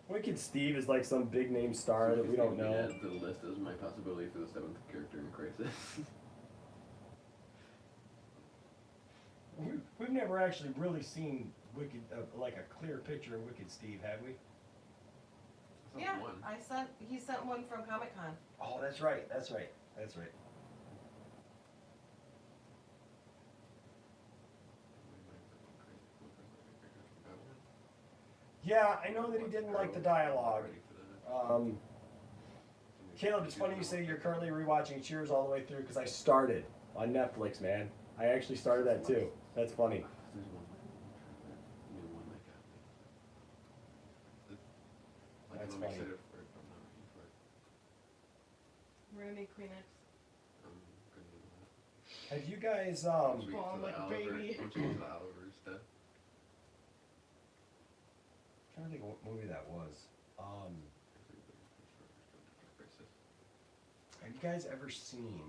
Speaker 1: Wicked Steve is like some big name star that we don't know.
Speaker 3: Add to the list as my possibility for the seventh character in Crisis.
Speaker 1: We've never actually really seen Wicked, like a clear picture of Wicked Steve, have we?
Speaker 2: Yeah, he sent one from Comic Con.
Speaker 1: Oh, that's right. Yeah, I know that he didn't like the dialogue. Caleb, it's funny you say you're currently rewatching Cheers all the way through because I started on Netflix, man. I actually started that too. That's funny.
Speaker 3: There's one. New one that got me. Like,
Speaker 1: That's
Speaker 3: I'm
Speaker 1: funny.
Speaker 3: excited for it, but I'm not ready for it.
Speaker 2: We're gonna need Kleenex.
Speaker 3: I'm gonna need that.
Speaker 1: Have you guys
Speaker 3: Once we get
Speaker 2: Fall
Speaker 3: to the
Speaker 2: like a
Speaker 3: Oliver,
Speaker 2: baby.
Speaker 3: once we get to the Oliver instead.
Speaker 1: I'm trying to think of what movie that was. Have you guys ever seen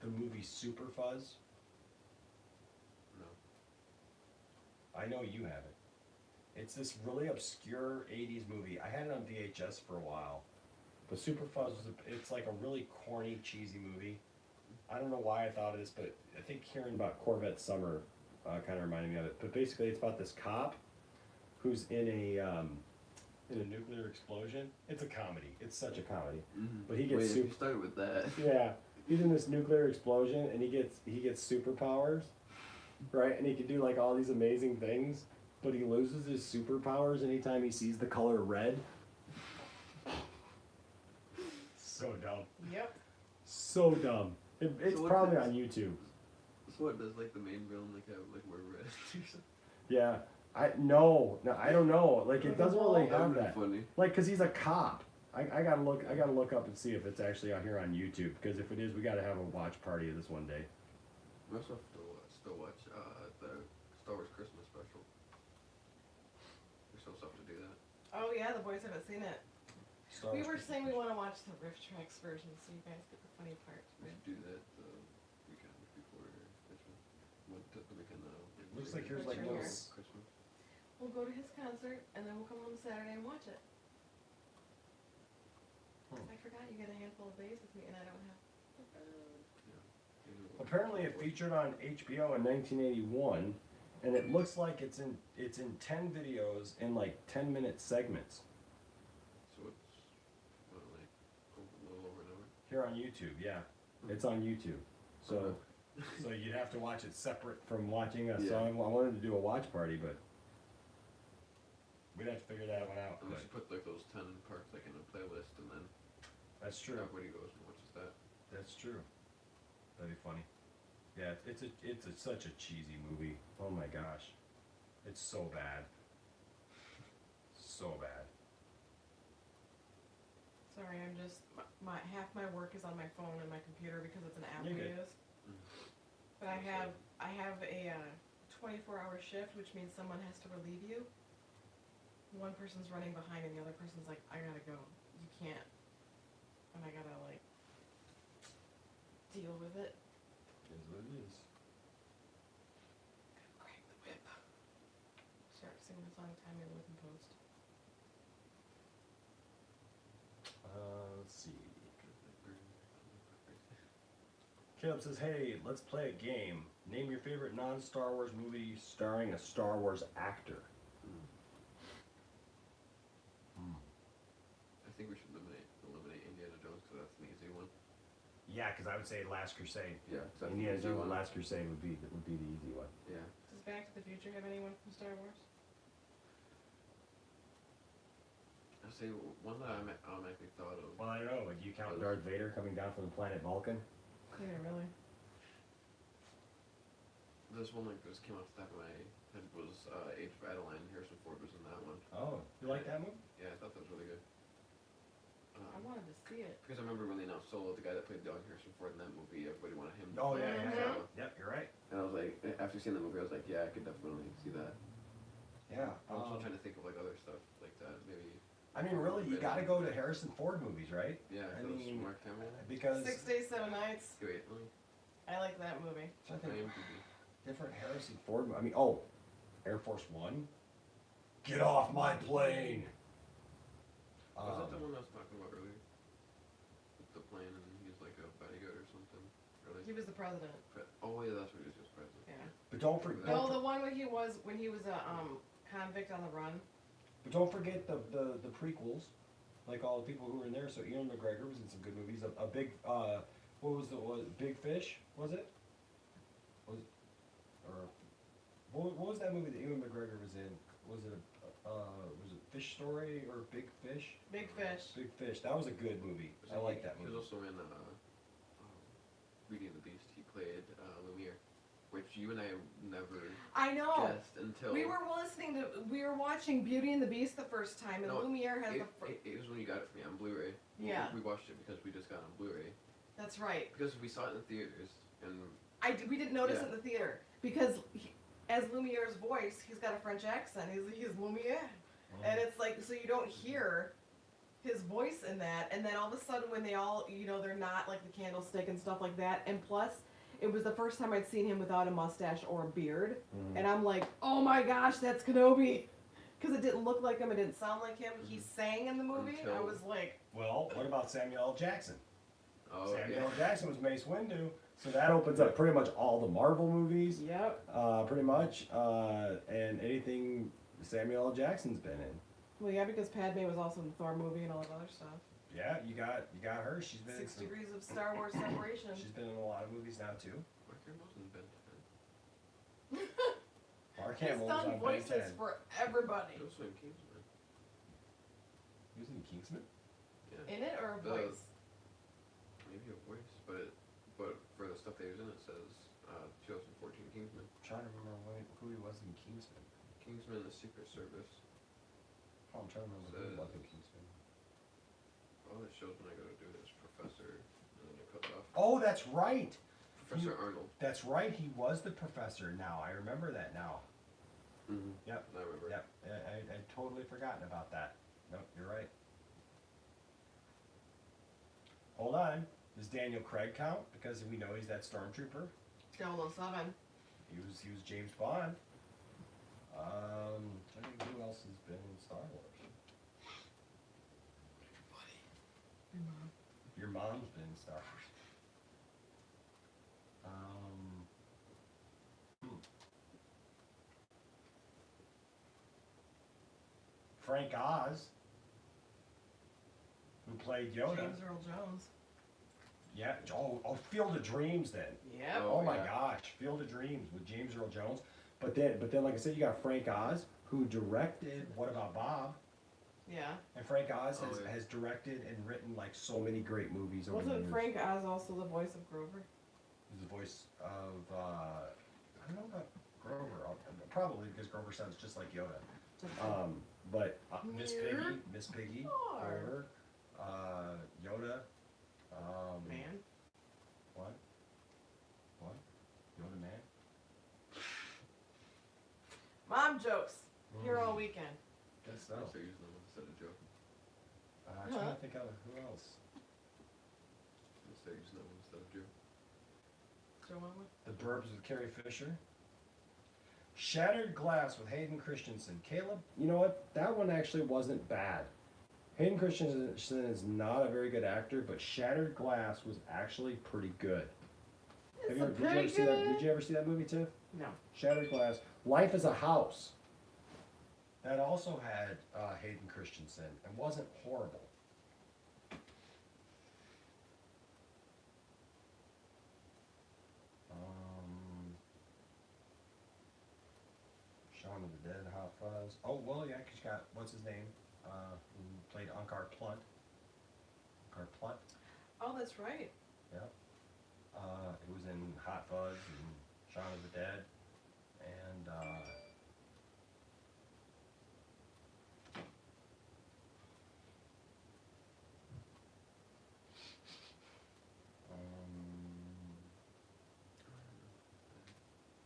Speaker 1: the movie Super Fuzz?
Speaker 3: No.
Speaker 1: I know you haven't. It's this really obscure 80s movie. I had it on VHS for a while. But Super Fuzz it's like a really corny, cheesy movie. I don't know why I thought of this, but I think hearing about Corvette Summer kind of reminded me of it. But basically, it's about this cop who's in a nuclear explosion. It's a comedy. It's such a comedy.
Speaker 3: Mm-hmm.
Speaker 1: But he gets
Speaker 3: Wait,
Speaker 1: super.
Speaker 3: you started with that.
Speaker 1: Yeah, he's in this nuclear explosion, and he gets superpowers, right? And he can do like all these amazing things, but he loses his superpowers anytime he sees the color red. So dumb.
Speaker 2: Yep.
Speaker 1: So dumb. It's
Speaker 3: So what
Speaker 1: probably
Speaker 3: does-
Speaker 1: on YouTube.
Speaker 3: So what, does like the main villain like have like more red or something?
Speaker 1: Yeah. I don't know. Like it doesn't really
Speaker 3: That
Speaker 1: have
Speaker 3: would be
Speaker 1: that.
Speaker 3: funny.
Speaker 1: Like, cause he's a cop. I gotta look up and see if it's actually out here on YouTube. Because if it is, we gotta have a watch party of this one day.
Speaker 3: We also have to still watch the Star Wars Christmas special. We're still have to do that.
Speaker 2: Oh yeah, the boys haven't seen it.
Speaker 1: Star
Speaker 2: We
Speaker 1: Wars
Speaker 2: were
Speaker 1: Christmas
Speaker 2: saying we
Speaker 1: Special.
Speaker 2: want to watch the Riff Tracks version, so you guys get the funny parts.
Speaker 3: We should do that the weekend before Christmas. The weekend
Speaker 1: Looks like here's like
Speaker 2: Right
Speaker 1: little.
Speaker 2: here.
Speaker 3: Christmas.
Speaker 2: We'll go to his concert, and then we'll come home Saturday and watch it. I forgot you get a handful of days with me, and I don't have.
Speaker 1: Apparently, it featured on HBO in 1981, and it looks like it's in 10 videos in like 10-minute segments
Speaker 3: So it's what, like a little over an hour.
Speaker 1: here on YouTube. Yeah, it's on YouTube. So you'd have to watch it separate from watching us. So
Speaker 3: Yeah.
Speaker 1: I wanted to do a watch party, but we'd have to figure that one out.
Speaker 3: And we
Speaker 1: But
Speaker 3: should put like those 10 parts like in a playlist, and then
Speaker 1: that's true.
Speaker 3: everybody goes and watches that.
Speaker 1: That's true. That'd be funny. Yeah, it's such a cheesy movie. Oh my gosh, it's so bad. So bad.
Speaker 2: Sorry, I'm just my half my work is on my phone and my computer because it's an app we
Speaker 1: You're good.
Speaker 2: use. But I have a 24-hour shift, which means someone has to relieve you. One person's running behind, and the other person's like, "I gotta go. You can't." And I gotta like deal with it.
Speaker 1: Is what it is.
Speaker 2: Crack the whip. Start singing the song "Time to Live in Post."
Speaker 1: Let's see. Caleb says, "Hey, let's play a game. Name your favorite non-Star Wars movie starring a Star Wars actor."
Speaker 3: I think we should eliminate Indiana Jones because that's an easy one.
Speaker 1: Yeah, because I would say Last Crusade.
Speaker 3: Yeah, that's an
Speaker 1: Indiana
Speaker 3: easy
Speaker 1: Jones
Speaker 3: one.
Speaker 1: and Last Crusade would be the easy one.
Speaker 3: Yeah.
Speaker 2: Does Back to the Future have anyone from Star Wars?
Speaker 3: I say one that I automatically thought of.
Speaker 1: Well, I don't know. Do you count Darth Vader coming down from the planet Vulcan?
Speaker 2: Yeah, really.
Speaker 3: This one like just came off the top of my head was Age of Adeline. Harrison Ford was in that one.
Speaker 1: Oh, you like that movie?
Speaker 3: Yeah, I thought that was really good.
Speaker 2: I wanted to see it.
Speaker 3: Because I remember when they announced Solo, the guy that played young Harrison Ford in that movie, everybody wanted him.
Speaker 1: Oh yeah,
Speaker 2: Mhm.
Speaker 1: yeah, yeah. Yep, you're right.
Speaker 3: And I was like, after seeing the movie, I was like, yeah, I could definitely see that.
Speaker 1: Yeah.
Speaker 3: I'm also trying to think of like other stuff like that, maybe.
Speaker 1: I mean, really, you got to go to Harrison Ford movies, right?
Speaker 3: Yeah,
Speaker 1: I
Speaker 3: if it was
Speaker 1: mean,
Speaker 3: Mark Hamill.
Speaker 1: Because
Speaker 2: 6 Days, 7 Nights.
Speaker 3: Wait, let me.
Speaker 2: I like that movie.
Speaker 1: I think
Speaker 3: IMDb.
Speaker 1: different Harrison Ford. I mean, oh, Air Force One. Get off my plane.
Speaker 3: Was that the one I was talking about earlier? With the plane and he's like a bodyguard or something? Really?
Speaker 2: He was the president.
Speaker 3: Oh yeah, that's what he was just president.
Speaker 2: Yeah.
Speaker 1: But don't forget.
Speaker 2: No, the one when he was a convict on the run.
Speaker 1: But don't forget the prequels, like all the people who were in there. So Ian McGregor was in some good movies. A big what was Big Fish? Was it? Or what was that movie that Ewan McGregor was in? Was it Fish Story or Big Fish?
Speaker 2: Big Fish.
Speaker 1: Big Fish. That was a good movie. I like that
Speaker 3: He
Speaker 1: movie.
Speaker 3: was also in Beauty and the Beast. He played Lumiere, which you and I never
Speaker 2: I know.
Speaker 3: guessed until
Speaker 2: We were watching Beauty and the Beast the first time, and
Speaker 3: No,
Speaker 2: Lumiere has
Speaker 3: it was when you got it for me on Blu-ray.
Speaker 2: Yeah.
Speaker 3: We watched it because we just got it on Blu-ray.
Speaker 2: That's right.
Speaker 3: Because we saw it in the theaters, and
Speaker 2: We didn't notice
Speaker 3: Yeah.
Speaker 2: it in the theater because as Lumiere's voice, he's got a French accent. He's Lumiere, and it's like so you don't hear his voice in that, and then all of a sudden when they all they're not like the candlestick and stuff like that, and plus it was the first time I'd seen him without a mustache or a beard, and I'm like, oh my gosh, that's Kenobi, because it didn't look like him, it didn't sound like him. He sang in the movie. I was like,
Speaker 1: Well, what about Samuel L. Jackson?
Speaker 3: oh
Speaker 1: Samuel
Speaker 3: yeah.
Speaker 1: L. Jackson was Mace Windu, so that opens up pretty much all the Marvel movies.
Speaker 2: yep.
Speaker 1: Pretty much, and anything Samuel L. Jackson's been in.
Speaker 2: Well, yeah, because Padme was also in the Thor movie and all that other stuff.
Speaker 1: Yeah, you got her. She's been in
Speaker 2: 6
Speaker 1: some,
Speaker 2: Degrees of Star Wars Separation.
Speaker 1: she's been in a lot of movies now too.
Speaker 3: Mark Hamill's in Ben 10.
Speaker 1: Mark
Speaker 2: He's
Speaker 1: Hamill was
Speaker 2: done
Speaker 1: on Ben
Speaker 2: voices
Speaker 1: 10.
Speaker 2: for everybody.
Speaker 3: He was in Kingsman.
Speaker 1: He was in Kingsman.
Speaker 3: Yeah.
Speaker 2: In it or a
Speaker 3: The-
Speaker 2: voice?
Speaker 3: Maybe a voice, but for the stuff that he was in, it says 2014 Kingsman.
Speaker 1: I'm trying to remember who he was in Kingsman.
Speaker 3: Kingsman: The Secret Service.
Speaker 1: Oh, I'm trying to remember who he was in Kingsman.
Speaker 3: All it shows when I go to do it is Professor, and then it cuts off.
Speaker 1: Oh, that's right.
Speaker 3: Professor Arnold.
Speaker 1: That's right. He was the professor. Now I remember that now.
Speaker 3: Mm-hmm.
Speaker 1: Yep.
Speaker 3: I remember.
Speaker 1: Yep. I'd totally forgotten about that. Nope, you're right. Hold on. Does Daniel Craig count? Because we know he's that stormtrooper.
Speaker 2: 007.
Speaker 1: He was James Bond. Trying to think who else has been in Star Wars. Your mom's been in Star Wars. Frank Oz, who played Yoda.
Speaker 2: James Earl Jones.
Speaker 1: Yeah. Oh, Field of Dreams then.
Speaker 2: Yep.
Speaker 1: Oh my
Speaker 3: yeah.
Speaker 1: gosh, Field of Dreams with James Earl Jones. But then, like I said, you got Frank Oz, who directed What About Bob?
Speaker 2: Yeah.
Speaker 1: And Frank Oz
Speaker 3: Oh, yeah.
Speaker 1: has directed and written like so many great movies over the
Speaker 2: Wasn't
Speaker 1: years.
Speaker 2: Frank Oz also the voice of Grover?
Speaker 1: He's the voice of I don't know about Grover, probably because Grover sounds just like Yoda. But Miss Piggy, Grover, Yoda.
Speaker 2: Man.
Speaker 1: What? Yoda man?
Speaker 2: Mom jokes. Here all weekend.
Speaker 1: Guess so.
Speaker 3: Unless they're using them instead of Joe.
Speaker 1: I'm trying to think of who else.
Speaker 3: Unless they're using them instead of Joe.
Speaker 2: Joe Mama?
Speaker 1: The Burbs with Carrie Fisher. Shattered Glass with Hayden Christensen. Caleb, you know what? That one actually wasn't bad. Hayden Christensen is not a very good actor, but Shattered Glass was actually pretty good. Did you ever see that movie, Tiff?
Speaker 2: No.
Speaker 1: Shattered Glass. Life is a House. That also had Hayden Christensen and wasn't horrible. Shaun of the Dead, Hot Fuzz. Oh, well, yeah, 'cause you got, what's his name? Who played Unkar Plutt. Unkar Plutt.
Speaker 2: Oh, that's right.
Speaker 1: Yeah. It was in Hot Fuzz and Shaun of the Dead. And,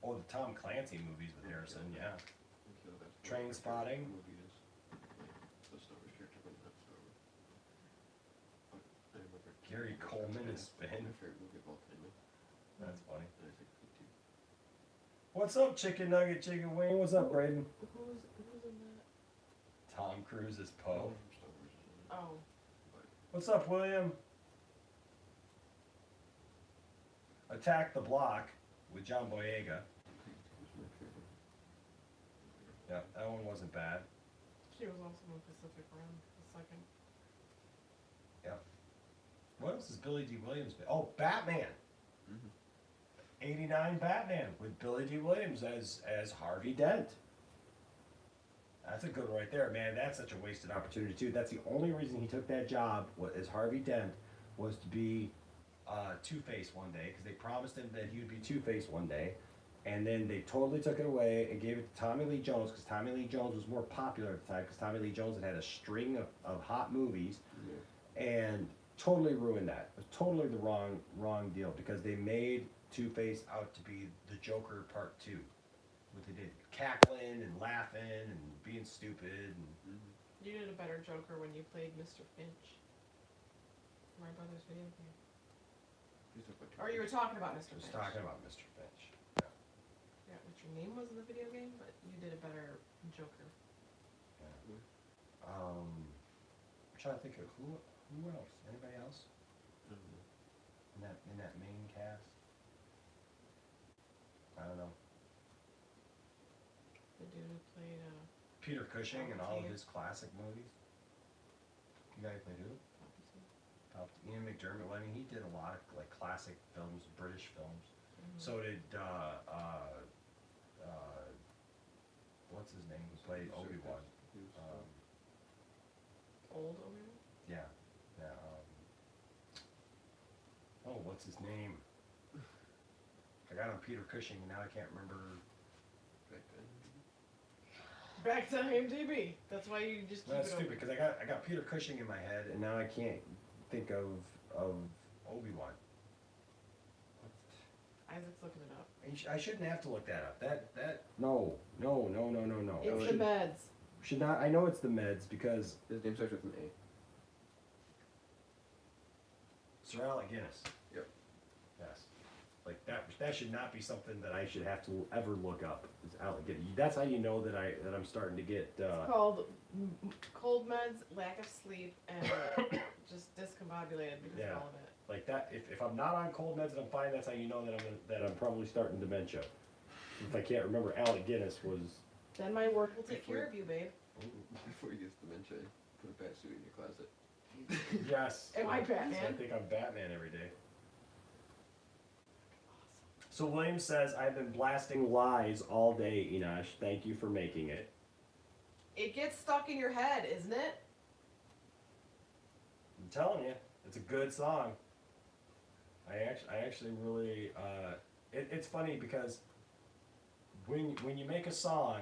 Speaker 1: oh, the Tom Clancy movies with Harrison, yeah. Train Spotting.
Speaker 3: Movie is the Star Wars character, but not Star Wars. But I remember
Speaker 1: Gary Coleman is
Speaker 3: my
Speaker 1: Ben.
Speaker 3: favorite movie of all time.
Speaker 1: That's funny.
Speaker 3: And I think P2.
Speaker 1: What's up, Chicken Nugget, Chicken Wing? What's up, Braden?
Speaker 2: Who's in that?
Speaker 1: Tom Cruise is Poe.
Speaker 3: Star Wars is in it.
Speaker 2: Oh.
Speaker 1: What's up, William? Attack the Block with John Boyega.
Speaker 3: Who's my favorite?
Speaker 1: Yeah, that one wasn't bad.
Speaker 2: She was also in Pacific Rim, the second.
Speaker 1: Yep. What else is Billy D. Williams been? Oh, Batman.
Speaker 3: Mhm.
Speaker 1: 89 Batman with Billy D. Williams as Harvey Dent. That's a good one right there, man. That's such a wasted opportunity too. That's the only reason he took that job as Harvey Dent was to be Two-Face one day, because they promised him that he would be Two-Face one day, and then they totally took it away and gave it to Tommy Lee Jones, because Tommy Lee Jones was more popular at the time, because Tommy Lee Jones had a string of hot movies, and totally ruined that. It was totally the wrong deal, because they made Two-Face out to be the Joker Part 2. What they did, cackling and laughing and being stupid. And
Speaker 2: You did a better Joker when you played Mr. Finch. My brother's video game. Or you were talking about Mr.
Speaker 1: I was
Speaker 2: Finch.
Speaker 1: talking about Mr. Finch.
Speaker 2: Yeah, which your name was in the video game, but you did a better Joker.
Speaker 1: Yeah. I'm trying to think of who else? Anybody else in that main cast? I don't know.
Speaker 2: The dude who played
Speaker 1: Peter Cushing and all of his classic movies. You guys played who? Ian McDermott. Well, I mean, he did a lot of like classic films, British films. So did what's his name? Who played Obi-Wan?
Speaker 2: Old Obi-Wan?
Speaker 1: Yeah. Oh, what's his name? I got on Peter Cushing, and now I can't remember.
Speaker 2: Back to IMDb. That's why you just keep
Speaker 1: That's
Speaker 2: it
Speaker 1: stupid,
Speaker 2: open.
Speaker 1: because I got Peter Cushing in my head, and now I can't think of Obi-Wan.
Speaker 2: Isaac's looking it up.
Speaker 1: I shouldn't have to look that up. That no.
Speaker 2: It's the meds.
Speaker 1: Should not. I know it's the meds because
Speaker 3: His name starts with an A.
Speaker 1: Sir Alec Guinness.
Speaker 3: Yep.
Speaker 1: Yes. Like that should not be something that I should have to ever look up. Is Alec Guinness. That's how you know that I'm starting to get.
Speaker 2: It's called cold meds, lack of sleep, and just discombobulated because of all of it.
Speaker 1: Like that. If I'm not on cold meds and I'm fine, that's how you know that I'm probably starting dementia. If I can't remember, Alec Guinness was.
Speaker 2: Then my work will take care of you, babe.
Speaker 3: Before you get dementia, put a bat suit in your closet.
Speaker 1: Yes.
Speaker 2: Am I Batman?
Speaker 1: I think I'm Batman every day. So William says, I've been blasting lies all day, Enosh. Thank you for making it.
Speaker 2: It gets stuck in your head, isn't it?
Speaker 1: I'm telling you, it's a good song. I actually really, it's funny because when you make a song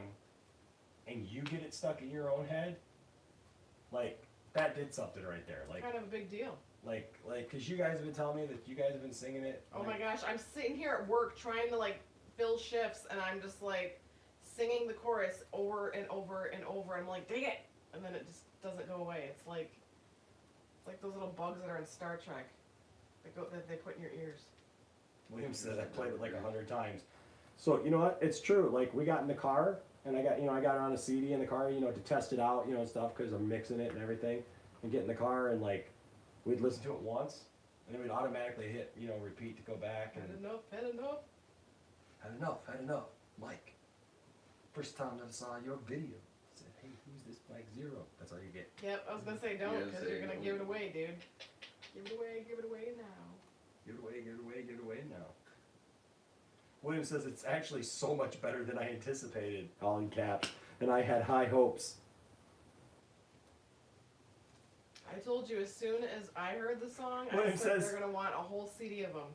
Speaker 1: and you get it stuck in your own head, like, that did something right there. Like,
Speaker 2: Kind of a big deal.
Speaker 1: Like, cause you guys have been telling me that you guys have been singing it.
Speaker 2: Oh
Speaker 1: like,
Speaker 2: my gosh, I'm sitting here at work trying to like fill shifts, and I'm just like singing the chorus over and over and over. I'm like, dang it, and then it just doesn't go away. It's like those little bugs that are in Star Trek that they put in your ears.
Speaker 1: William said I played it like 100 times. So you know what? It's true. Like we got in the car, and I got it on a CD in the car, to test it out, and stuff, because I'm mixing it and everything, and get in the car and like. We'd listen to it once, and then we'd automatically hit, repeat to go back. And
Speaker 2: Had enough.
Speaker 1: Had enough. Mike, first time that I saw your video, I said, hey, who's this Mike Zero? That's all you get.
Speaker 2: Yep, I was gonna say don't,
Speaker 3: Yeah,
Speaker 2: because
Speaker 3: say
Speaker 2: you're gonna
Speaker 3: no.
Speaker 2: give it away, dude. Give it away now.
Speaker 1: Give it away now. William says it's actually so much better than I anticipated, all in caps, and I had high hopes.
Speaker 2: I told you as soon as I heard the song, I
Speaker 1: William
Speaker 2: said
Speaker 1: says-
Speaker 2: they're gonna want a whole CD of them.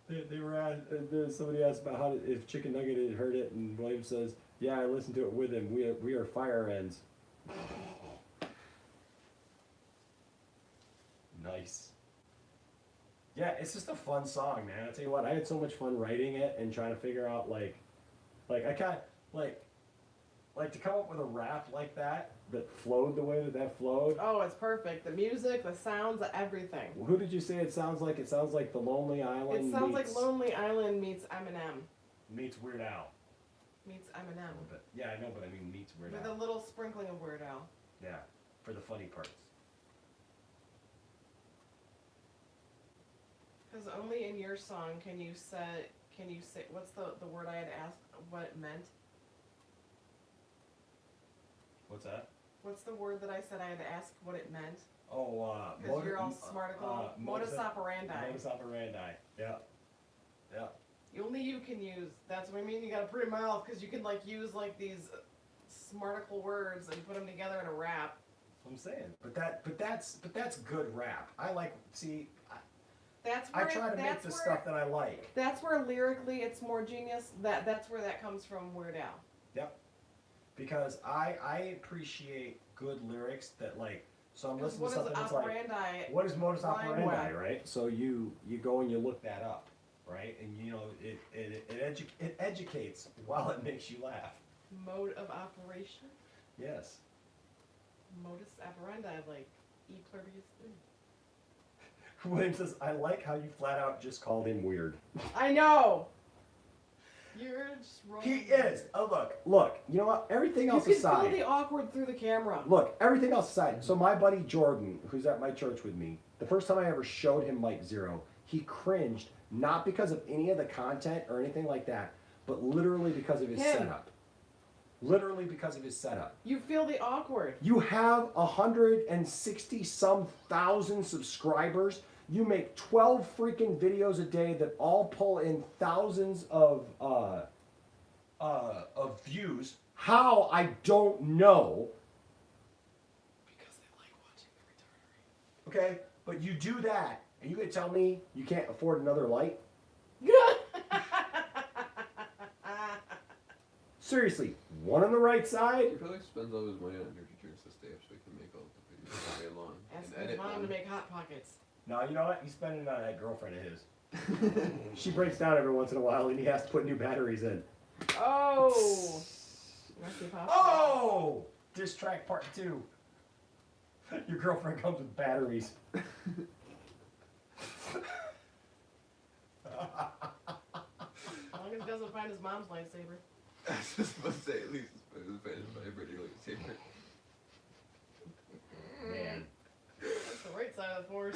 Speaker 1: They were somebody asked about if Chicken Nugget had heard it, and William says, yeah, I listened to it with him. We are fire ends. Nice. Yeah, it's just a fun song, man. I tell you what, I had so much fun writing it and trying to figure out like I kind of like to come up with a rap like that flowed the way that flowed.
Speaker 2: Oh, it's perfect. The music, the sounds, everything.
Speaker 1: Who did you say it sounds like? It sounds like the Lonely Island.
Speaker 2: It sounds like
Speaker 1: meets-
Speaker 2: Lonely Island meets Eminem.
Speaker 1: meets Weird Al.
Speaker 2: Meets
Speaker 1: A
Speaker 2: Eminem.
Speaker 1: little bit. Yeah, I know, but I mean meets Weird
Speaker 2: With
Speaker 1: Al.
Speaker 2: a little sprinkling of Weird Al.
Speaker 1: Yeah, for the funny parts.
Speaker 2: Because only in your song can you say, what's the word I had asked what it meant?
Speaker 1: What's that?
Speaker 2: What's the word that I said I had to ask what it meant?
Speaker 1: Oh,
Speaker 2: Because you're all smarticle. Modus operandi.
Speaker 1: Modus operandi. Yeah. Yeah.
Speaker 2: Only you can use. That's what I mean. You got a pretty mouth because you can like use like these smarticle words and put them together in a rap.
Speaker 1: I'm saying, but that's good rap. I like
Speaker 2: That's
Speaker 1: I
Speaker 2: where
Speaker 1: try to make the stuff that I like.
Speaker 2: That's where lyrically it's more genius. That's where that comes from, Weird Al.
Speaker 1: Yep. Because I appreciate good lyrics that like. So I'm listening to something that's like, what is modus operandi, right? So you go and you look that up, right? And you know it educates while it makes you laugh.
Speaker 2: Mode of operation.
Speaker 1: Yes.
Speaker 2: Modus operandi, like E pluribus unum.
Speaker 1: William says, I like how you flat out just called him weird.
Speaker 2: I know. You're just wrong.
Speaker 1: He is. Oh, look. You know what? Everything else aside.
Speaker 2: You can feel the awkward through the camera.
Speaker 1: Look, everything else aside. So my buddy Jordan, who's at my church with me, the first time I ever showed him Mike Zero, he cringed, not because of any of the content or anything like that, but literally because of his setup. Literally because of his setup.
Speaker 2: You feel the awkward.
Speaker 1: You have 160-some thousand subscribers. You make 12 freaking videos a day that all pull in thousands of views. How? I don't know.
Speaker 2: Because they like watching the retardery.
Speaker 1: Okay, but you do that, and you gonna tell me you can't afford another light? Seriously, one on the right side.
Speaker 3: He probably spends all his money on energy drinks to stay up so he can make all the videos all day long.
Speaker 2: Ask
Speaker 3: and
Speaker 2: his
Speaker 3: edit
Speaker 2: mom
Speaker 3: them.
Speaker 2: to make Hot Pockets.
Speaker 1: No, you know what? He's spending it on that girlfriend of his. She breaks down every once in a while, and he has to put new batteries in.
Speaker 2: Oh! Must be possible.
Speaker 1: Oh! Diss track part 2. Your girlfriend comes with batteries.
Speaker 2: As long as he doesn't find his mom's lightsaber.
Speaker 3: I was just about to say, at least it's better than vibrating lightsaber.
Speaker 1: Man.
Speaker 2: That's the right side of the force.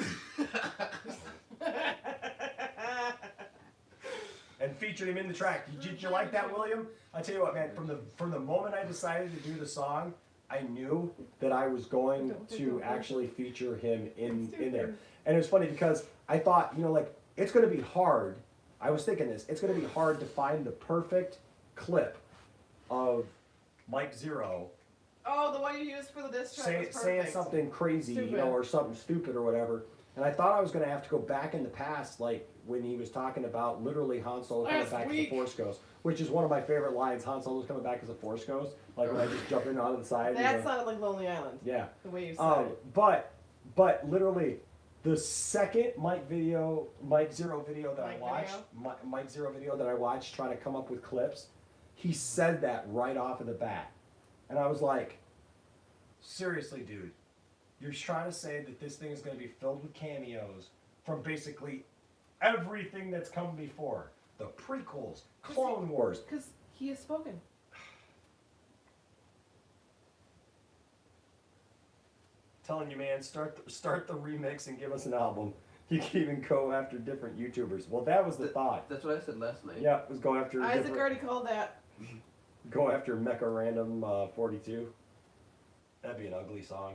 Speaker 1: And featured him in the track. Did you like that, William? I tell you what, man. From the moment I decided to do the song, I knew that I was going to actually feature him in there. And it was funny because I thought, you know, like it's going to be hard. I was thinking this. It's going to be hard to find the perfect clip of Mike Zero
Speaker 2: Oh, the one you used for the diss track was perfect.
Speaker 1: saying something crazy, you know, or something stupid or whatever. And I thought I was going to have to go back in the past, like when he was talking about literally Han Solo coming back as a Force Ghost, which is one of my favorite lines. Han Solo's coming back as a Force Ghost, like when I just jump in onto the side.
Speaker 2: That sounded like Lonely Island.
Speaker 1: Yeah.
Speaker 2: The way you said it.
Speaker 1: But literally, the second Mike Zero video that I watched, Mike Zero video that I watched, trying to come up with clips, he said that right off of the bat, and I was like, seriously, dude. You're trying to say that this thing is going to be filled with cameos from basically everything that's come before. The prequels, Clone Wars.
Speaker 2: Because he has spoken.
Speaker 1: Telling you, man, start the remix and give us an album. You can even go after different YouTubers. Well, that was the thought.
Speaker 3: That's what I said last night.
Speaker 1: Yeah, it was go after
Speaker 2: Isaac already called that.
Speaker 1: Go after Mecha Random 42. That'd be an ugly song.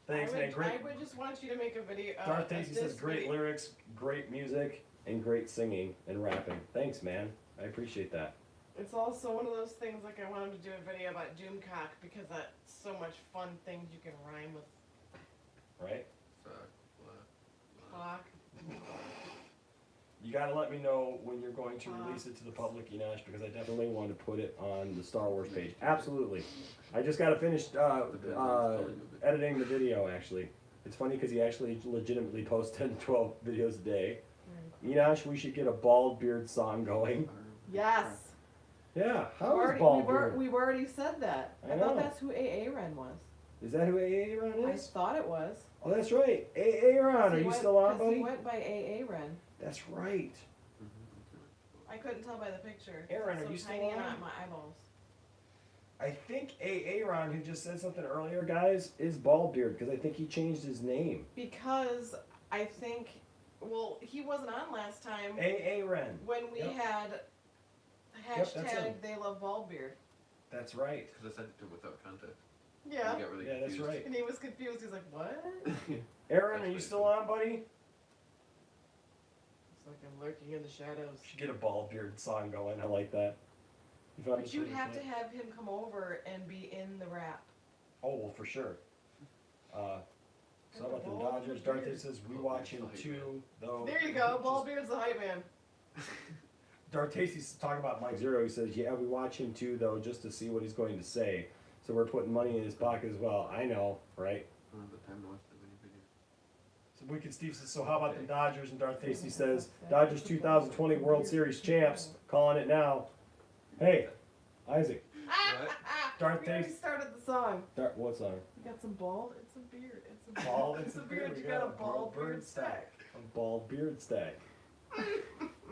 Speaker 1: Thanks, man. Great.
Speaker 2: I would just want you to make a video.
Speaker 1: Darth Tasty says great lyrics, great music, and great singing and rapping. Thanks, man. I appreciate that.
Speaker 2: It's also one of those things like I wanted to do a video about Doomcock because that's so much fun things you can rhyme with.
Speaker 1: Right?
Speaker 2: Clock.
Speaker 1: You gotta let me know when you're going to release it to the public, Enosh, because I definitely want to put it on the Star Wars page. Absolutely. I just gotta finish editing the video, actually. It's funny because he actually legitimately posts 10 to 12 videos a day. Enosh, we should get a bald beard song going.
Speaker 2: Yes.
Speaker 1: Yeah, how is bald beard?
Speaker 2: We've already said that. I thought that's who AA Ren was.
Speaker 1: Is that who AA Ron is?
Speaker 2: I thought it was.
Speaker 1: Oh, that's right. AA Ron, are you still on, buddy?
Speaker 2: He went by AA Ren.
Speaker 1: That's right.
Speaker 2: I couldn't tell by the picture.
Speaker 1: Aaron,
Speaker 2: it's
Speaker 1: are you
Speaker 2: so
Speaker 1: still
Speaker 2: tiny
Speaker 1: on?
Speaker 2: on my eyeballs.
Speaker 1: I think Aaron, who just said something earlier, guys, is Baldbeard, because I think he changed his name.
Speaker 2: Because I think, well, he wasn't on last time.
Speaker 1: Aaron.
Speaker 2: When we had
Speaker 1: that's him.
Speaker 2: hashtag They Love Baldbeard.
Speaker 1: That's right.
Speaker 3: Because I sent it to him without context.
Speaker 2: Yeah.
Speaker 3: He got really
Speaker 1: Yeah, that's
Speaker 3: confused.
Speaker 1: right.
Speaker 2: And he was confused. He's like, what?
Speaker 1: Aaron, are you still on, buddy?
Speaker 2: fucking lurking in the shadows.
Speaker 1: Should get a bald beard song going. I like that.
Speaker 2: But you'd have to have him come over and be in the rap.
Speaker 1: Oh, well, for sure. So how about the
Speaker 2: Bald
Speaker 1: Dodgers?
Speaker 2: beard.
Speaker 1: Darth says we watch him too, though.
Speaker 2: There you go. Baldbeard's the hype man.
Speaker 1: Darth Tasty's talking about Mike Zero. He says, yeah, we watch him too, though, just to see what he's going to say. So we're putting money in his pocket as well. I know, right?
Speaker 3: I don't have the time to watch the video.
Speaker 1: So Wicked Steve says, so how about the Dodgers? And Darth Tasty says, Dodgers 2020 World Series champs, calling it now. Hey, Isaac. Darth
Speaker 2: We already
Speaker 1: Tasty.
Speaker 2: started the song.
Speaker 1: What song?
Speaker 2: You got some bald and some beard. And some
Speaker 1: Bald and
Speaker 2: and
Speaker 1: some
Speaker 2: beard.
Speaker 1: beard.
Speaker 2: You
Speaker 1: We
Speaker 2: got a
Speaker 1: got
Speaker 2: bald beard stack.
Speaker 1: A bald beard stack.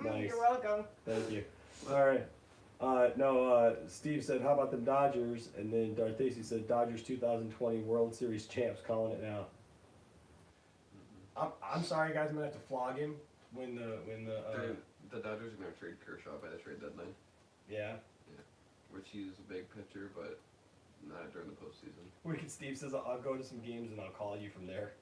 Speaker 1: Nice.
Speaker 2: You're welcome.
Speaker 1: Thank you. All right. Steve said, how about the Dodgers? And then Darth Tasty said, Dodgers 2020 World Series champs, calling it now. I'm sorry, guys. I'm gonna have to flog him when the
Speaker 3: The Dodgers are gonna trade Kershaw by the trade deadline,
Speaker 1: yeah.
Speaker 3: which he's a big pitcher, but not during the postseason.
Speaker 1: Wicked Steve says, I'll go to some games and I'll call you from there.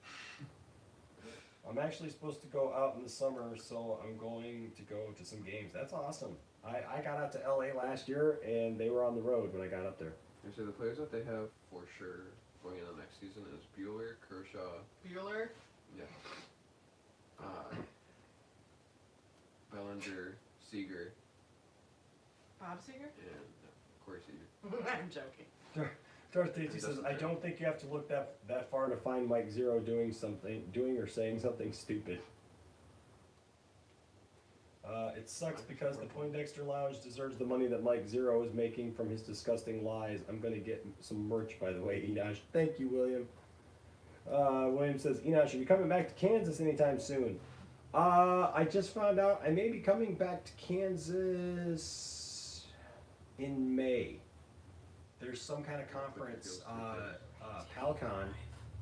Speaker 1: I'm actually supposed to go out in the summer, so I'm going to go to some games. That's awesome. I got out to LA last year and they were on the road when I got up there.
Speaker 3: Actually, the players that they have for sure going into next season is Bueller, Kershaw,
Speaker 2: Bueller.
Speaker 3: yeah, Bellinger, Seager,
Speaker 2: Bob Seger.
Speaker 3: and Corey Seager.
Speaker 2: I'm joking.
Speaker 1: Darth Tasty says, I don't think you have to look that far to find Mike Zero doing or saying something stupid. It sucks because the Poindexter Lounge deserves the money that Mike Zero is making from his disgusting lies. I'm gonna get some merch, by the way, Enosh. Thank you, William. William says, Enosh, are you coming back to Kansas anytime soon? I just found out I may be coming back to Kansas in May. There's some kind of conference,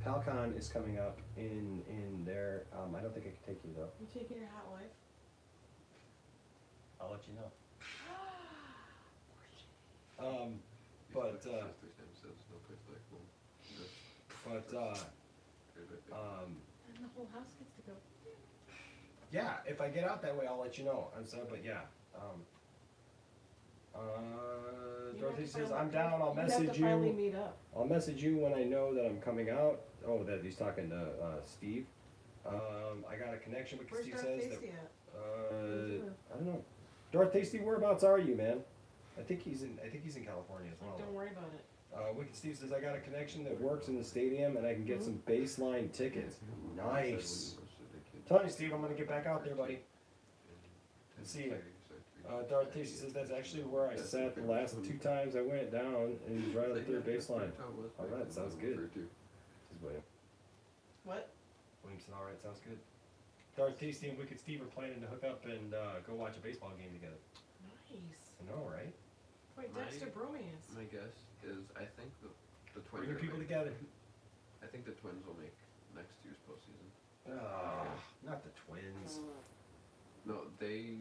Speaker 1: PalCon is coming up in there. I don't think I can take you though.
Speaker 2: You taking your hot wife?
Speaker 1: I'll let you know.
Speaker 3: He's
Speaker 1: But,
Speaker 3: looked at this 3 times, says no place like home. Just
Speaker 2: And the whole house gets to go.
Speaker 1: yeah, if I get out that way, I'll let you know. I'm sorry, but yeah. Dorothy says, I'm down, I'll
Speaker 2: You have
Speaker 1: message
Speaker 2: to finally
Speaker 1: you.
Speaker 2: meet up.
Speaker 1: I'll message you when I know that I'm coming out. Oh, that he's talking to Steve. I got a connection with
Speaker 2: Where's
Speaker 1: Steve
Speaker 2: Darth
Speaker 1: says that.
Speaker 2: Tasty at?
Speaker 1: I don't know. Darth Tasty, whereabouts are you, man? I think he's in California as well.
Speaker 2: Don't worry about it.
Speaker 1: Wicked Steve says, I got a connection that works in the stadium and I can get some baseline tickets. Nice. Tell me, Steve, I'm gonna get back out there, buddy. And see you. Darth Tasty says, that's actually where I sat the last 2 times I went down and he's right on the third baseline. Alright, sounds good. Says William.
Speaker 2: What?
Speaker 1: William said, alright, sounds good. Darth Tasty and Wicked Steve are planning to hook up and go watch a baseball game together.
Speaker 2: Nice.
Speaker 1: I know, right?
Speaker 2: Wait, Dexter bromance.
Speaker 3: My guess is I think the Twins
Speaker 1: Bring
Speaker 3: are
Speaker 1: people
Speaker 3: make-
Speaker 1: together.
Speaker 3: I think the Twins will make next year's postseason.
Speaker 1: Not the Twins.
Speaker 3: No, they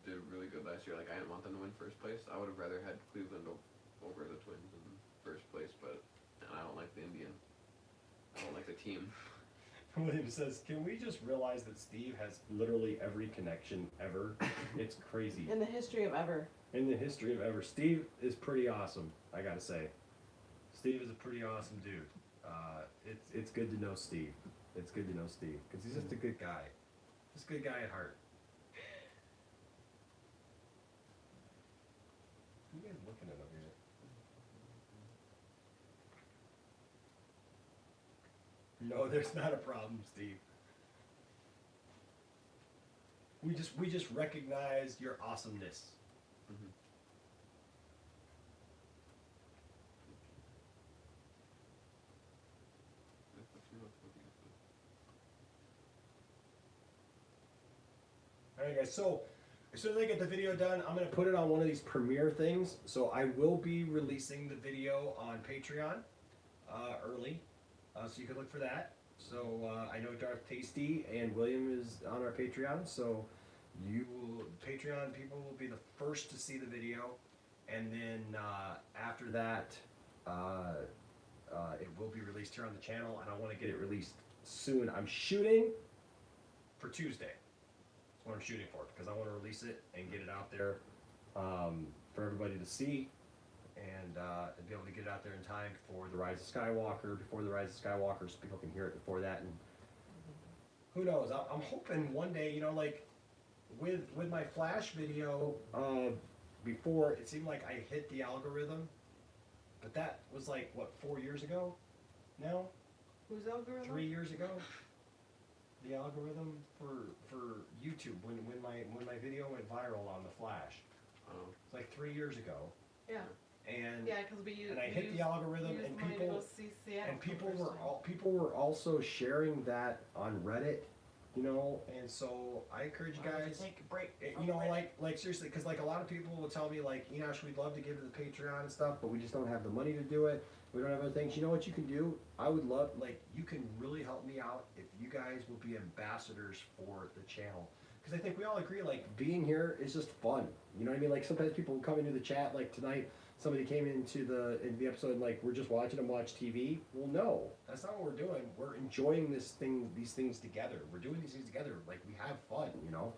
Speaker 3: did really good last year. Like, I didn't want them to win first place. I would have rather had Cleveland over the Twins in first place, but I don't like the Indian. I don't like the team.
Speaker 1: William says, can we just realize that Steve has literally every connection ever? It's crazy.
Speaker 2: In the history of ever.
Speaker 1: In the history of ever. Steve is pretty awesome, I gotta say. Steve is a pretty awesome dude. It's good to know Steve. It's good to know Steve, because he's just a good guy. Just a good guy at heart. What are you guys looking at over here? No, there's not a problem, Steve. We just recognize your awesomeness.
Speaker 3: Mm-hmm.
Speaker 1: Alright guys, so as soon as I get the video done, I'm going to put it on one of these premiere things. So I will be releasing the video on Patreon early, so you can look for that. So I know Darth Tasty and William is on our Patreon, so Patreon people will be the first to see the video, and then after that it will be released here on the channel, and I want to get it released soon. I'm shooting for Tuesday. what I'm shooting for, because I want to release it and get it out there for everybody to see, and be able to get it out there in time for the Rise of Skywalker, before the Rise of Skywalker, so people can hear it before that. And who knows? I'm hoping one day, you know, like with my Flash video, before it seemed like I hit the algorithm, but that was like what, 4 years ago now?
Speaker 2: Whose algorithm?
Speaker 1: 3 years ago, the algorithm for YouTube when my video went viral on the Flash.
Speaker 3: Oh.
Speaker 1: It's like 3 years ago,
Speaker 2: Yeah.
Speaker 1: and
Speaker 2: Yeah, because we used.
Speaker 1: and I hit the algorithm,
Speaker 2: used
Speaker 1: and
Speaker 2: money to
Speaker 1: people
Speaker 2: go see Seattle
Speaker 1: and
Speaker 2: for the first time.
Speaker 1: people were also sharing that on Reddit, you know. And so I encourage you
Speaker 2: Why don't
Speaker 1: guys.
Speaker 2: take a break.
Speaker 1: You
Speaker 2: from
Speaker 1: know,
Speaker 2: Reddit?
Speaker 1: like seriously, because like a lot of people will tell me like, Enosh, we'd love to give to the Patreon and stuff, but we just don't have the money to do it. We don't have other things. You know what you can do? I would love, like, you can really help me out if you guys will be ambassadors for the channel. Because I think we all agree, like, being here is just fun. You know what I mean? Like, sometimes people come into the chat, like tonight, somebody came into the episode and like, we're just watching them watch TV. Well, no, that's not what we're doing. We're enjoying these things together. We're doing these things together. Like, we have fun, you know?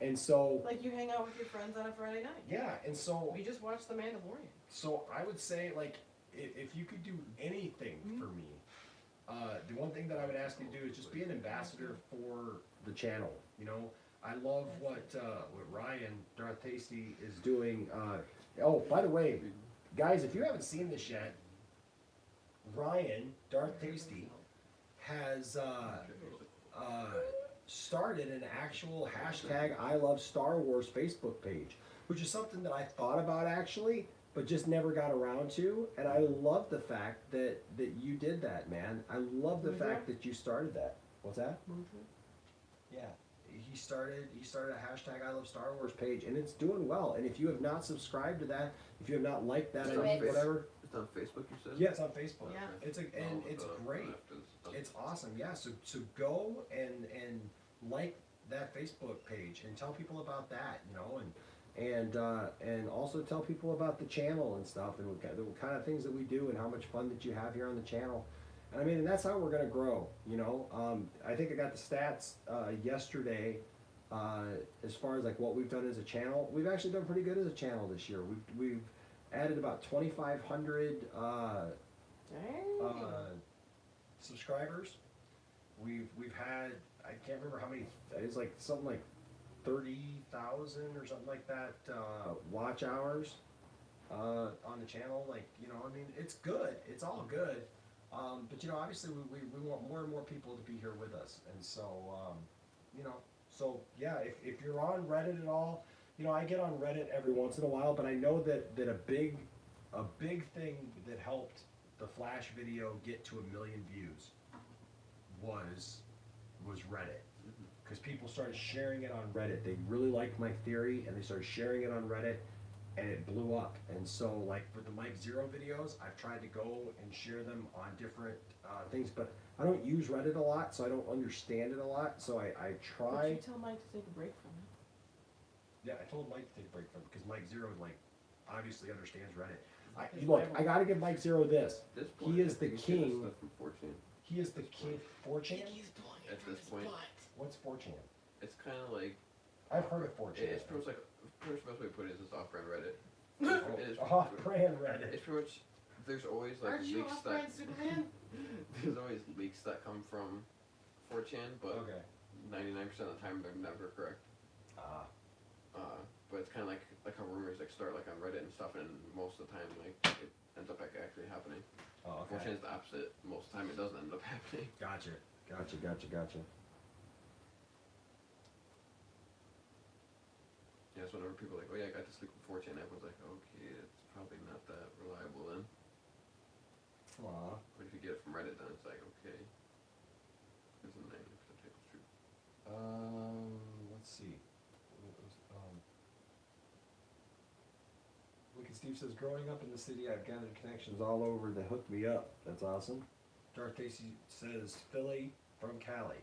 Speaker 1: And so,
Speaker 2: Like you hang out with your friends on a Friday night.
Speaker 1: yeah, and so,
Speaker 2: We just watched The Mandalorian.
Speaker 1: so I would say, like, if you could do anything for me, the one thing that I would ask you to do is just be an ambassador for the channel. You know, I love what Ryan Darth Tasty is doing. Oh, by the way, guys, if you haven't seen this yet, Ryan Darth Tasty has started an actual hashtag I Love Star Wars Facebook page, which is something that I thought about actually, but just never got around to. And I love the fact that you did that, man. I love the fact that you started that. What's that? Yeah. He started a hashtag I Love Star Wars page, and it's doing well. And if you have not subscribed to that, if you have not liked that,
Speaker 3: It's
Speaker 1: or
Speaker 3: on Face-
Speaker 1: whatever.
Speaker 3: It's on Facebook, you said?
Speaker 1: Yeah, it's on Facebook.
Speaker 2: Yeah.
Speaker 1: It's
Speaker 3: I'll
Speaker 1: it's
Speaker 3: look it up
Speaker 1: great.
Speaker 3: after this is done.
Speaker 1: It's awesome. Yeah. So go and like that Facebook page and tell people about that, you know, and also tell people about the channel and stuff, and the kind of things that we do and how much fun that you have here on the channel. And I mean, and that's how we're gonna grow, you know. I think I got the stats yesterday as far as like what we've done as a channel. We've actually done pretty good as a channel this year. We've added about 2,500 subscribers. We've had, I can't remember how many. It's like something like 30,000 or something like that watch hours on the channel. Like, you know, I mean, it's good. It's all good. But you know, obviously we want more and more people to be here with us, and so you know, so yeah, if you're on Reddit at all, you know, I get on Reddit every once in a while, but I know that a big thing that helped the Flash video get to 1 million views was Reddit, because people started sharing it on Reddit. They really liked my theory, and they started sharing it on Reddit, and it blew up. And so, like for the Mike Zero videos, I've tried to go and share them on different things, but I don't use Reddit a lot, so I don't understand it a lot. So I
Speaker 2: But
Speaker 1: try.
Speaker 2: you tell Mike to take a break from it.
Speaker 1: Yeah, I told Mike to take a break from it because Mike Zero like obviously understands Reddit.
Speaker 2: His
Speaker 1: Look,
Speaker 2: rival.
Speaker 1: I gotta give Mike Zero this.
Speaker 3: At this point,
Speaker 1: He is
Speaker 3: I
Speaker 1: the
Speaker 3: think you get this
Speaker 1: king.
Speaker 3: stuff from 4chan.
Speaker 1: He is the king. 4chan?
Speaker 3: At this point,
Speaker 1: What's 4chan?
Speaker 3: it's kind of like
Speaker 1: I've heard of 4chan.
Speaker 3: it's pretty much like pretty much the best way to put it is it's off-brand Reddit. It is
Speaker 1: Off-brand Reddit.
Speaker 3: It's pretty much there's always like
Speaker 2: Aren't you
Speaker 3: leaks
Speaker 2: off-brand
Speaker 3: that
Speaker 2: Superman?
Speaker 3: there's always leaks that come from 4chan, but
Speaker 1: Okay.
Speaker 3: 99% of the time they're never correct. But it's kind of like how rumors like start like on Reddit and stuff, and most of the time like it ends up like actually happening.
Speaker 1: Oh, okay.
Speaker 3: 4chan is the opposite. Most of the time it doesn't end up happening.
Speaker 1: Gotcha.
Speaker 3: Yeah, so whenever people are like, oh yeah, I got to sleep with 4chan, everyone's like, okay, it's probably not that reliable then.
Speaker 1: Aw.
Speaker 3: But if you get it from Reddit, then it's like, okay, there's a 90% chance it's true.
Speaker 1: Let's see. Look at Steve says, growing up in the city, I've gathered connections all over that hooked me up. That's awesome. Darth Casey says, Philly from Cali.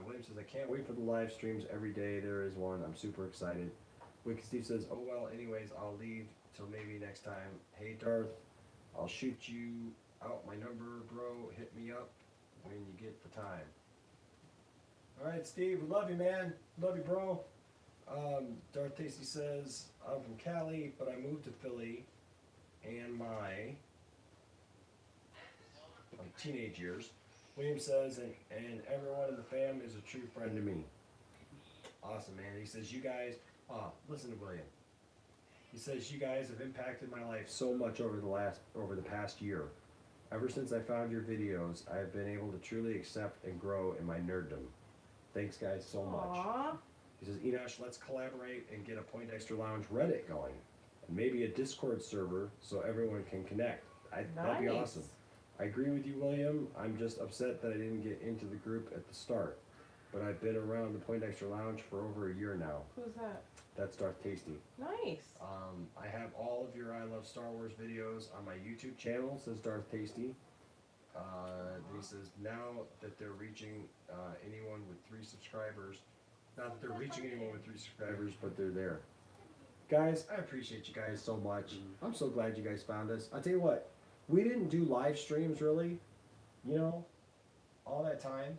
Speaker 1: William says, I can't wait for the live streams every day. There is one. I'm super excited. Wicked Steve says, oh well, anyways, I'll leave till maybe next time. Hey Darth, I'll shoot you out my number, bro. Hit me up when you get the time. All right, Steve, we love you, man. Love you, bro. Darth Tasty says, I'm from Cali, but I moved to Philly and my teenage years. William says, and everyone in the fam is a true friend to me. Awesome, man. He says, you guys, listen to William. He says, you guys have impacted my life so much over the past year. Ever since I found your videos, I have been able to truly accept and grow in my nerddom. Thanks, guys, so much.
Speaker 2: Aww.
Speaker 1: He says, Enosh, let's collaborate and get a Poindexter Lounge Reddit going. And maybe a Discord server so everyone can connect. That'd be awesome. I agree with you, William. I'm just upset that I didn't get into the group at the start. But I've been around the Poindexter Lounge for over a year now.
Speaker 2: Who's that?
Speaker 1: That's Darth Tasty.
Speaker 2: Nice.
Speaker 1: I have all of your I Love Star Wars videos on my YouTube channel, says Darth Tasty. He says, now that they're reaching anyone with 3 subscribers, not that they're reaching anyone with 3 subscribers, but they're there. Guys, I appreciate you guys so much. I'm so glad you guys found us. I'll tell you what, we didn't do live streams really, all that time.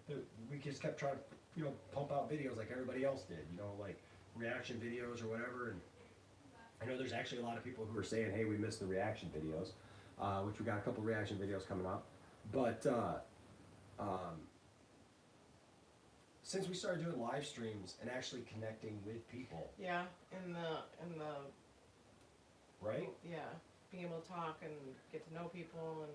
Speaker 1: We just kept trying to, pump out videos like everybody else did, like reaction videos or whatever. And I know there's actually a lot of people who are saying, hey, we missed the reaction videos, which we got a couple reaction videos coming up. But since we started doing live streams and actually connecting with people,
Speaker 2: Yeah, in the
Speaker 1: right?
Speaker 2: yeah, being able to talk and get to know people, and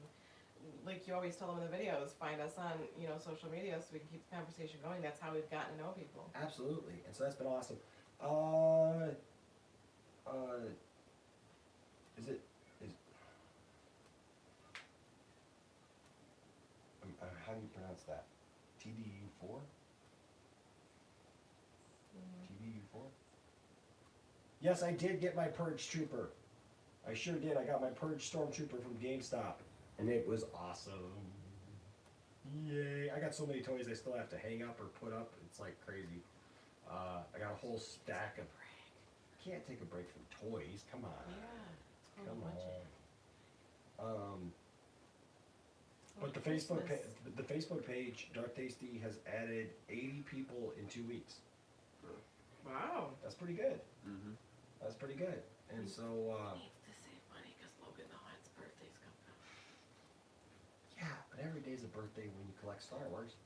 Speaker 2: like you always tell them in the videos, find us on social media so we can keep the conversation going. That's how we've gotten to know people.
Speaker 1: Absolutely, and so that's been awesome. How do you pronounce that? TDU4? TDU4? Yes, I did get my Purge Trooper. I sure did. I got my Purge Stormtrooper from GameStop, and it was awesome. Yay. I got so many toys I still have to hang up or put up. It's like crazy. I got a whole stack of... Can't take a break from toys. Come on.
Speaker 2: Yeah,
Speaker 1: Come
Speaker 2: budget.
Speaker 1: on. But the Facebook page, Dark Tasty, has added 80 people in 2 weeks.
Speaker 2: Wow.
Speaker 1: That's pretty good.
Speaker 3: Mm-hmm.
Speaker 1: That's pretty good. And so,
Speaker 2: Needs to save money because Logan Hunt's birthday's coming up.
Speaker 1: yeah, but every day's a birthday when you collect Star Wars.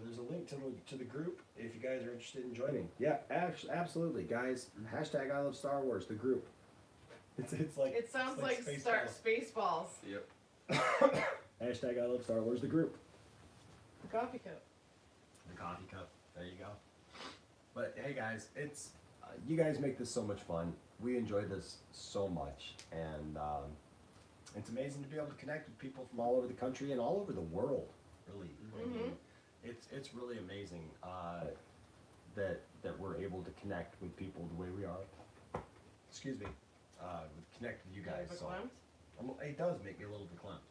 Speaker 1: There's a link to the group if you guys are interested in joining. Yeah, absolutely, guys. Hashtag I Love Star Wars, the group. It's like...
Speaker 2: It sounds
Speaker 1: it's
Speaker 2: like Spaceballs.
Speaker 3: Yep.
Speaker 1: Hashtag I Love Star Wars, the group.
Speaker 2: The coffee cup.
Speaker 1: The coffee cup. There you go. But hey, guys, it's you guys make this so much fun. We enjoy this so much, and it's amazing to be able to connect with people from all over the country and all over the world. Really, I mean, it's really amazing that we're able to connect with people the way we are. Excuse me, connect with you guys. So it does make me a little verklempt.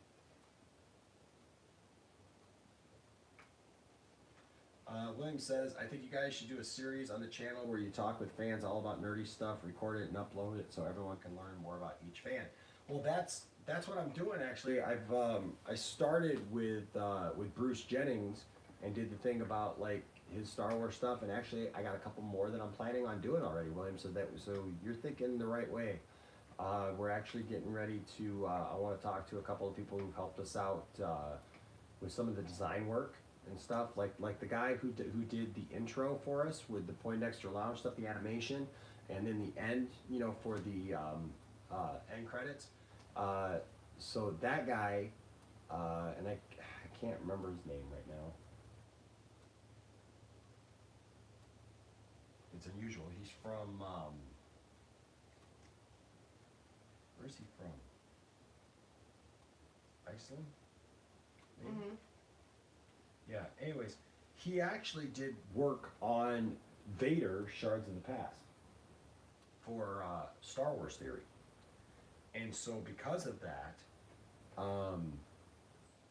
Speaker 1: William says, I think you guys should do a series on the channel where you talk with fans all about nerdy stuff, record it and upload it so everyone can learn more about each fan. Well, that's what I'm doing actually. I started with Bruce Jennings and did the thing about like his Star Wars stuff, and actually I got a couple more that I'm planning on doing already, William. So you're thinking the right way. We're actually getting ready to. I want to talk to a couple of people who've helped us out with some of the design work and stuff, like the guy who did the intro for us with the Poindexter Lounge stuff, the animation, and then the end, for the end credits. So that guy, and I can't remember his name right now. It's unusual. He's from, where's he from? Iceland? Maybe?
Speaker 2: Mm-hmm.
Speaker 1: Yeah, anyways, he actually did work on Vader Shards of the Past for Star Wars Theory. And so because of that,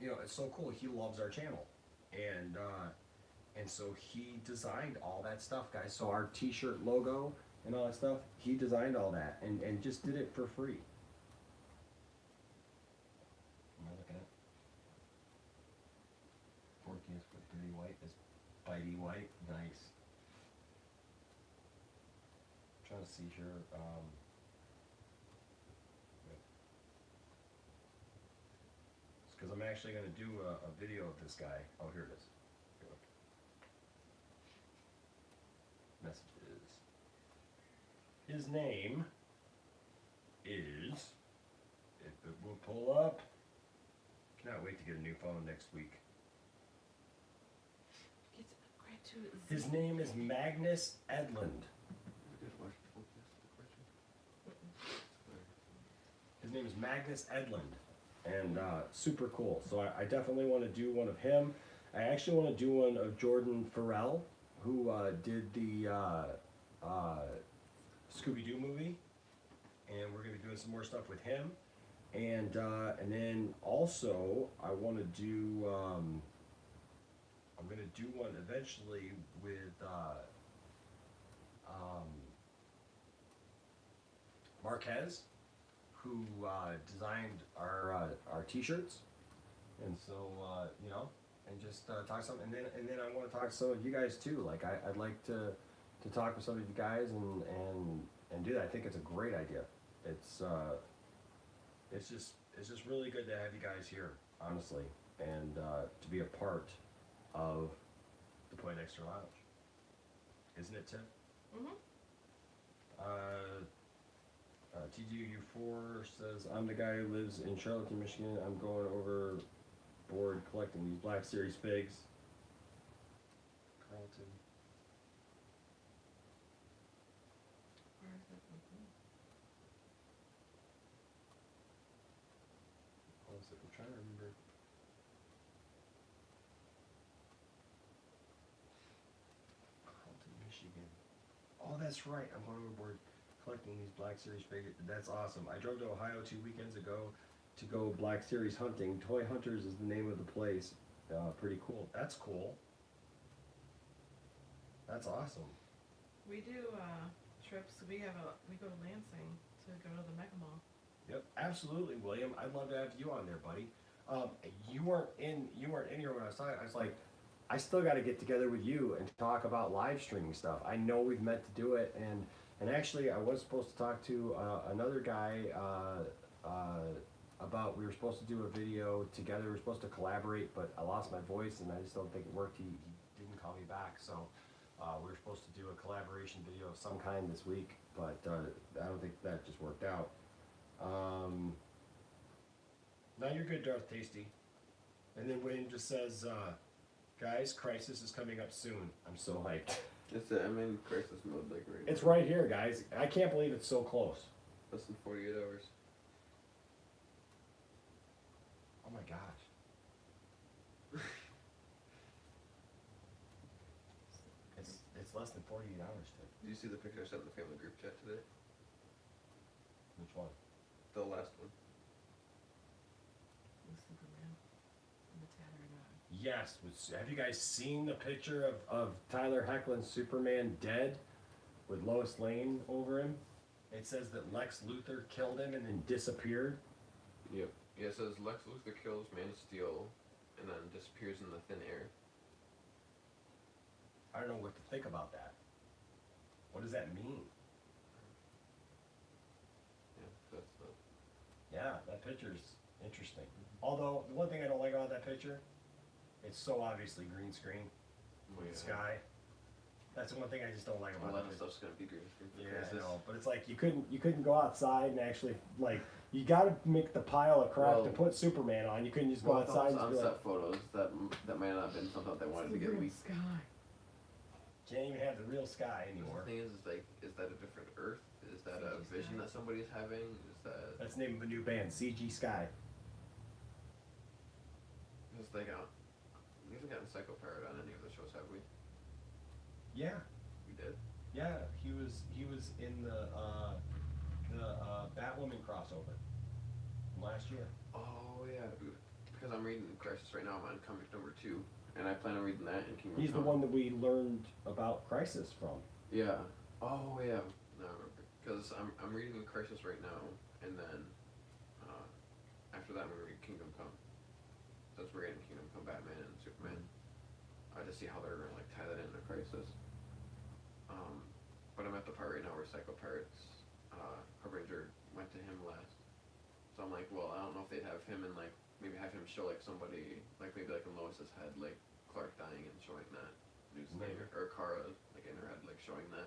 Speaker 1: it's so cool. He loves our channel. And so he designed all that stuff, guys. So our t-shirt logo and all that stuff, he designed all that and just did it for free. Yes, but Dirty White is Bitey White. Nice. Trying to see here. Because I'm actually going to do a video of this guy. Oh, here it is. Here we go. Messages. His name is, if it will pull up, cannot wait to get a new phone next week.
Speaker 2: Get right to it.
Speaker 1: His name is Magnus Edlund. His name is Magnus Edlund, and super cool. So I definitely want to do one of him. I actually want to do one of Jordan Farrell, who did the Scooby-Doo movie, and we're going to be doing some more stuff with him. And then also I want to do. I'm going to do one eventually with Marquez, who designed our T-shirts, and so you know, and just talk some, and then I want to talk to some of you guys too. Like I'd like to talk with some of you guys and do that. I think it's a great idea. It's just really good to have you guys here, honestly, and to be a part of the Point Extra Lounge, isn't it, Tim?
Speaker 2: Mhm.
Speaker 1: TGU4 says, I'm the guy who lives in Charlottetown, Michigan. I'm going overboard collecting these Black Series figs. Carlton.
Speaker 2: Where is that from?
Speaker 1: Hold on a second, I'm trying to remember. Carlton, Michigan. Oh, that's right. I'm going overboard collecting these Black Series figures. That's awesome. I drove to Ohio 2 weekends ago to go Black Series hunting. Toy Hunters is the name of the place. Pretty cool. That's cool. That's awesome.
Speaker 2: We do trips. We go to Lansing to go to the Mega Mall.
Speaker 1: Yep, absolutely, William. I'd love to have you on there, buddy. You weren't in here when I was talking. I was like, I still got to get together with you and talk about live streaming stuff. I know we've meant to do it, and actually, I was supposed to talk to another guy about, we were supposed to do a video together. We were supposed to collaborate, but I lost my voice, and I just don't think it worked. He didn't call me back, so we were supposed to do a collaboration video of some kind this week, but I don't think that just worked out. Now you're good, Darth Tasty. And then William just says, guys, Crisis is coming up soon. I'm so hyped.
Speaker 3: It's I'm in crisis mode like right now.
Speaker 1: It's right here, guys. I can't believe it's so close.
Speaker 3: Less than 48 hours.
Speaker 1: Oh my gosh. It's less than 48 hours, Tim.
Speaker 3: Did you see the picture I sent in the family group chat today?
Speaker 1: Which one?
Speaker 3: The last one.
Speaker 2: With Superman and the tattered
Speaker 1: Yes. Have you guys seen the picture of Tyler Hoechlin's Superman dead with Lois Lane over him? It says that Lex Luthor killed him and then disappeared.
Speaker 3: Yep. Yeah, it says Lex Luthor kills Man of Steel and then disappears in the thin air.
Speaker 1: I don't know what to think about that. What does that mean?
Speaker 3: Yeah, that's the...
Speaker 1: Yeah, that picture's interesting. Although, the one thing I don't like about that picture, it's so obviously green screen with the sky. That's the one thing I just don't like
Speaker 3: A
Speaker 1: about
Speaker 3: lot
Speaker 1: it.
Speaker 3: of stuff's gonna be green screen. for
Speaker 1: Yeah, I
Speaker 3: Crisis.
Speaker 1: know, but it's like you couldn't go outside and actually, like, you gotta make the pile of crap to
Speaker 3: Well-
Speaker 1: put Superman on. You couldn't just go
Speaker 3: Well, if
Speaker 1: outside
Speaker 3: those
Speaker 1: and be like,
Speaker 3: on-set photos, that might not have been something that they wanted to get leaked.
Speaker 2: sky.
Speaker 1: can't even have the real sky
Speaker 3: The
Speaker 1: anymore.
Speaker 3: thing is like, is that a different Earth? Is that a
Speaker 2: CG
Speaker 3: vision
Speaker 2: sky.
Speaker 3: that somebody's having? Is that...
Speaker 1: That's the name of a new band, CG Sky.
Speaker 3: Because like, we haven't gotten Psycho Parrot on any of the shows, have we?
Speaker 1: Yeah,
Speaker 3: We did?
Speaker 1: yeah, he was in the Batwoman crossover from last year.
Speaker 3: Oh yeah, because I'm reading Crisis right now. I'm on comic number 2, and I plan on reading that in Kingdom
Speaker 1: He's the
Speaker 3: Come.
Speaker 1: one that we learned about Crisis from.
Speaker 3: Yeah. Oh yeah. No, I remember. Because I'm reading Crisis right now, and then after that I'm gonna read Kingdom Come. That's we're getting Kingdom Come Batman and Superman. to see how they're gonna like tie that into Crisis. But I'm at the part right now where Psycho Pirates, a Ranger went to him last. So I'm like, well, I don't know if they'd have him and like maybe have him show like somebody like maybe like in Lois's head, like Clark dying and showing that news thing, or Kara like in her head like showing that.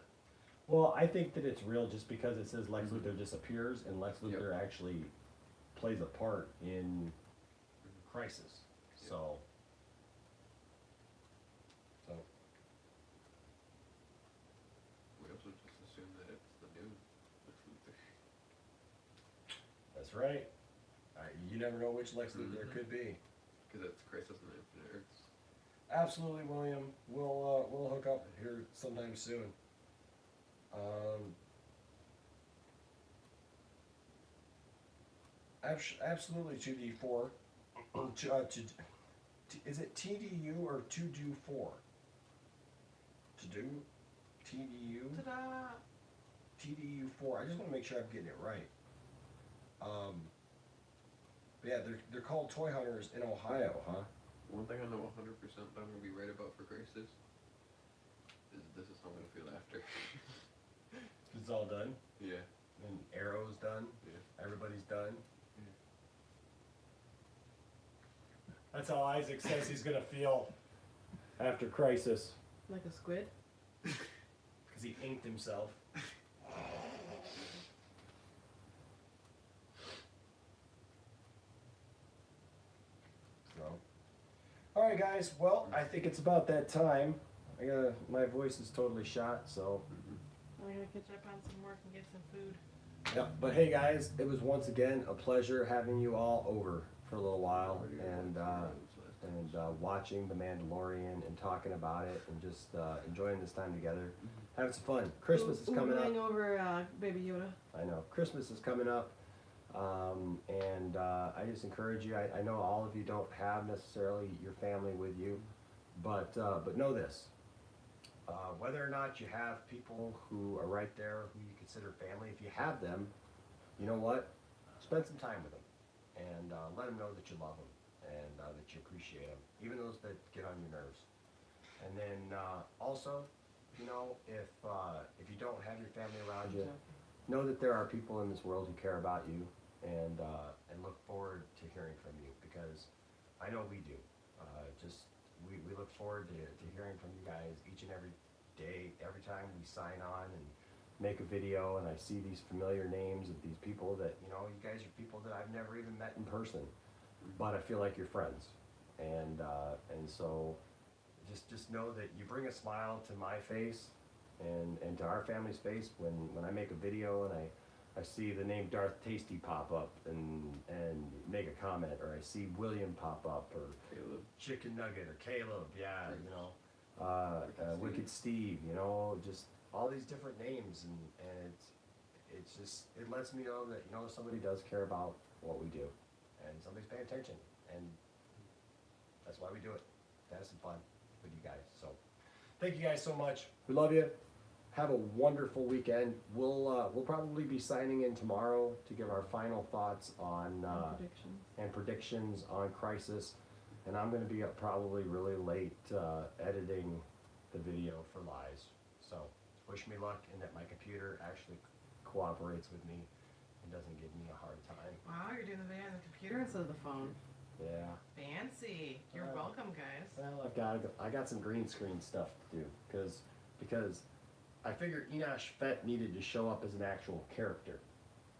Speaker 1: Well, I think that it's real just because it says Lex Luthor disappears and Lex Luthor actually plays a part in Crisis. So.
Speaker 3: We also just assume that it's the new Lex Luthor.
Speaker 1: That's right. You never know which Lex Luthor it could be.
Speaker 3: Because it's Crisis and Infinite Earths.
Speaker 1: Absolutely, William. We'll hook up here sometime soon. Absolutely 2D4. Is it TDU or 2do4? To do? TDU?
Speaker 2: Ta-da!
Speaker 1: TDU4. I just want to make sure I'm getting it right. Yeah, they're called toy hunters in Ohio, huh?
Speaker 3: One thing I know 100% that I'm going to be right about for Crisis is this is how I'm going to feel after.
Speaker 1: It's all done?
Speaker 3: Yeah.
Speaker 1: And Arrow's done?
Speaker 3: Yeah.
Speaker 1: Everybody's done? That's how Isaac says he's gonna feel after Crisis.
Speaker 2: Like a squid?
Speaker 1: Because he inked himself. So. Alright guys, well, I think it's about that time. My voice is totally shot, so.
Speaker 2: I gotta catch up on some work and get some food.
Speaker 1: Yeah, but hey guys, it was once again a pleasure having you all over for a little while and watching The Mandalorian and talking about it and just enjoying this time together, having some fun. Christmas is coming up.
Speaker 2: Over Baby Yoda.
Speaker 1: I know Christmas is coming up, and I just encourage you. I know all of you don't have necessarily your family with you, but know this. Whether or not you have people who are right there who you consider family, if you have them, you know what? Spend some time with them and let them know that you love them and that you appreciate them, even those that get on your nerves. And then also, you know, if you don't have your family around you, know that there are people in this world who care about you and look forward to hearing from you, because I know we do. We look forward to hearing from you guys each and every day, every time we sign on and make a video and I see these familiar names of these people that, you know, you guys are people that I've never even met in person, but I feel like you're friends. And so just know that you bring a smile to my face and to our family's face when I make a video and I see the name Darth Tasty pop up and make a comment, or I see William pop up, or
Speaker 3: Caleb.
Speaker 1: Chicken Nugget, or Caleb, yeah, you know, Wicked Steve, you know, just all these different names, and it's just, it lets me know that, you know, somebody does care about what we do, and somebody's paying attention, and that's why we do it, to have some fun with you guys. So thank you guys so much. We love you. Have a wonderful weekend. We'll probably be signing in tomorrow to give our final thoughts on and predictions on Crisis, and I'm going to be up probably really late editing the video for Lies. So wish me luck and that my computer actually cooperates with me and doesn't give me a hard time.
Speaker 2: Wow, you're doing the video on the computer instead of the phone.
Speaker 1: Yeah.
Speaker 2: Fancy. You're welcome, guys.
Speaker 1: Well, I got some green screen stuff to do because I figured Enosh Fett needed to show up as an actual character,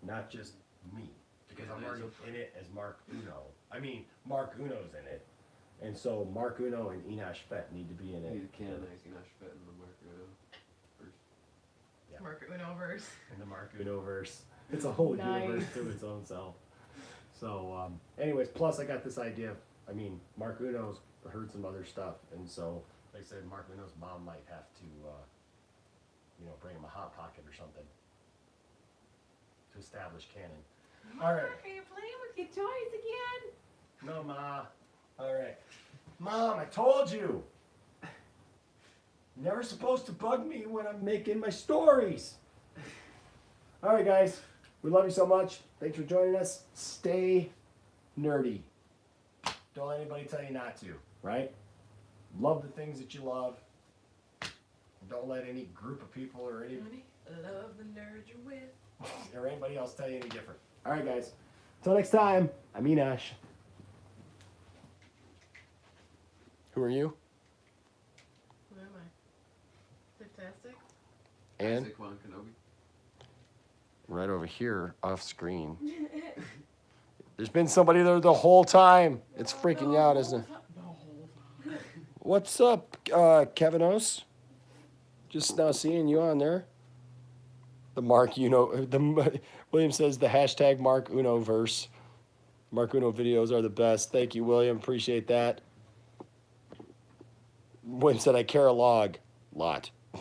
Speaker 1: not just me, because I'm already in it as Mark Uno. I mean, Mark Uno's in it, and so Mark Uno and Enosh Fett need to be in it.
Speaker 3: You canonize Enosh Fett in the Mark Uno verse.
Speaker 1: Yeah.
Speaker 2: Mark Uno-verse.
Speaker 1: In the Mark Uno-verse. It's a whole universe to its own self. So, anyways, plus I got this idea. I mean, Mark Uno's heard some other stuff, and so they said Mark Uno's mom might have to, you know, bring him a Hot Pocket or something to establish canon. All right.
Speaker 2: Are you playing with your toys again?
Speaker 1: No, Ma. All right. Mom, I told you. You're never supposed to bug me when I'm making my stories. All right, guys. We love you so much. Thanks for joining us. Stay nerdy. Don't let anybody tell you not to, right? Love the things that you love. Don't let any group of people or any
Speaker 2: Love the nerd you're with.
Speaker 1: or anybody else tell you any different. All right, guys. Until next time, I'm Enosh. Who are you?
Speaker 2: Who am I? Fantastic.
Speaker 1: And
Speaker 3: Saquon Kenobi.
Speaker 1: right over here, off screen. There's been somebody there the whole time. It's freaking you out, isn't it? What's up, Kevin Ose? Just now seeing you on there. The Mark Uno, William says the hashtag Mark Uno verse. Mark Uno videos are the best. Thank you, William. Appreciate that. William said, I care a log. Lot.
Speaker 2: I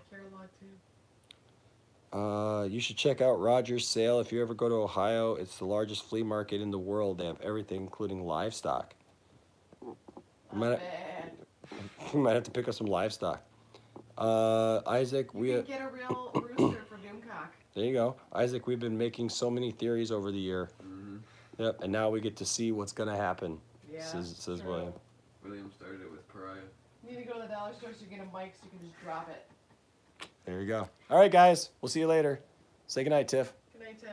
Speaker 2: care a lot too.
Speaker 1: You should check out Rogers Sale if you ever go to Ohio. It's the largest flea market in the world. They have everything, including livestock. You might have to pick up some livestock. Isaac,
Speaker 2: You can get a real rooster for Doomcock.
Speaker 1: there you go. Isaac, we've been making so many theories over the year.
Speaker 3: Mm-hmm.
Speaker 1: Yep, and now we get to see what's going to happen,
Speaker 2: Yeah.
Speaker 1: says
Speaker 2: true.
Speaker 1: William.
Speaker 3: William started it with Pariah.
Speaker 2: You need to go to the dollar store so you get a mic so you can just drop it.
Speaker 1: There you go. All right, guys. We'll see you later. Say goodnight, Tiff.
Speaker 2: Good night, Tiff.